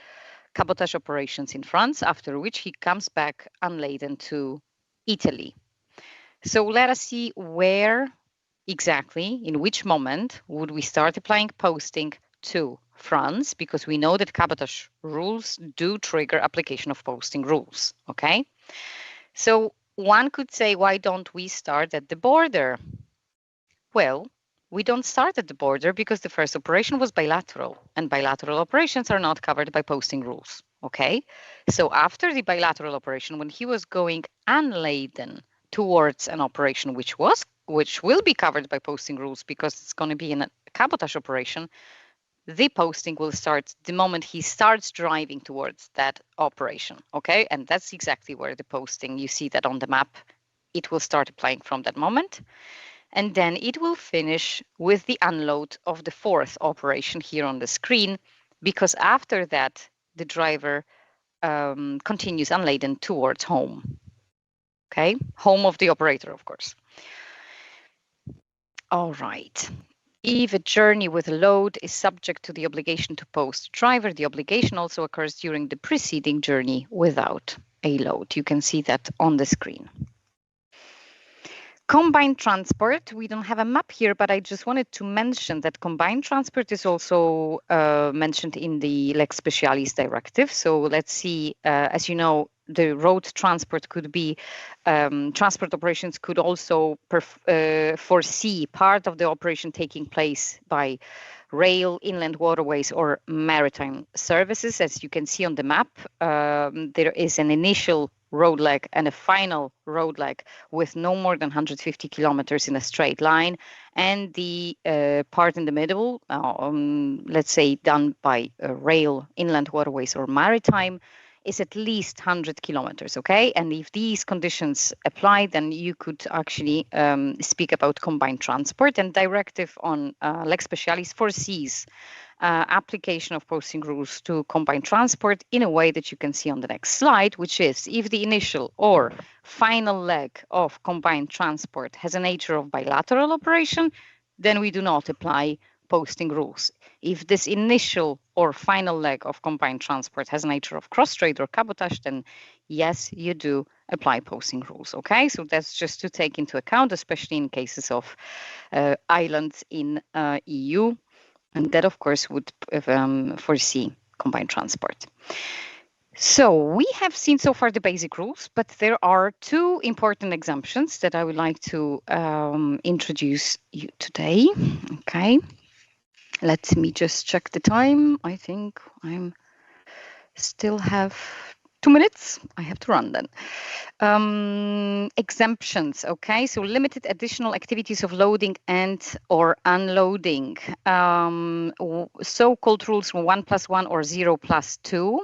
[SPEAKER 7] cabotage operations in France, after which he comes back unladen to Italy. So let us see where exactly, in which moment would we start applying posting to France, because we know that cabotage rules do trigger application of posting rules. Okay, so one could say, why don't we start at the border? Well, we don't start at the border because the first operation was bilateral, and bilateral operations are not covered by posting rules. Okay, so after the bilateral operation, when he was going unladen towards an operation which will be covered by posting rules because it's going to be in a cabotage operation, the posting will start the moment he starts driving towards that operation. Okay, and that's exactly where the posting, you see that on the map, it will start applying from that moment. And then it will finish with the unload of the 4th operation here on the screen, because after that, the driver continues unladen towards home. Okay, home of the operator, of course. All right. If a journey with a load is subject to the obligation to post driver, the obligation also occurs during the preceding journey without a load. You can see that on the screen. Combined transport, we don't have a map here, but I just wanted to mention that combined transport is also mentioned in the Lex Specialis directive. So let's see, as you know, the road transport could be, transport operations could also foresee part of the operation taking place by rail, inland waterways, or maritime services. As you can see on the map, there is an initial road leg and a final road leg with no more than 150 kilometers in a straight line, and the part in the middle, let's say done by rail, inland waterways, or maritime, is at least 100 kilometers, okay? And if these conditions apply, then you could actually speak about combined transport, and directive on Lex Specialis foresees application of posting rules to combined transport in a way that you can see on the next slide, which is if the initial or final leg of combined transport has a nature of bilateral operation, then we do not apply posting rules. If this initial or final leg of combined transport has nature of cross-trade or cabotage, then yes, you do apply posting rules. Okay, so that's just to take into account, especially in cases of islands in EU, and that of course would foresee combined transport. So we have seen so far the basic rules, but there are two important exemptions that I would like to introduce you today. Okay, let me just check the time. I think I'm still have 2 minutes. I have to run then. Exemptions. Okay, so limited additional activities of loading and or unloading. So-called rules 1+1 or 0+2.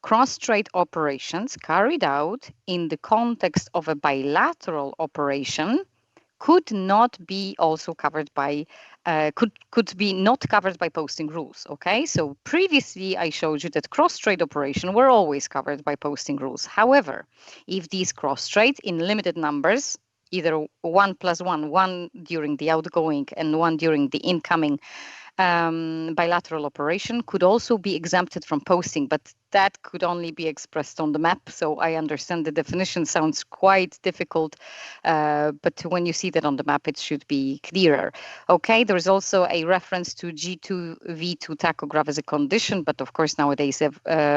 [SPEAKER 7] Cross-trade operations carried out in the context of a bilateral operation could not be also covered by could be not covered by posting rules. Okay, so previously I showed you that cross-trade operations were always covered by posting rules. However, if these cross-trades in limited numbers, either 1+1, one during the outgoing and one during the incoming bilateral operation, could also be exempted from posting, but that could only be expressed on the map. So I understand the definition sounds quite difficult, but when you see that on the map, it should be clearer. Okay, there's also a reference to G2V2 tachograph as a condition, but of course nowadays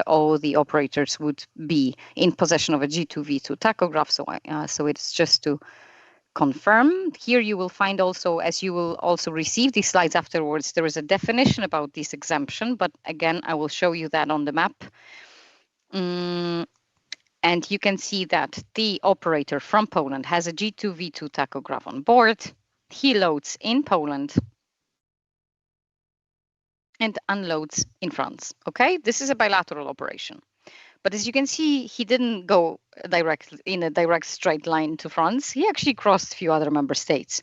[SPEAKER 7] all the operators would be in possession of a G2V2 tachograph. So it's just to confirm. Here you will find also, as you will also receive these slides afterwards, there is a definition about this exemption, but again, I will show you that on the map. And you can see that the operator from Poland has a G2V2 tachograph on board. He loads in Poland and unloads in France. Okay, this is a bilateral operation. But as you can see, he didn't go directly in a direct straight line to France. He actually crossed a few other member states.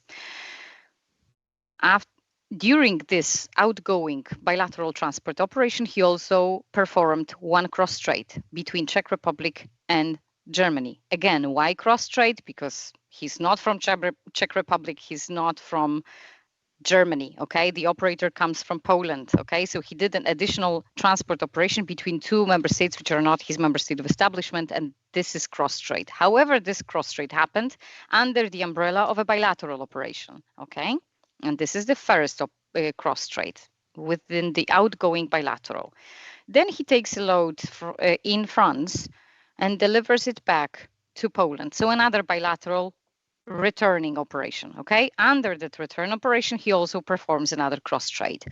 [SPEAKER 7] During this outgoing bilateral transport operation, he also performed one cross-trade between Czech Republic and Germany. Again, why cross-trade? Because he's not from Czech Republic, he's not from Germany, okay? The operator comes from Poland, okay? So he did an additional transport operation between two member states which are not his member state of establishment, and this is cross-trade. However, this cross-trade happened under the umbrella of a bilateral operation, okay? And this is the first cross-trade within the outgoing bilateral. Then he takes a load in France and delivers it back to Poland. So another bilateral returning operation, okay? Under that return operation, he also performs another cross-trade.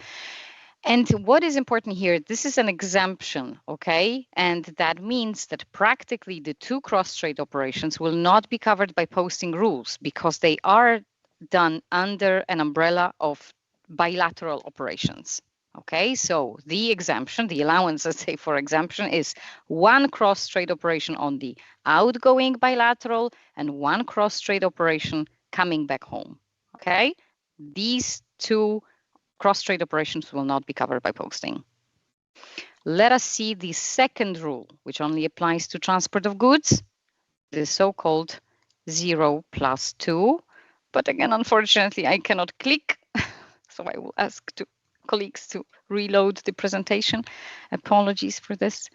[SPEAKER 7] And what is important here, this is an exemption, okay? And that means that practically the two cross-trade operations will not be covered by posting rules because they are done under an umbrella of bilateral operations. Okay, so the exemption, the allowance, let's say, for exemption is one cross-trade operation on the outgoing bilateral and one cross-trade operation coming back home. Okay, these two cross-trade operations will not be covered by posting. Let us see the second rule, which only applies to transport of goods, the so-called 0+2. But again, unfortunately, I cannot click, so I will ask colleagues to reload the presentation. Apologies for this.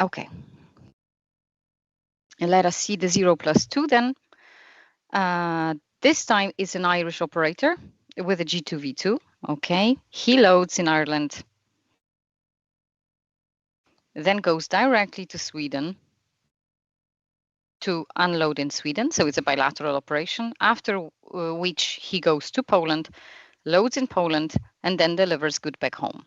[SPEAKER 7] Okay. And let us see the 0+2 then. This time is an Irish operator with a G2V2. Okay. He loads in Ireland, then goes directly to Sweden to unload in Sweden. So it's a bilateral operation, after which he goes to Poland, loads in Poland, and then delivers goods back home.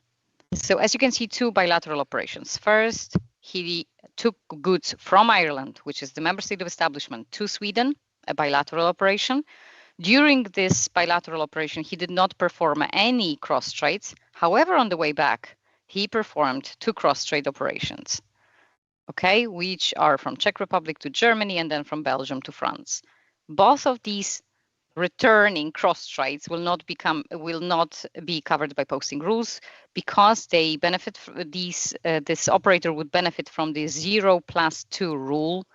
[SPEAKER 7] So as you can see, two bilateral operations. First, he took goods from Ireland, which is the member state of establishment, to Sweden, a bilateral operation. During this bilateral operation, he did not perform any cross-trades. However, on the way back, he performed two cross-trade operations, okay, which are from Czech Republic to Germany and then from Belgium to France. Both of these returning cross trades will not be covered by posting rules, because they benefit this operator would benefit from the 0+2 rule,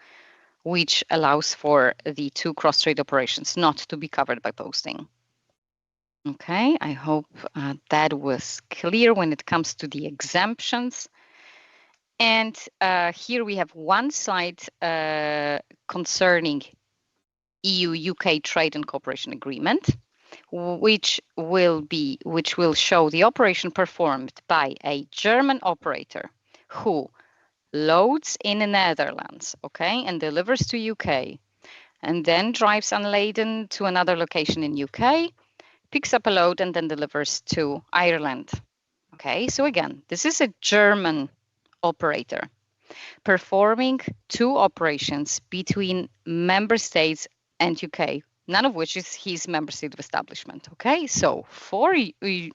[SPEAKER 7] which allows for the 2 cross trade operations not to be covered by posting. Okay, I hope that was clear when it comes to the exemptions. And here we have one slide concerning EU-UK Trade and Cooperation Agreement, which will show the operation performed by a German operator who loads in the Netherlands, okay, and delivers to UK, and then drives unladen to another location in UK, picks up a load, and then delivers to Ireland. Okay, so again, this is a German operator performing 2 operations between member states and UK, none of which is his member state of establishment. Okay, so for the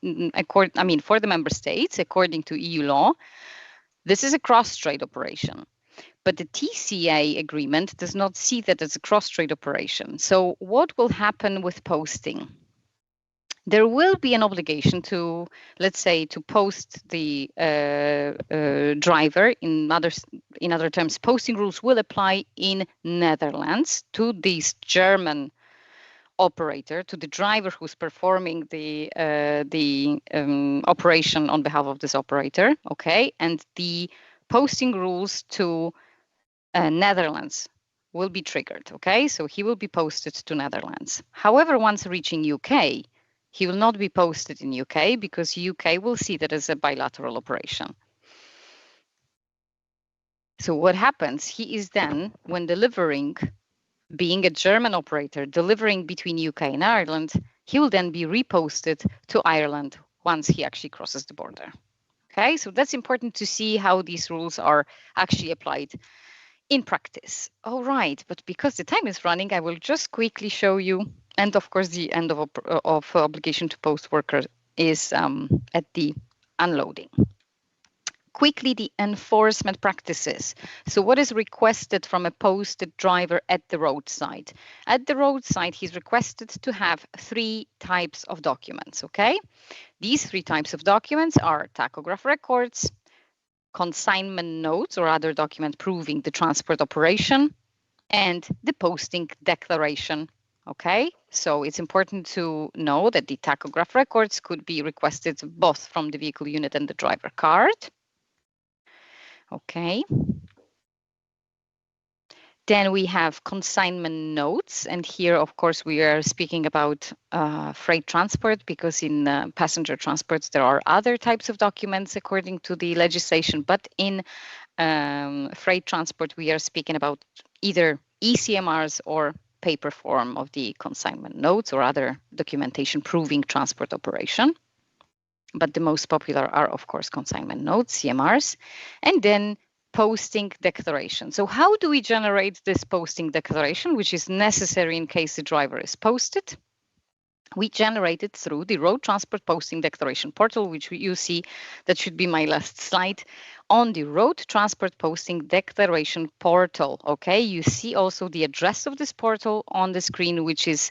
[SPEAKER 7] member states, according to EU law, this is a cross-trade operation. But the TCA agreement does not see that as a cross-trade operation. So what will happen with posting? There will be an obligation to, let's say, to post the driver. In other terms, posting rules will apply in Netherlands to this German operator, to the driver who's performing the operation on behalf of this operator. Okay, and the posting rules to Netherlands will be triggered. Okay, so he will be posted to Netherlands. However, once reaching UK, he will not be posted in UK, because UK will see that as a bilateral operation. So what happens? He is then, when delivering, being a German operator, delivering between UK and Ireland, he will then be reposted to Ireland once he actually crosses the border. Okay, so that's important to see how these rules are actually applied in practice. All right, but because the time is running, I will just quickly show you. And of course, the end of obligation to post worker is at the unloading. Quickly, the enforcement practices. So what is requested from a posted driver at the roadside? At the roadside, he's requested to have 3 types of documents, okay? These 3 types of documents are tachograph records, consignment notes or other document proving the transport operation, and the posting declaration. Okay, so it's important to know that the tachograph records could be requested both from the vehicle unit and the driver card. Okay. Then we have consignment notes, and here, of course, we are speaking about freight transport, because in passenger transports there are other types of documents according to the legislation, but in freight transport we are speaking about either ECMRs or paper form of the consignment notes or other documentation proving transport operation. But the most popular are, of course, consignment notes, CMRs, and then posting declaration. So how do we generate this posting declaration, which is necessary in case the driver is posted? We generate it through the Road Transport Posting Declaration portal, which you see, that should be my last slide, on the Road Transport Posting Declaration portal. Okay, you see also the address of this portal on the screen, which is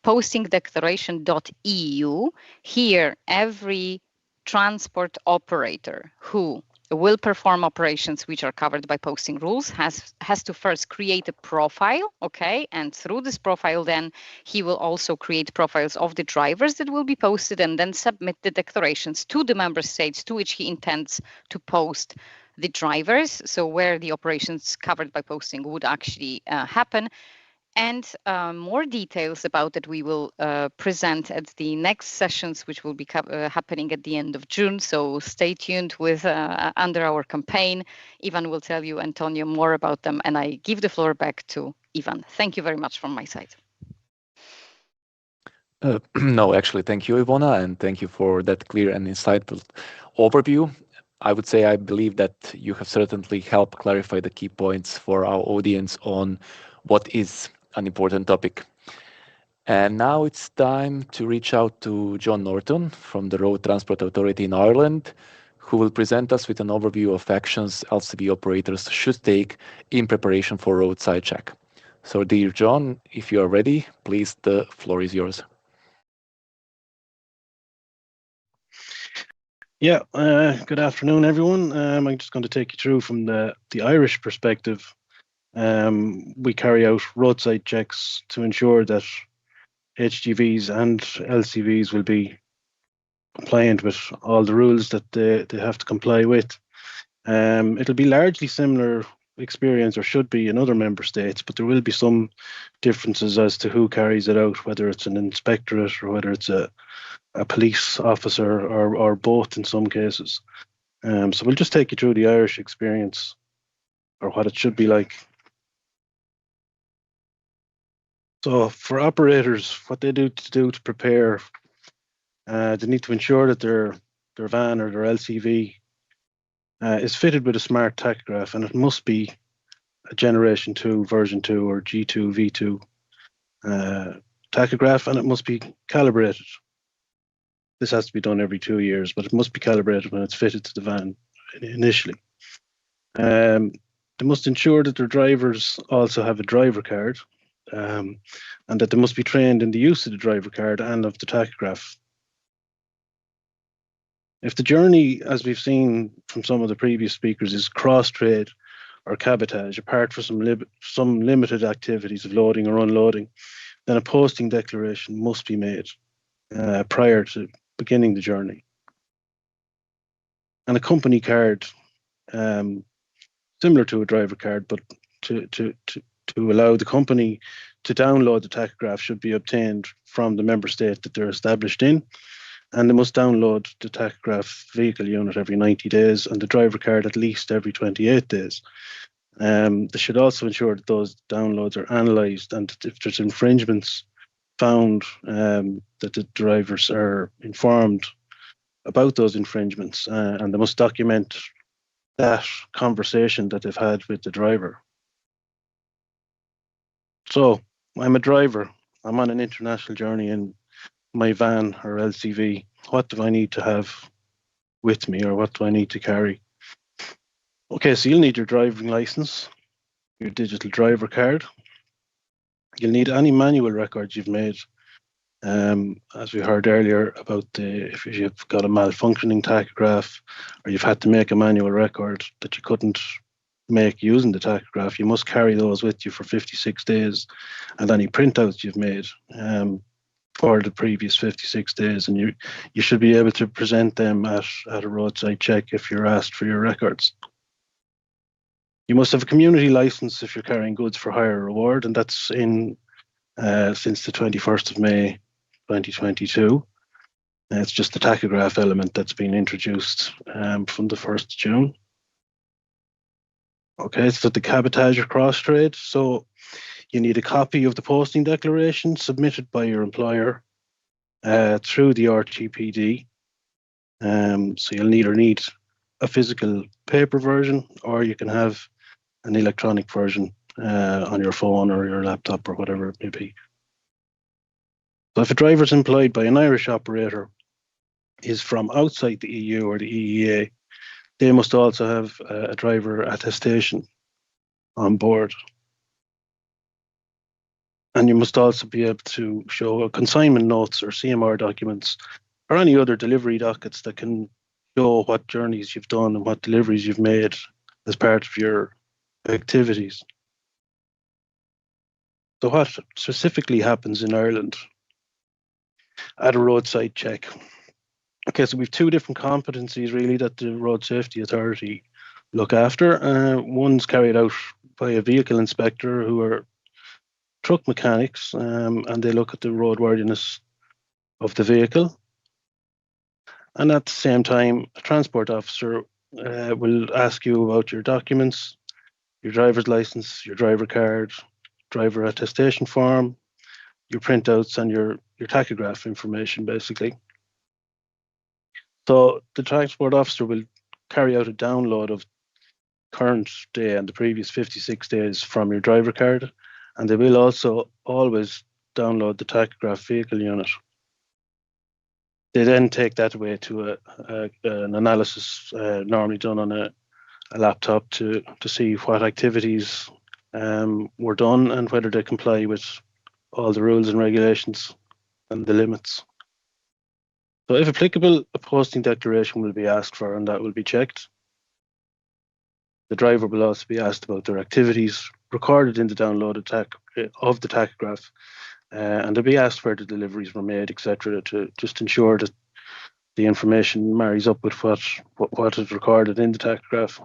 [SPEAKER 7] postingdeclaration.eu. Here, every transport operator who will perform operations which are covered by posting rules has to first create a profile, okay? And through this profile, then he will also create profiles of the drivers that will be posted and then submit the declarations to the member states to which he intends to post the drivers, so where the operations covered by posting would actually happen. And more details about it we will present at the next sessions, which will be happening at the end of June. So stay tuned with under our campaign. Ivan will tell you, Antonio, more about them. And I give the floor back to Ivan. Thank you very much from my side.
[SPEAKER 1] No, actually, thank you, Ivona, and thank you for that clear and insightful overview. I would say I believe that you have certainly helped clarify the key points for our audience on what is an important topic. And now it's time to reach out to John Norton from the Road Transport Authority in Ireland, who will present us with an overview of actions LCV operators should take in preparation for roadside check. So, dear John, if you are ready, please, the floor is yours.
[SPEAKER 8] Yeah, good afternoon, everyone. I'm just going to take you through from the Irish perspective. We carry out roadside checks to ensure that HGVs and LCVs will be compliant with all the rules that they have to comply with. It'll be largely similar experience, or should be, in other member states, but there will be some differences as to who carries it out, whether it's an inspectorate or whether it's a police officer or both in some cases. So we'll just take you through the Irish experience, or what it should be like. So for operators, what they do to prepare, they need to ensure that their van or their LCV is fitted with a smart tachograph, and it must be a Generation 2, version 2, or G2, V2 tachograph, and it must be calibrated. This has to be done every 2 years, but it must be calibrated when it's fitted to the van initially. They must ensure that their drivers also have a driver card, and that they must be trained in the use of the driver card and of the tachograph. If the journey, as we've seen from some of the previous speakers, is cross-trade or cabotage, apart from some limited activities of loading or unloading, then a posting declaration must be made prior to beginning the journey. And a company card, similar to a driver card, but to allow the company to download the tachograph, should be obtained from the member state that they're established in, and they must download the tachograph vehicle unit every 90 days and the driver card at least every 28 days. They should also ensure that those downloads are analysed, and if there's infringements found, that the drivers are informed about those infringements, and they must document that conversation that they've had with the driver. So I'm a driver. I'm on an international journey in my van or LCV. What do I need to have with me, or what do I need to carry? Okay, so you'll need your driving license, your digital driver card. You'll need any manual records you've made. As we heard earlier about if you've got a malfunctioning tachograph, or you've had to make a manual record that you couldn't make using the tachograph, you must carry those with you for 56 days, and any printouts you've made for the previous 56 days, and you should be able to present them at a roadside check if you're asked for your records. You must have a community license if you're carrying goods for hire or reward, and that's in since the 21st of May 2022. It's just the tachograph element that's been introduced from the 1st of June. Okay, so the cabotage or cross trade. So you need a copy of the posting declaration submitted by your employer through the RTPD. So you'll either need a physical paper version, or you can have an electronic version on your phone or your laptop or whatever it may be. So if a driver is employed by an Irish operator, is from outside the EU or the EEA, they must also have a driver attestation on board. And you must also be able to show consignment notes or CMR documents, or any other delivery dockets that can show what journeys you've done and what deliveries you've made as part of your activities. So what specifically happens in Ireland at a roadside check? Okay, so we've two different competencies really that the Road Safety Authority look after. One's carried out by a vehicle inspector, who are truck mechanics, and they look at the roadworthiness of the vehicle. And at the same time, a transport officer will ask you about your documents, your driver's license, your driver card, driver attestation form, your printouts, and your tachograph information, basically. So the transport officer will carry out a download of current day and the previous 56 days from your driver card, and they will also always download the tachograph vehicle unit. They then take that away to an analysis normally done on a laptop to see what activities were done and whether they comply with all the rules and regulations and the limits. So if applicable, a posting declaration will be asked for and that will be checked. The driver will also be asked about their activities recorded in the download of the tachograph, and they'll be asked where the deliveries were made, etc., to just ensure that the information marries up with what is recorded in the tachograph.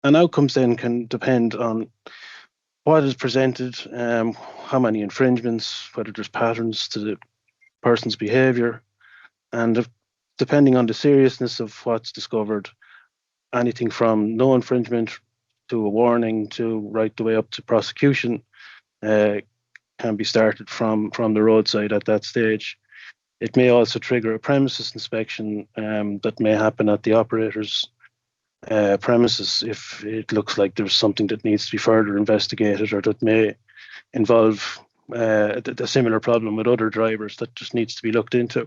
[SPEAKER 8] And outcomes then can depend on what is presented, how many infringements, whether there's patterns to the person's behaviour, and depending on the seriousness of what's discovered, anything from no infringement to a warning to right the way up to prosecution can be started from the roadside at that stage. It may also trigger a premises inspection that may happen at the operator's premises if it looks like there's something that needs to be further investigated or that may involve a similar problem with other drivers that just needs to be looked into.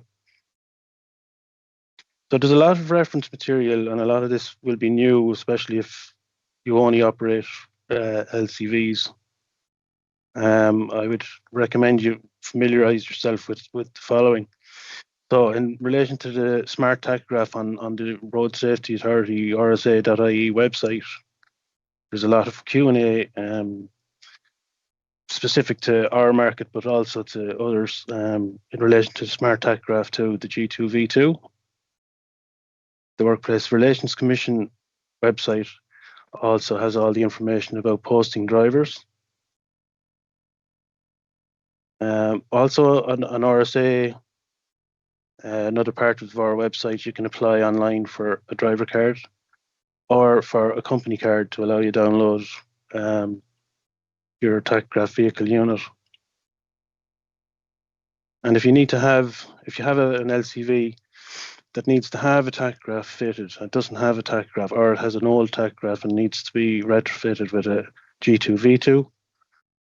[SPEAKER 8] So there's a lot of reference material, and a lot of this will be new, especially if you only operate LCVs. I would recommend you familiarise yourself with the following. So in relation to the smart tachograph on the Road Safety Authority RSA.ie website, there's a lot of Q&A specific to our market, but also to others in relation to the smart tachograph 2, the G2V2. The Workplace Relations Commission website also has all the information about posting drivers. Also on RSA, another part of our website, you can apply online for a driver card or for a company card to allow you to download your tachograph vehicle unit. And if you have an LCV that needs to have a tachograph fitted and doesn't have a tachograph, or it has an old tachograph and needs to be retrofitted with a G2V2,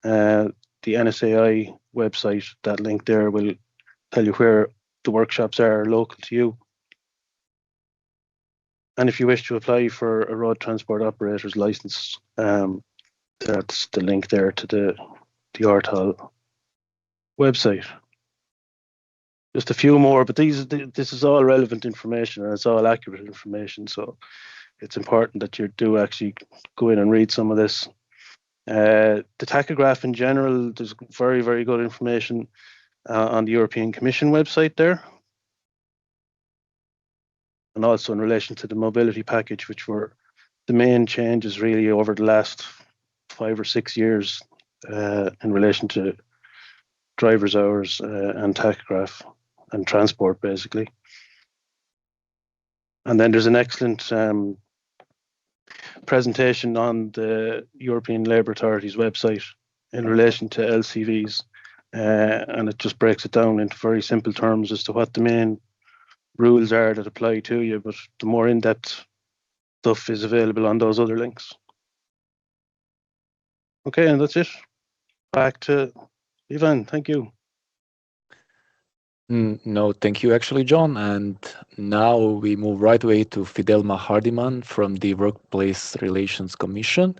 [SPEAKER 8] the NSAI website, that link there will tell you where the workshops are local to you. And if you wish to apply for a road transport operator's license, that's the link there to the RTAL website. Just a few more, but this is all relevant information and it's all accurate information. So it's important that you do actually go in and read some of this. The tachograph in general, there's very, very good information on the European Commission website there. And also in relation to the mobility package, which were the main changes really over the last 5 or 6 years in relation to driver's hours and tachograph and transport, basically. And then there's an excellent presentation on the European Labour Authority's website in relation to LCVs, and it just breaks it down into very simple terms as to what the main rules are that apply to you, but the more in-depth stuff is available on those other links. Okay, and that's it. Back to Ivan. Thank you.
[SPEAKER 1] No, thank you actually, John. And now we move right away to Fidelma Hardiman from the Workplace Relations Commission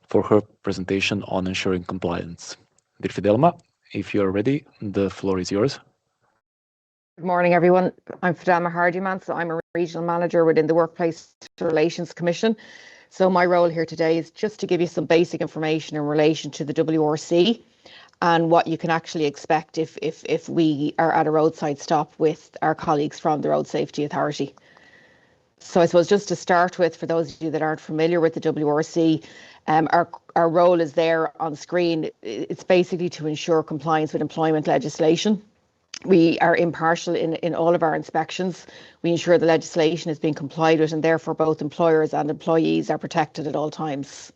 [SPEAKER 1] for her presentation on ensuring compliance. Dear Fidelma, if you are ready, the floor is yours.
[SPEAKER 9] Good morning, everyone. I'm Fidelma Hardiman, so I'm a regional manager within the Workplace Relations Commission. So my role here today is just to give you some basic information in relation to the WRC and what you can actually expect if we are at a roadside stop with our colleagues from the Road Safety Authority. So I suppose just to start with, for those of you that aren't familiar with the WRC, our role is there on screen. It's basically to ensure compliance with employment legislation. We are impartial in all of our inspections. We ensure the legislation is being complied with, and therefore both employers and employees are protected at all times.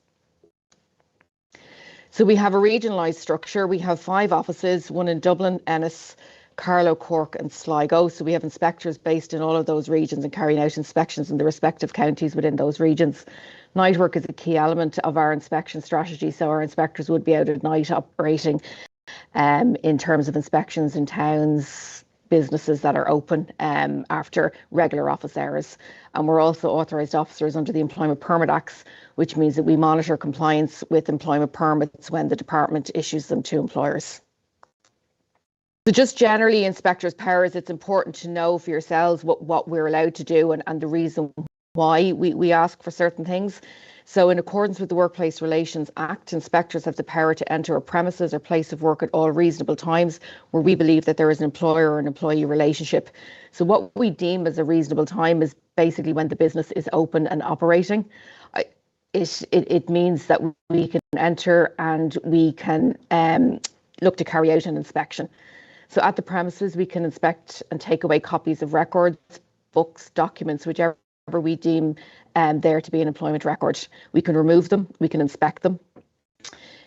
[SPEAKER 9] So we have a regionalised structure. We have 5 offices, one in Dublin, Ennis, Carlow, Cork and Sligo. So we have inspectors based in all of those regions and carrying out inspections in the respective counties within those regions. Night work is a key element of our inspection strategy. So our inspectors would be out at night operating in terms of inspections in towns, businesses that are open after regular office hours. And we're also authorised officers under the Employment Permit Acts, which means that we monitor compliance with employment permits when the department issues them to employers. So just generally, inspectors' powers, it's important to know for yourselves what we're allowed to do and the reason why we ask for certain things. So in accordance with the Workplace Relations Act, inspectors have the power to enter a premises or place of work at all reasonable times where we believe that there is an employer or an employee relationship. So what we deem as a reasonable time is basically when the business is open and operating. It means that we can enter and we can look to carry out an inspection. So at the premises, we can inspect and take away copies of records, books, documents, whichever we deem there to be an employment record. We can remove them, we can inspect them.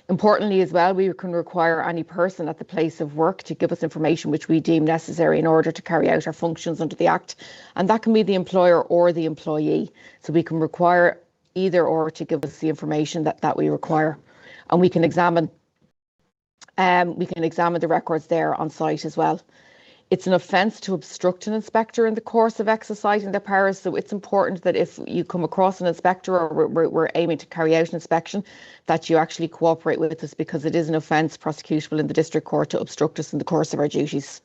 [SPEAKER 9] Importantly as well, we can require any person at the place of work to give us information which we deem necessary in order to carry out our functions under the Act. And that can be the employer or the employee. So we can require either or to give us the information that we require. And we can examine the records there on site as well. It's an offence to obstruct an inspector in the course of exercising their powers. So it's important that if you come across an inspector or we're aiming to carry out an inspection, that you actually cooperate with us, because it is an offence prosecutable in the district court to obstruct us in the course of our duties.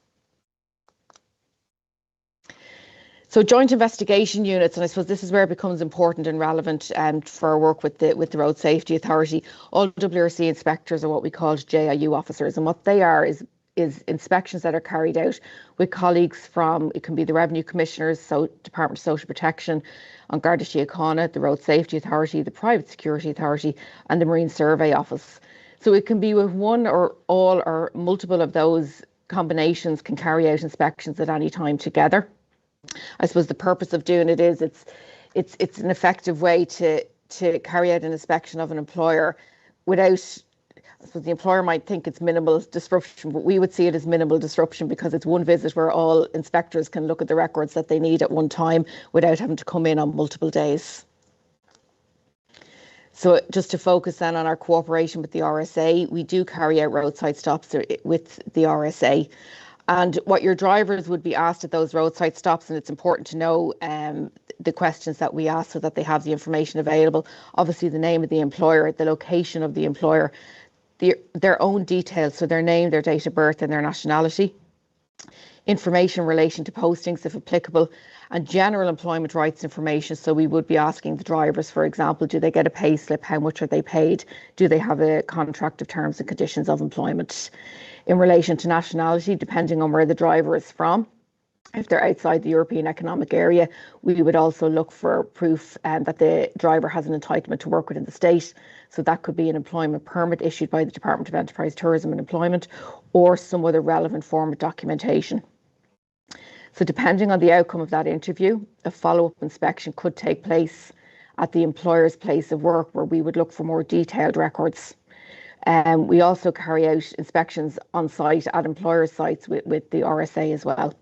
[SPEAKER 9] So joint investigation units, and I suppose this is where it becomes important and relevant for our work with the Road Safety Authority. All WRC inspectors are what we call JIU officers, and what they are is inspections that are carried out with colleagues from, it can be the Revenue Commissioners, so Department of Social Protection, An Garda Síochána, the Road Safety Authority, the Private Security Authority, and the Marine Survey Office. So it can be with one or all or multiple of those combinations can carry out inspections at any time together. I suppose the purpose of doing it is it's an effective way to carry out an inspection of an employer without, I suppose the employer might think it's minimal disruption, but we would see it as minimal disruption because it's one visit where all inspectors can look at the records that they need at one time without having to come in on multiple days. So just to focus then on our cooperation with the RSA, we do carry out roadside stops with the RSA. And what your drivers would be asked at those roadside stops, and it's important to know the questions that we ask so that they have the information available. Obviously, the name of the employer, the location of the employer, their own details, so their name, their date of birth and their nationality, information in relation to postings if applicable, and general employment rights information. So we would be asking the drivers, for example, do they get a pay slip? How much are they paid? Do they have a contract of terms and conditions of employment? In relation to nationality, depending on where the driver is from, if they're outside the European Economic Area, we would also look for proof that the driver has an entitlement to work within the state. So that could be an employment permit issued by the Department of Enterprise, Tourism and Employment, or some other relevant form of documentation. So depending on the outcome of that interview, a follow-up inspection could take place at the employer's place of work, where we would look for more detailed records. We also carry out inspections on site at employer sites with the RSA as well.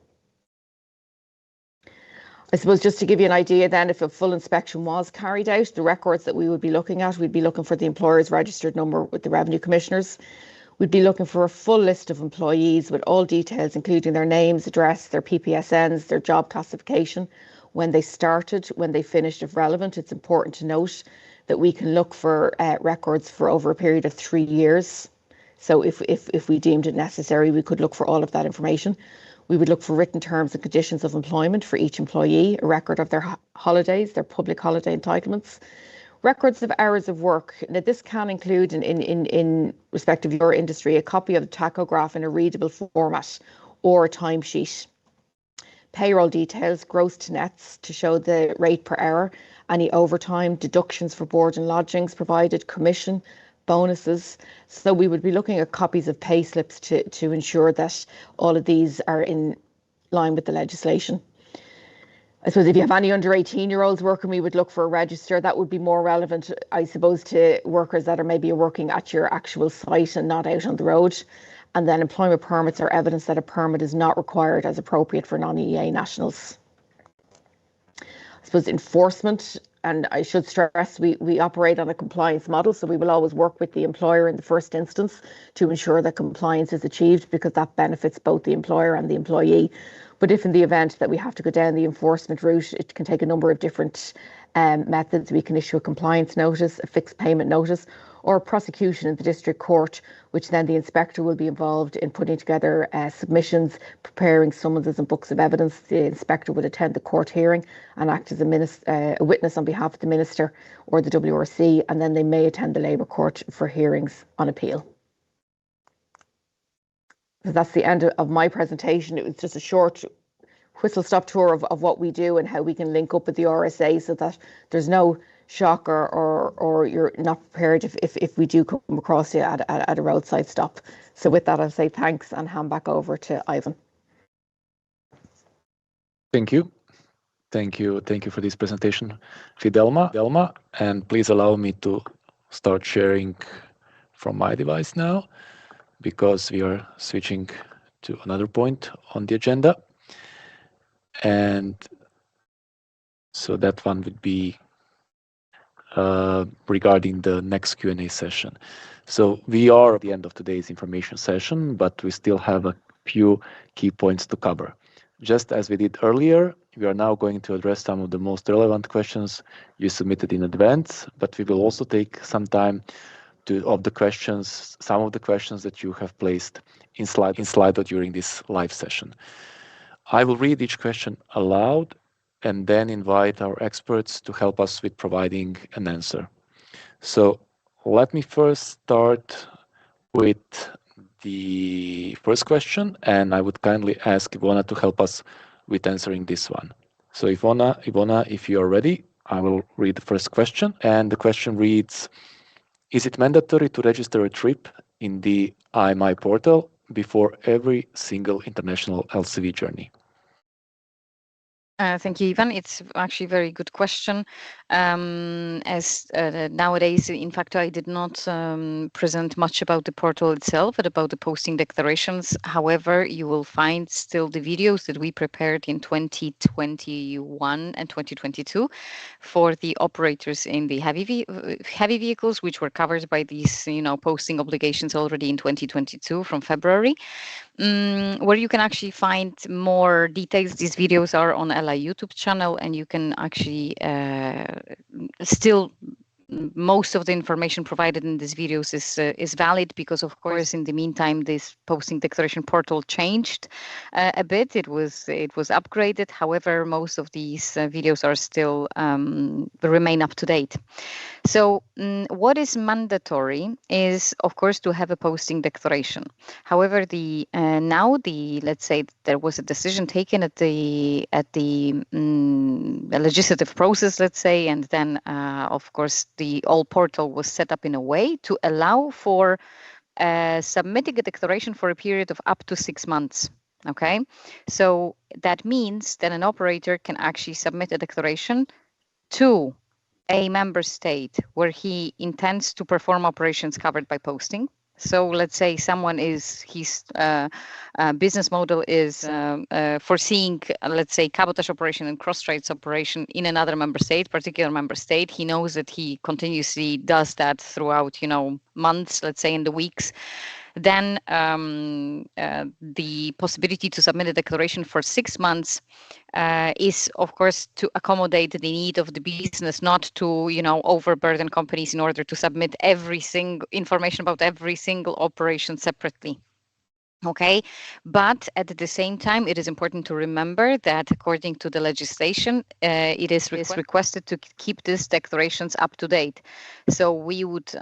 [SPEAKER 9] I suppose just to give you an idea then, if a full inspection was carried out, the records that we would be looking at, we'd be looking for the employer's registered number with the Revenue Commissioners. We'd be looking for a full list of employees with all details, including their names, address, their PPSNs, their job classification, when they started, when they finished, if relevant. It's important to note that we can look for records for over a period of 3 years. So if we deemed it necessary, we could look for all of that information. We would look for written terms and conditions of employment for each employee, a record of their holidays, their public holiday entitlements, records of hours of work. Now, this can include, in respect of your industry, a copy of the tachograph in a readable format or a timesheet. Payroll details, gross to nets to show the rate per hour, any overtime, deductions for board and lodgings provided, commission, bonuses. So we would be looking at copies of pay slips to ensure that all of these are in line with the legislation. I suppose if you have any under 18-year-olds working, we would look for a register. That would be more relevant, I suppose, to workers that are maybe working at your actual site and not out on the road. And then employment permits are evidence that a permit is not required as appropriate for non-EEA nationals. I suppose enforcement and I should stress, we operate on a compliance model, so we will always work with the employer in the first instance to ensure that compliance is achieved, because that benefits both the employer and the employee. But if in the event that we have to go down the enforcement route, it can take a number of different methods. We can issue a compliance notice, a fixed payment notice, or prosecution in the district court, which then the inspector will be involved in putting together submissions, preparing summonses and books of evidence. The inspector would attend the court hearing and act as a witness on behalf of the minister or the WRC, and then they may attend the Labour Court for hearings on appeal. So that's the end of my presentation. It was just a short whistle-stop tour of what we do and how we can link up with the RSA, so that there's no shock or you're not prepared if we do come across you at a roadside stop. So with that, I'll say thanks and hand back over to Ivan.
[SPEAKER 1] Thank you. Thank you for this presentation, Fidelma. And please allow me to start sharing from my device now, because we are switching to another point on the agenda. And so that one would be regarding the next Q&A session. So we are at the end of today's information session, but we still have a few key points to cover. Just as we did earlier, we are now going to address some of the most relevant questions you submitted in advance, but we will also take some time some of the questions that you have placed in Slido during this live session. I will read each question aloud and then invite our experts to help us with providing an answer. So let me first start with the first question, and I would kindly ask Ivona to help us with answering this one. So Ivona, if you are ready, I will read the first question. And the question reads, is it mandatory to register a trip in the IMI portal before every single international LCV journey?
[SPEAKER 7] Thank you, Ivan. It's actually a very good question. As nowadays, in fact, I did not present much about the portal itself, but about the posting declarations. However, you will find still the videos that we prepared in 2021 and 2022 for the operators in the heavy vehicles, which were covered by these, posting obligations already in 2022 from February. Where you can actually find more details. These videos are on ELA YouTube channel, and you can actually still most of the information provided in these videos is valid, because of course in the meantime this posting declaration portal changed a bit. It was upgraded. However, most of these videos are still remain up to date. So what is mandatory is, of course, to have a posting declaration. However, let's say there was a decision taken at the legislative process, let's say, and then of course the all portal was set up in a way to allow for submitting a declaration for a period of up to 6 months. Okay, so that means that an operator can actually submit a declaration to a member state where he intends to perform operations covered by posting. So let's say his business model is foreseeing, let's say, cabotage operation and cross-trades operation in another member state, particular member state. He knows that he continuously does that throughout, months, let's say in the weeks. Then the possibility to submit a declaration for 6 months is, of course, to accommodate the need of the business, not to, overburden companies in order to submit every single information about every single operation separately. Okay, but at the same time, it is important to remember that according to the legislation, it is requested to keep these declarations up to date. So we would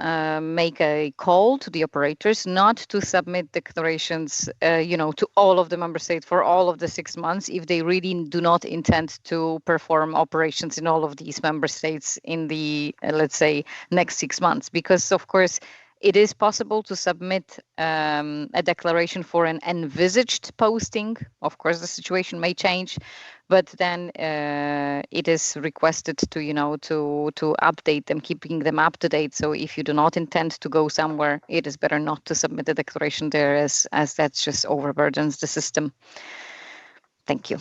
[SPEAKER 7] make a call to the operators not to submit declarations, to all of the member states for all of the 6 months if they really do not intend to perform operations in all of these member states in the, let's say, next 6 months. Because, of course, it is possible to submit a declaration for an envisaged posting. Of course, the situation may change, but then it is requested to, to update them, keeping them up to date. So if you do not intend to go somewhere, it is better not to submit a declaration there, as that just overburdens the system. Thank you.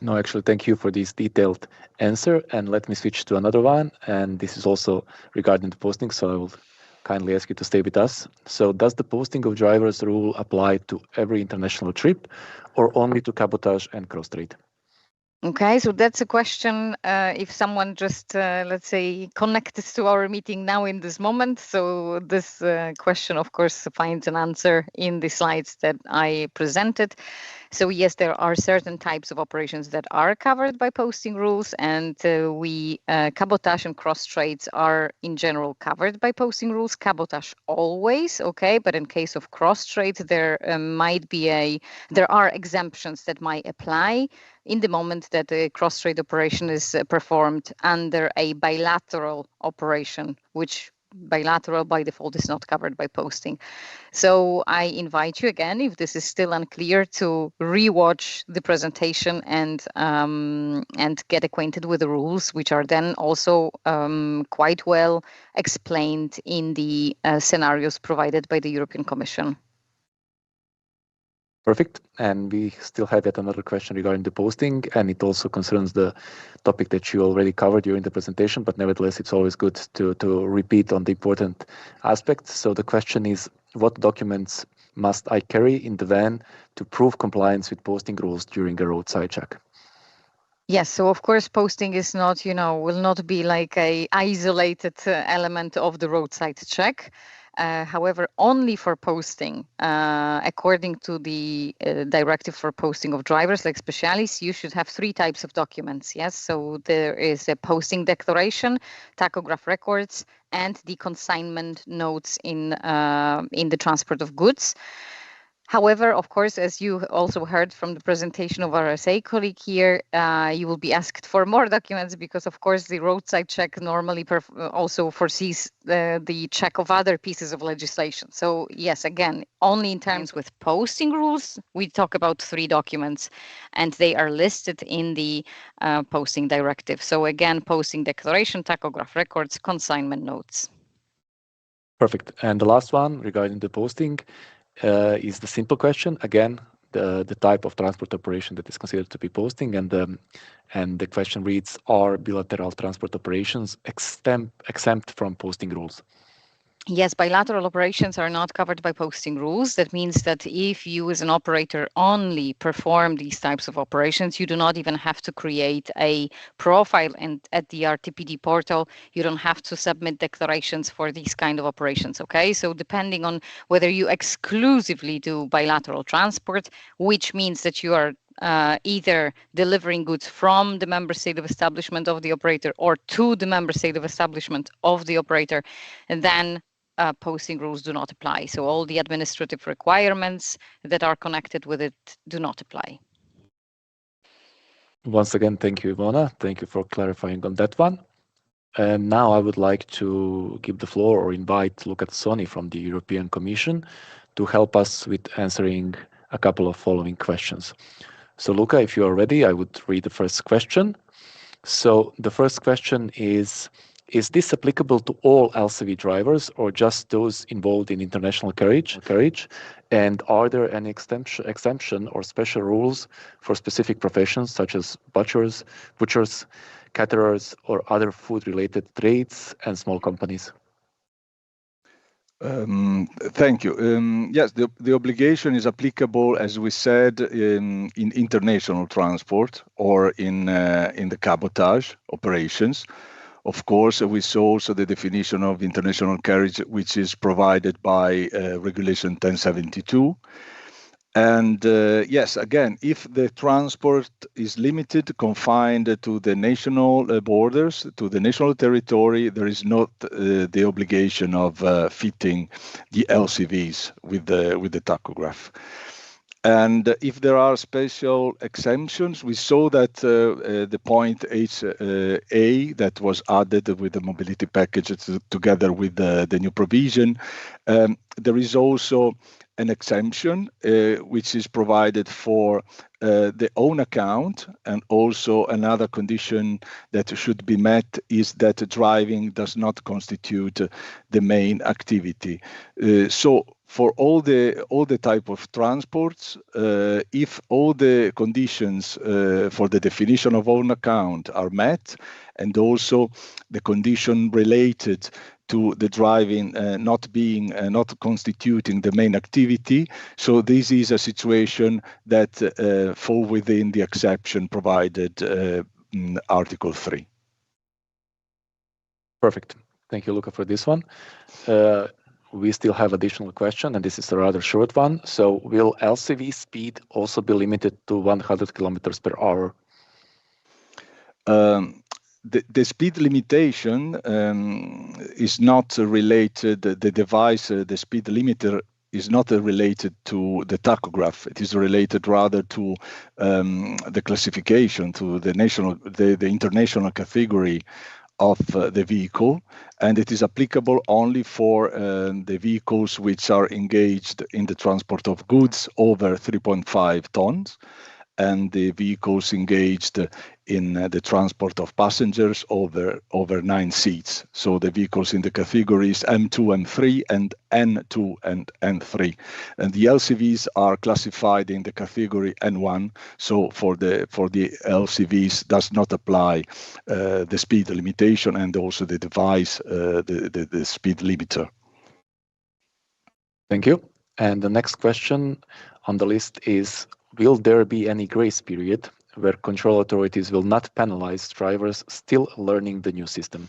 [SPEAKER 1] No, actually, thank you for this detailed answer. And let me switch to another one. And this is also regarding the posting. So I will kindly ask you to stay with us. So does the posting of drivers rule apply to every international trip or only to cabotage and cross-trade?
[SPEAKER 7] Okay, so that's a question. If someone just, let's say, connected to our meeting now in this moment. So this question, of course, finds an answer in the slides that I presented. So yes, there are certain types of operations that are covered by posting rules, and cabotage and cross trades are in general covered by posting rules. Cabotage always, okay, but in case of cross trades, there are exemptions that might apply in the moment that a cross trade operation is performed under a bilateral operation, which bilateral by default is not covered by posting. So I invite you again, if this is still unclear, to rewatch the presentation and get acquainted with the rules, which are then also quite well explained in the scenarios provided by the European Commission.
[SPEAKER 1] Perfect. And we still have yet another question regarding the posting, and it also concerns the topic that you already covered during the presentation, but nevertheless, it's always good to repeat on the important aspects. So the question is, what documents must I carry in the van to prove compliance with posting rules during a roadside check?
[SPEAKER 7] Yes, so of course, posting is not, will not be like a isolated element of the roadside check. However, only for posting, according to the directive for posting of drivers, like specialis, you should have 3 types of documents. Yes, so there is a posting declaration, tachograph records, and the consignment notes in the transport of goods. However, of course, as you also heard from the presentation of our SA colleague here, you will be asked for more documents because, of course, the roadside check normally also foresees the check of other pieces of legislation. So yes, again, only in terms with posting rules, we talk about 3 documents, and they are listed in the posting directive. So again, posting declaration, tachograph records, consignment notes.
[SPEAKER 1] Perfect. And the last one regarding the posting is the simple question. Again, the type of transport operation that is considered to be posting, and the question reads: are bilateral transport operations exempt from posting rules?
[SPEAKER 7] Yes, bilateral operations are not covered by posting rules. That means that if you as an operator only perform these types of operations, you do not even have to create a profile at the RTPD portal. You don't have to submit declarations for these kind of operations, okay? So depending on whether you exclusively do bilateral transport, which means that you are either delivering goods from the member state of establishment of the operator or to the member state of establishment of the operator, and then posting rules do not apply. So all the administrative requirements that are connected with it do not apply.
[SPEAKER 1] Once again, thank you, Ivona. Thank you for clarifying on that one. And now I would like to give the floor or invite Luca Tassoni from the European Commission to help us with answering a couple of following questions. So Luca, if you are ready, I would read the first question. So the first question is this applicable to all LCV drivers or just those involved in international carriage? And are there any exemption or special rules for specific professions such as butchers, caterers, or other food-related trades and small companies?
[SPEAKER 4] Thank you. Yes, the obligation is applicable, as we said, in international transport or in the cabotage operations. Of course, we saw also the definition of international carriage, which is provided by Regulation 1072. And yes, again, if the transport is limited, confined to the national borders, to the national territory, there is not the obligation of fitting the LCVs with the tachograph. And if there are special exemptions, we saw that the point HA that was added with the mobility package together with the new provision, there is also an exemption which is provided for the own account, and also another condition that should be met is that driving does not constitute the main activity. So for all the type of transports, if all the conditions for the definition of own account are met, and also the condition related to the driving not constituting the main activity, so this is a situation that fall within the exception provided in Article 3.
[SPEAKER 1] Perfect. Thank you, Luca, for this one. We still have additional question, and this is a rather short one. So will LCV speed also be limited to 100 kilometers per hour?
[SPEAKER 4] The speed limitation is not related, the device, the speed limiter is not related to the tachograph. It is related rather to the classification, to the international category of the vehicle, and it is applicable only for the vehicles which are engaged in the transport of goods over 3.5 tons, and the vehicles engaged in the transport of passengers over 9 seats. So the vehicles in the categories M2, M3, and N2 and N3. And the LCVs are classified in the category N1. So for the LCVs does not apply the speed limitation, and also the device, the speed limiter.
[SPEAKER 1] Thank you. And the next question on the list is, will there be any grace period where control authorities will not penalize drivers still learning the new system?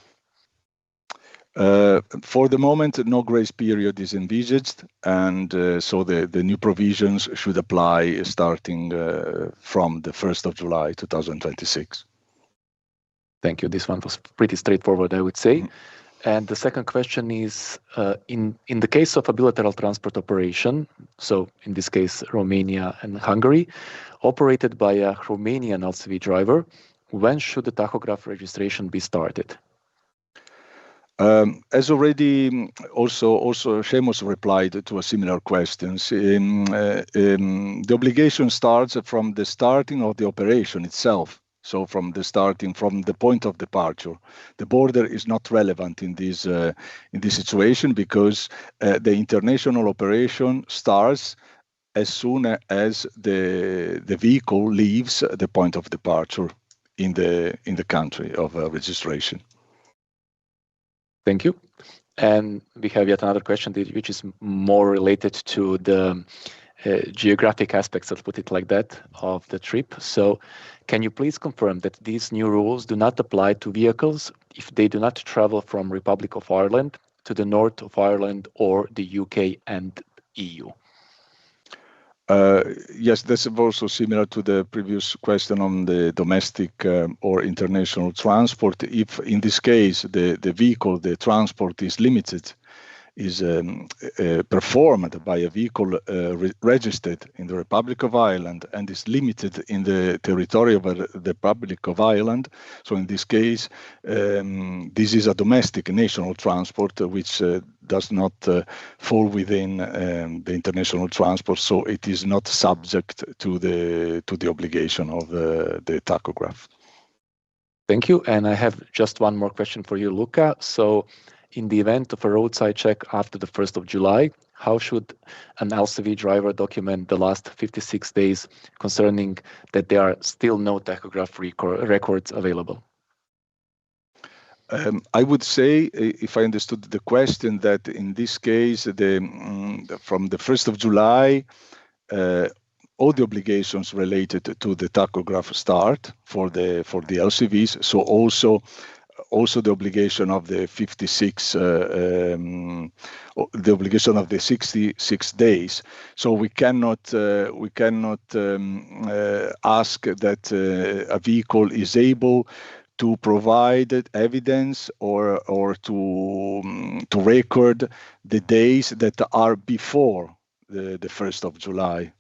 [SPEAKER 4] For the moment, no grace period is envisaged, and so the new provisions should apply starting from the 1st of July 2026.
[SPEAKER 1] Thank you. This one was pretty straightforward, I would say. And the second question is, in the case of a bilateral transport operation, so in this case, Romania and Hungary, operated by a Romanian LCV driver, when should the tachograph registration be started?
[SPEAKER 4] As already also Seamus replied to a similar questions, the obligation starts from the starting of the operation itself. So from the point of departure, the border is not relevant in this situation, because the international operation starts as soon as the vehicle leaves the point of departure in the country of registration.
[SPEAKER 1] Thank you. And we have yet another question, which is more related to the geographic aspects, let's put it like that, of the trip. So can you please confirm that these new rules do not apply to vehicles if they do not travel from Republic of Ireland to the north of Ireland or the UK and EU?
[SPEAKER 4] Yes, that's also similar to the previous question on the domestic or international transport. If in this case the vehicle, the transport is limited, is performed by a vehicle registered in the Republic of Ireland and is limited in the territory of the Republic of Ireland. So in this case, this is a domestic national transport which does not fall within the international transport, so it is not subject to the obligation of the tachograph.
[SPEAKER 1] Thank you. And I have just one more question for you, Luca. So in the event of a roadside check after the 1st of July, how should an LCV driver document the last 56 days concerning that there are still no tachograph records available?
[SPEAKER 4] I would say, if I understood the question, that in this case, from the 1st of July, all the obligations related to the tachograph start for the LCVs. So also the obligation of the 56, the obligation of the 66 days. So we cannot ask that a vehicle is able to provide evidence or to record the days that are before the 1st of July.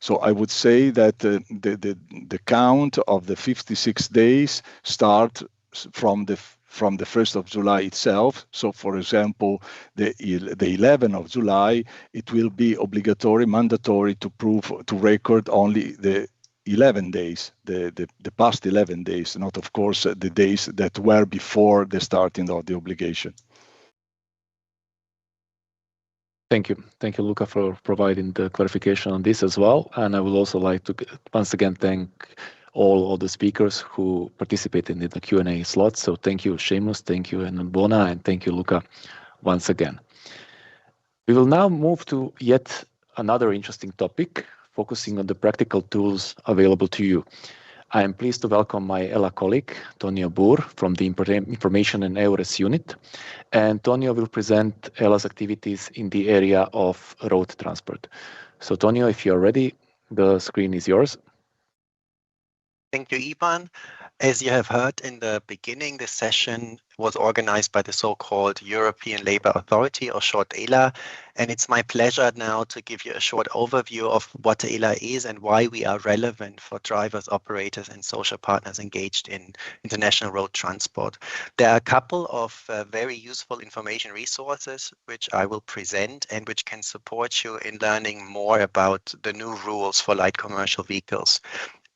[SPEAKER 4] So I would say that the count of the 56 days start from the from the 1st of July itself. So, for example, the 11th of July, it will be obligatory, mandatory to record only the 11 days, the past 11 days, not of course the days that were before the starting of the obligation.
[SPEAKER 1] Thank you, Luca, for providing the clarification on this as well. And I would also like to once again thank all of the speakers who participated in the Q&A slot. So thank you, Seamus, thank you, Bona, and thank you, Luca, once again. We will now move to yet another interesting topic, focusing on the practical tools available to you. I am pleased to welcome my ELA colleague, Tonio Boer, from the Information and EURES unit. And Tonio will present ELA's activities in the area of road transport. So Tonio, if you're ready, the screen is yours.
[SPEAKER 10] Thank you, Ivan. As you have heard in the beginning, this session was organized by the so-called European Labour Authority, or short ELA, and it's my pleasure now to give you a short overview of what ELA is and why we are relevant for drivers, operators, and social partners engaged in international road transport. There are a couple of very useful information resources which I will present and which can support you in learning more about the new rules for light commercial vehicles.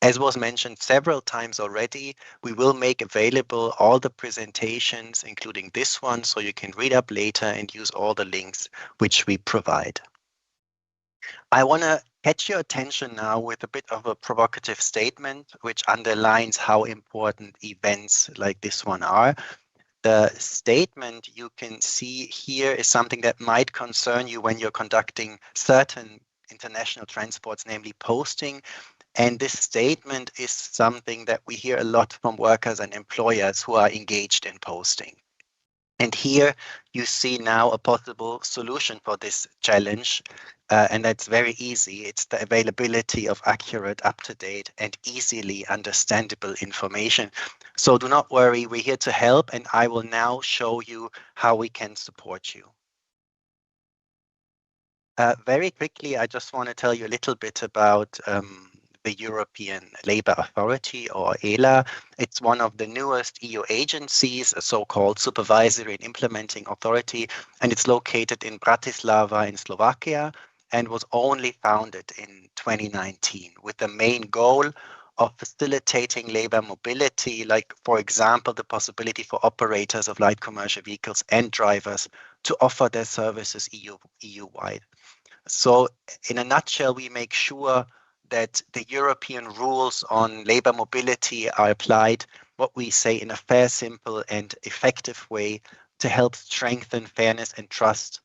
[SPEAKER 10] As was mentioned several times already, we will make available all the presentations, including this one, so you can read up later and use all the links which we provide. I want to catch your attention now with a bit of a provocative statement, which underlines how important events like this one are. The statement you can see here is something that might concern you when you're conducting certain international transports, namely posting. And this statement is something that we hear a lot from workers and employers who are engaged in posting. And here you see now a possible solution for this challenge, and that's very easy. It's the availability of accurate, up-to-date, and easily understandable information. So do not worry, we're here to help, and I will now show you how we can support you. Very quickly, I just want to tell you a little bit about the European Labour Authority, or ELA. It's one of the newest EU agencies, a so-called supervisory and implementing authority, and it's located in Bratislava in Slovakia and was only founded in 2019 with the main goal of facilitating labour mobility, like, for example, the possibility for operators of light commercial vehicles and drivers to offer their services EU-wide. So in a nutshell, we make sure that the European rules on labour mobility are applied, what we say, in a fair, simple and effective way to help strengthen fairness and trust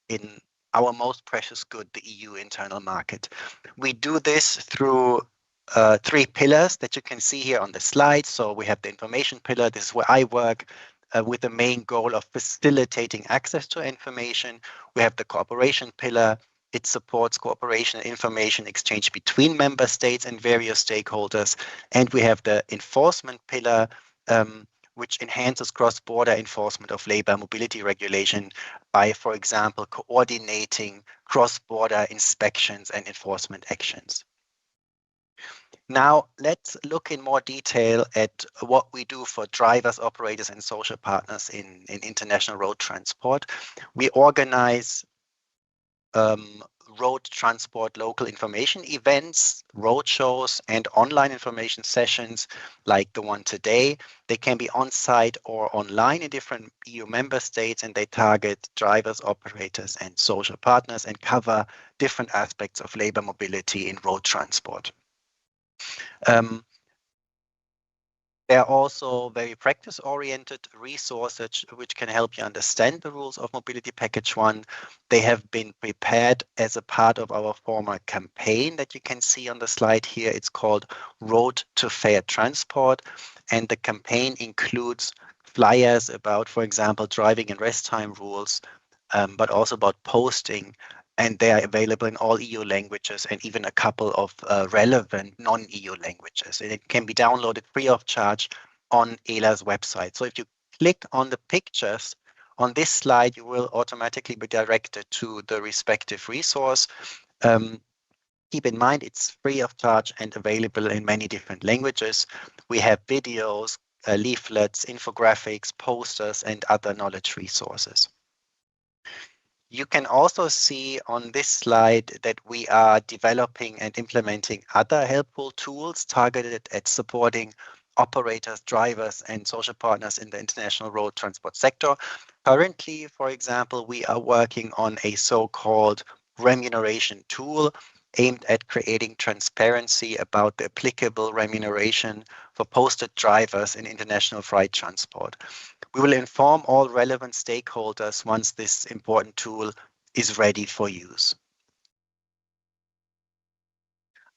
[SPEAKER 10] in our most precious good, the EU internal market. We do this through three pillars that you can see here on the slide. So we have the information pillar. This is where I work with the main goal of facilitating access to information. We have the cooperation pillar. It supports cooperation and information exchange between member states and various stakeholders. And we have the enforcement pillar, which enhances cross-border enforcement of labour mobility regulation by, for example, coordinating cross-border inspections and enforcement actions. Now, let's look in more detail at what we do for drivers, operators, and social partners in international road transport. We organize road transport local information events, road shows, and online information sessions like the one today. They can be on-site or online in different EU member states, and they target drivers, operators, and social partners and cover different aspects of labor mobility in road transport. There are also very practice-oriented resources which can help you understand the rules of Mobility Package 1. They have been prepared as a part of our former campaign that you can see on the slide here. It's called Road to Fair Transport, and the campaign includes flyers about, for example, driving and rest time rules, but also about posting. And they are available in all EU languages and even a couple of relevant non-EU languages. And it can be downloaded free of charge on ELA's website. So if you click on the pictures on this slide, you will automatically be directed to the respective resource. Keep in mind, it's free of charge and available in many different languages. We have videos, leaflets, infographics, posters, and other knowledge resources. You can also see on this slide that we are developing and implementing other helpful tools targeted at supporting operators, drivers, and social partners in the international road transport sector. Currently, for example, we are working on a so-called remuneration tool aimed at creating transparency about the applicable remuneration for posted drivers in international freight transport. We will inform all relevant stakeholders once this important tool is ready for use.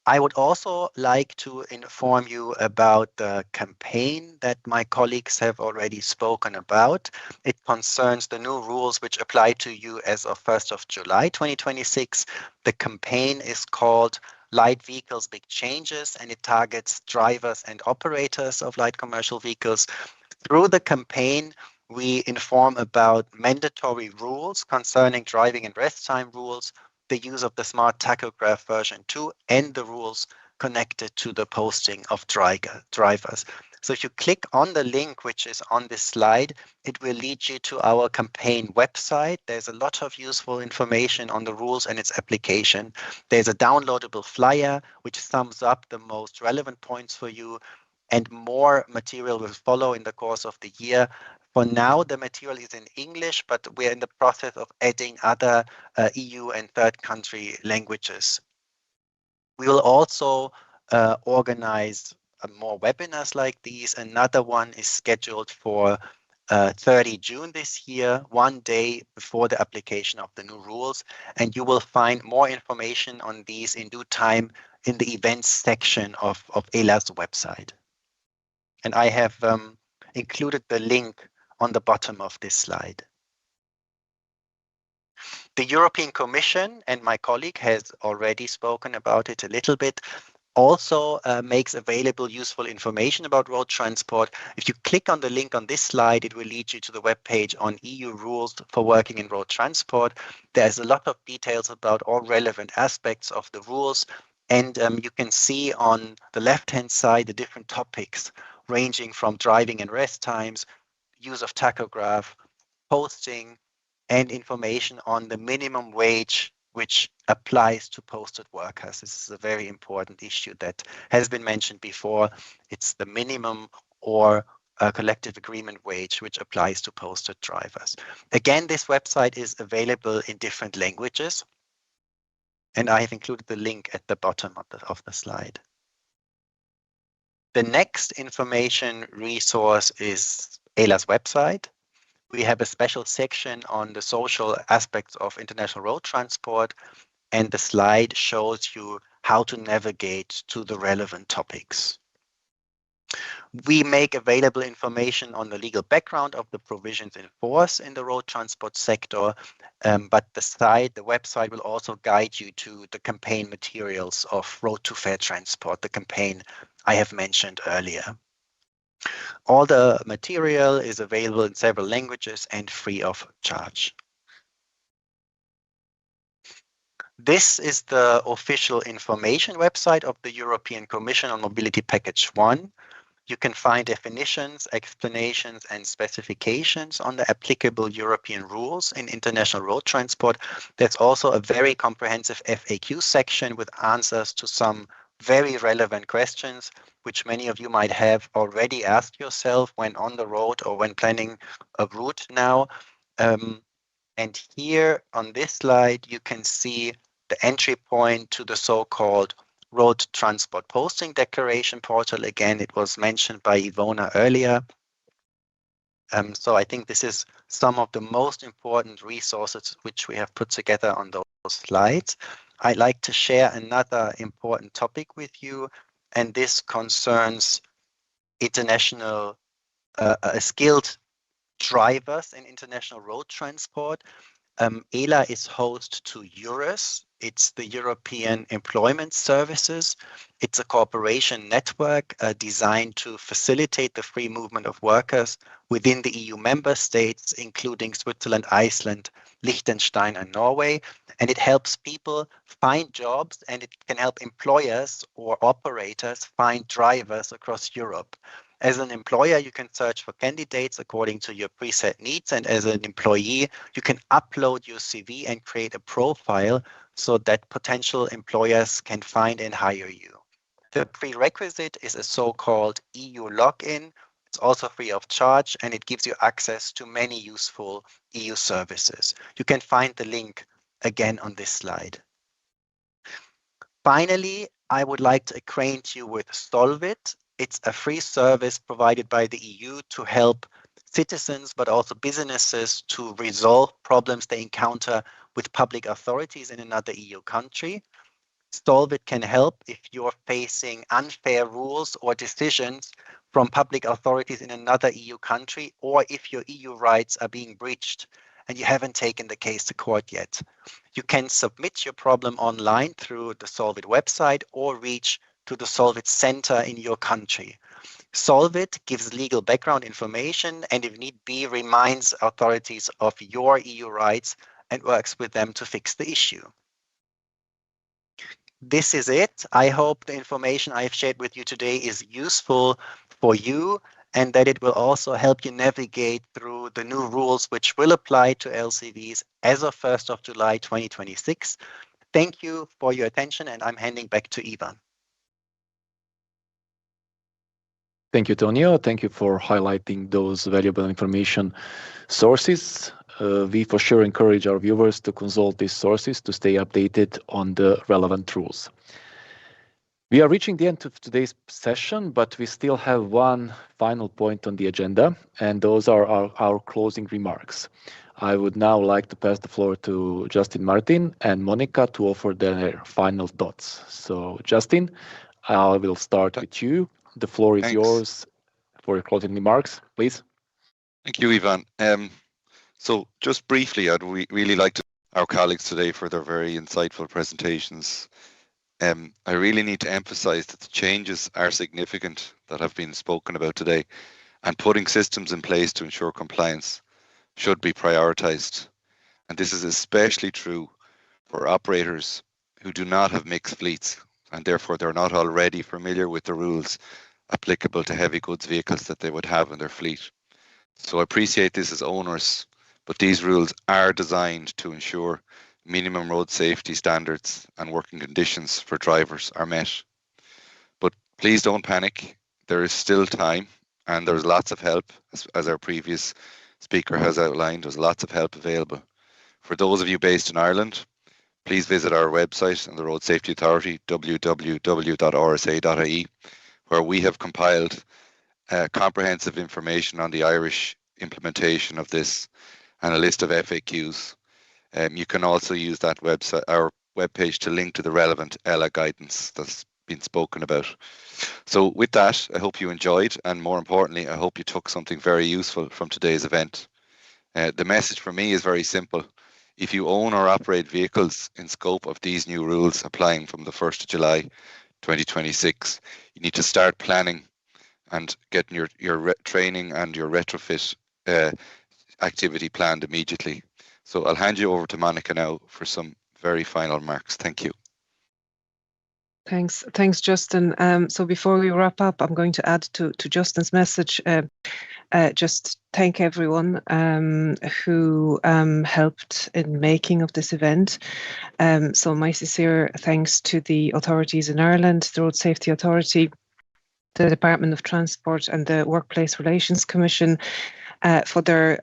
[SPEAKER 10] I would also like to inform you about the campaign that my colleagues have already spoken about. It concerns the new rules which apply to you as of 1st of July 2026. The campaign is called Light Vehicles Big Changes, and it targets drivers and operators of light commercial vehicles. Through the campaign, we inform about mandatory rules concerning driving and rest time rules, the use of the smart tachograph version 2, and the rules connected to the posting of drivers. So if you click on the link which is on this slide, it will lead you to our campaign website. There's a lot of useful information on the rules and its application. There's a downloadable flyer which sums up the most relevant points for you, and more material will follow in the course of the year. For now, the material is in English, but we're in the process of adding other EU and third country languages. We will also organize more webinars like these. Another one is scheduled for 30 June this year, one day before the application of the new rules. And you will find more information on these in due time in the events section of ELA's website. And I have included the link on the bottom of this slide. The European Commission, and my colleague has already spoken about it a little bit, also makes available useful information about road transport. If you click on the link on this slide, it will lead you to the webpage on EU rules for working in road transport. There's a lot of details about all relevant aspects of the rules. And you can see on the left-hand side the different topics ranging from driving and rest times, use of tachograph, posting, and information on the minimum wage which applies to posted workers. This is a very important issue that has been mentioned before. It's the minimum or a collective agreement wage which applies to posted drivers. Again, this website is available in different languages, and I have included the link at the bottom of the slide. The next information resource is ELA's website. We have a special section on the social aspects of international road transport, and the slide shows you how to navigate to the relevant topics. We make available information on the legal background of the provisions in force in the road transport sector, but the website will also guide you to the campaign materials of Road to Fair Transport, the campaign I have mentioned earlier. All the material is available in several languages and free of charge. This is the official information website of the European Commission on Mobility Package 1. You can find definitions, explanations, and specifications on the applicable European rules in international road transport. There's also a very comprehensive FAQ section with answers to some very relevant questions, which many of you might have already asked yourself when on the road or when planning a route now. And here on this slide, you can see the entry point to the so-called Road Transport Posting Declaration portal. Again, it was mentioned by Ivona earlier. So I think this is some of the most important resources which we have put together on those slides. I'd like to share another important topic with you, and this concerns international skilled drivers in international road transport. ELA is host to EURES. It's the European Employment Services. It's a cooperation network designed to facilitate the free movement of workers within the EU member states, including Switzerland, Iceland, Liechtenstein, and Norway. And it helps people find jobs, and it can help employers or operators find drivers across Europe. As an employer, you can search for candidates according to your preset needs. And as an employee, you can upload your CV and create a profile so that potential employers can find and hire you. The prerequisite is a so-called EU login. It's also free of charge, and it gives you access to many useful EU services. You can find the link again on this slide. Finally, I would like to acquaint you with Solvit. It's a free service provided by the EU to help citizens, but also businesses, to resolve problems they encounter with public authorities in another EU country. Solvit can help if you're facing unfair rules or decisions from public authorities in another EU country, or if your EU rights are being breached and you haven't taken the case to court yet. You can submit your problem online through the Solvit website or reach to the Solvit center in your country. Solvit gives legal background information and, if need be, reminds authorities of your EU rights and works with them to fix the issue. This is it. I hope the information I've shared with you today is useful for you and that it will also help you navigate through the new rules which will apply to LCVs as of 1st of July 2026. Thank you for your attention, and I'm handing back to Ivan.
[SPEAKER 1] Thank you, Tonio. Thank you for highlighting those valuable information sources. We for sure encourage our viewers to consult these sources to stay updated on the relevant rules. We are reaching the end of today's session, but we still have one final point on the agenda, and those are our closing remarks. I would now like to pass the floor to Justin Martin and Monica to offer their final thoughts. So, Justin, I will start with you. The floor is yours for your closing remarks, please.
[SPEAKER 3] Thank you, Ivan. So just briefly, I'd really like to thank our colleagues today for their very insightful presentations. I really need to emphasize that the changes are significant that have been spoken about today, and putting systems in place to ensure compliance should be prioritized. And this is especially true for operators who do not have mixed fleets, and therefore they're not already familiar with the rules applicable to heavy goods vehicles that they would have in their fleet. So I appreciate this as owners, but these rules are designed to ensure minimum road safety standards and working conditions for drivers are met. But please don't panic. There is still time, and there's lots of help, as our previous speaker has outlined. There's lots of help available. For those of you based in Ireland, please visit our website and the Road Safety Authority, www.rsa.ie, where we have compiled comprehensive information on the Irish implementation of this and a list of FAQs. You can also use that website, our webpage, to link to the relevant ELA guidance that's been spoken about. So with that, I hope you enjoyed, and more importantly, I hope you took something very useful from today's event. The message for me is very simple. If you own or operate vehicles in scope of these new rules applying from the 1st of July 2026, you need to start planning and getting your training and your retrofit activity planned immediately. So I'll hand you over to Monica now for some very final remarks. Thank you.
[SPEAKER 2] Thanks, Justin. So before we wrap up, I'm going to add to Justin's message. Just thank everyone who helped in making of this event. So my sincere thanks to the authorities in Ireland, the Road Safety Authority, the Department of Transport, and the Workplace Relations Commission for their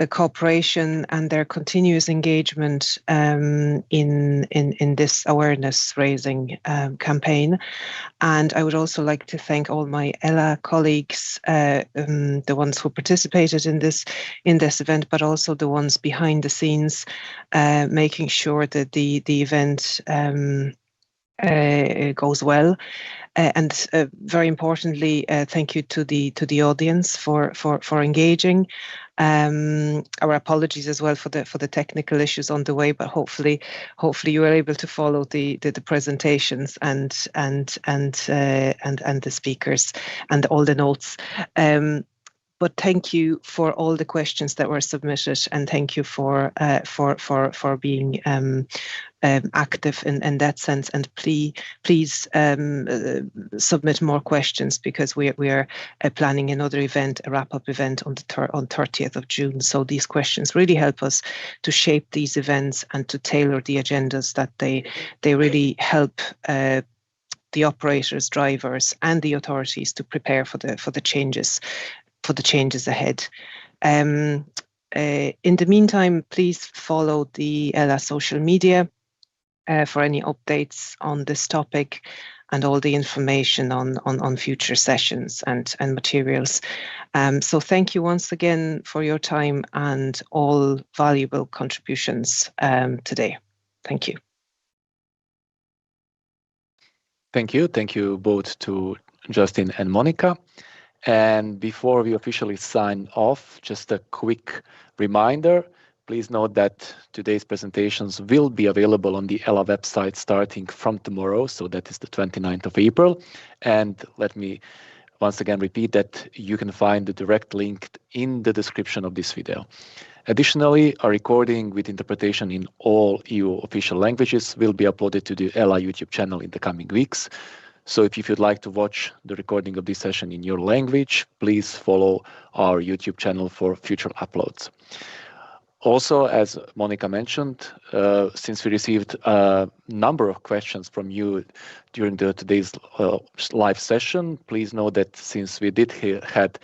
[SPEAKER 2] cooperation and their continuous engagement in this awareness raising campaign. And I would also like to thank all my ELA colleagues, the ones who participated in this event, but also the ones behind the scenes, making sure that the event goes well. And very importantly, thank you to the audience for engaging. Our apologies as well for the technical issues on the way, but hopefully you were able to follow the presentations and the speakers and all the notes. But thank you for all the questions that were submitted, and thank you for being active in that sense. And please submit more questions, because we are planning another event, a wrap-up event on 30th of June. So these questions really help us to shape these events and to tailor the agendas that they really help the operators, drivers, and the authorities to prepare for the changes ahead. In the meantime, please follow the ELA social media for any updates on this topic and all the information on future sessions and materials. So thank you once again for your time and all valuable contributions today. Thank you.
[SPEAKER 1] Thank you. Thank you both to Justin and Monica. And before we officially sign off, just a quick reminder. Please note that today's presentations will be available on the ELA website starting from tomorrow, so that is the 29th of April. And let me once again repeat that you can find the direct link in the description of this video. Additionally, a recording with interpretation in all EU official languages will be uploaded to the ELA YouTube channel in the coming weeks. So if you'd like to watch the recording of this session in your language, please follow our YouTube channel for future uploads. Also, as Monica mentioned, since we received a number of questions from you during today's live session, please know that since we had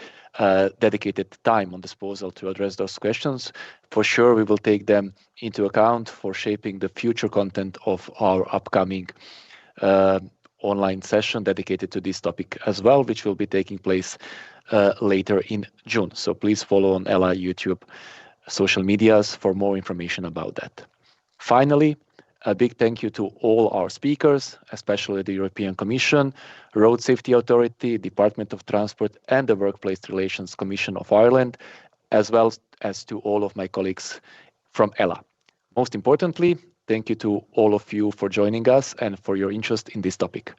[SPEAKER 1] dedicated time on disposal to address those questions, for sure we will take them into account for shaping the future content of our upcoming online session dedicated to this topic as well, which will be taking place later in June. So please follow on ELA YouTube social medias for more information about that. Finally, a big thank you to all our speakers, especially the European Commission, Road Safety Authority, Department of Transport, and the Workplace Relations Commission of Ireland, as well as to all of my colleagues from ELA. Most importantly, thank you to all of you for joining us and for your interest in this topic.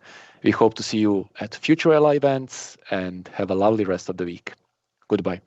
[SPEAKER 1] We hope to see you at future ELA events, and have a lovely rest of the week. Goodbye.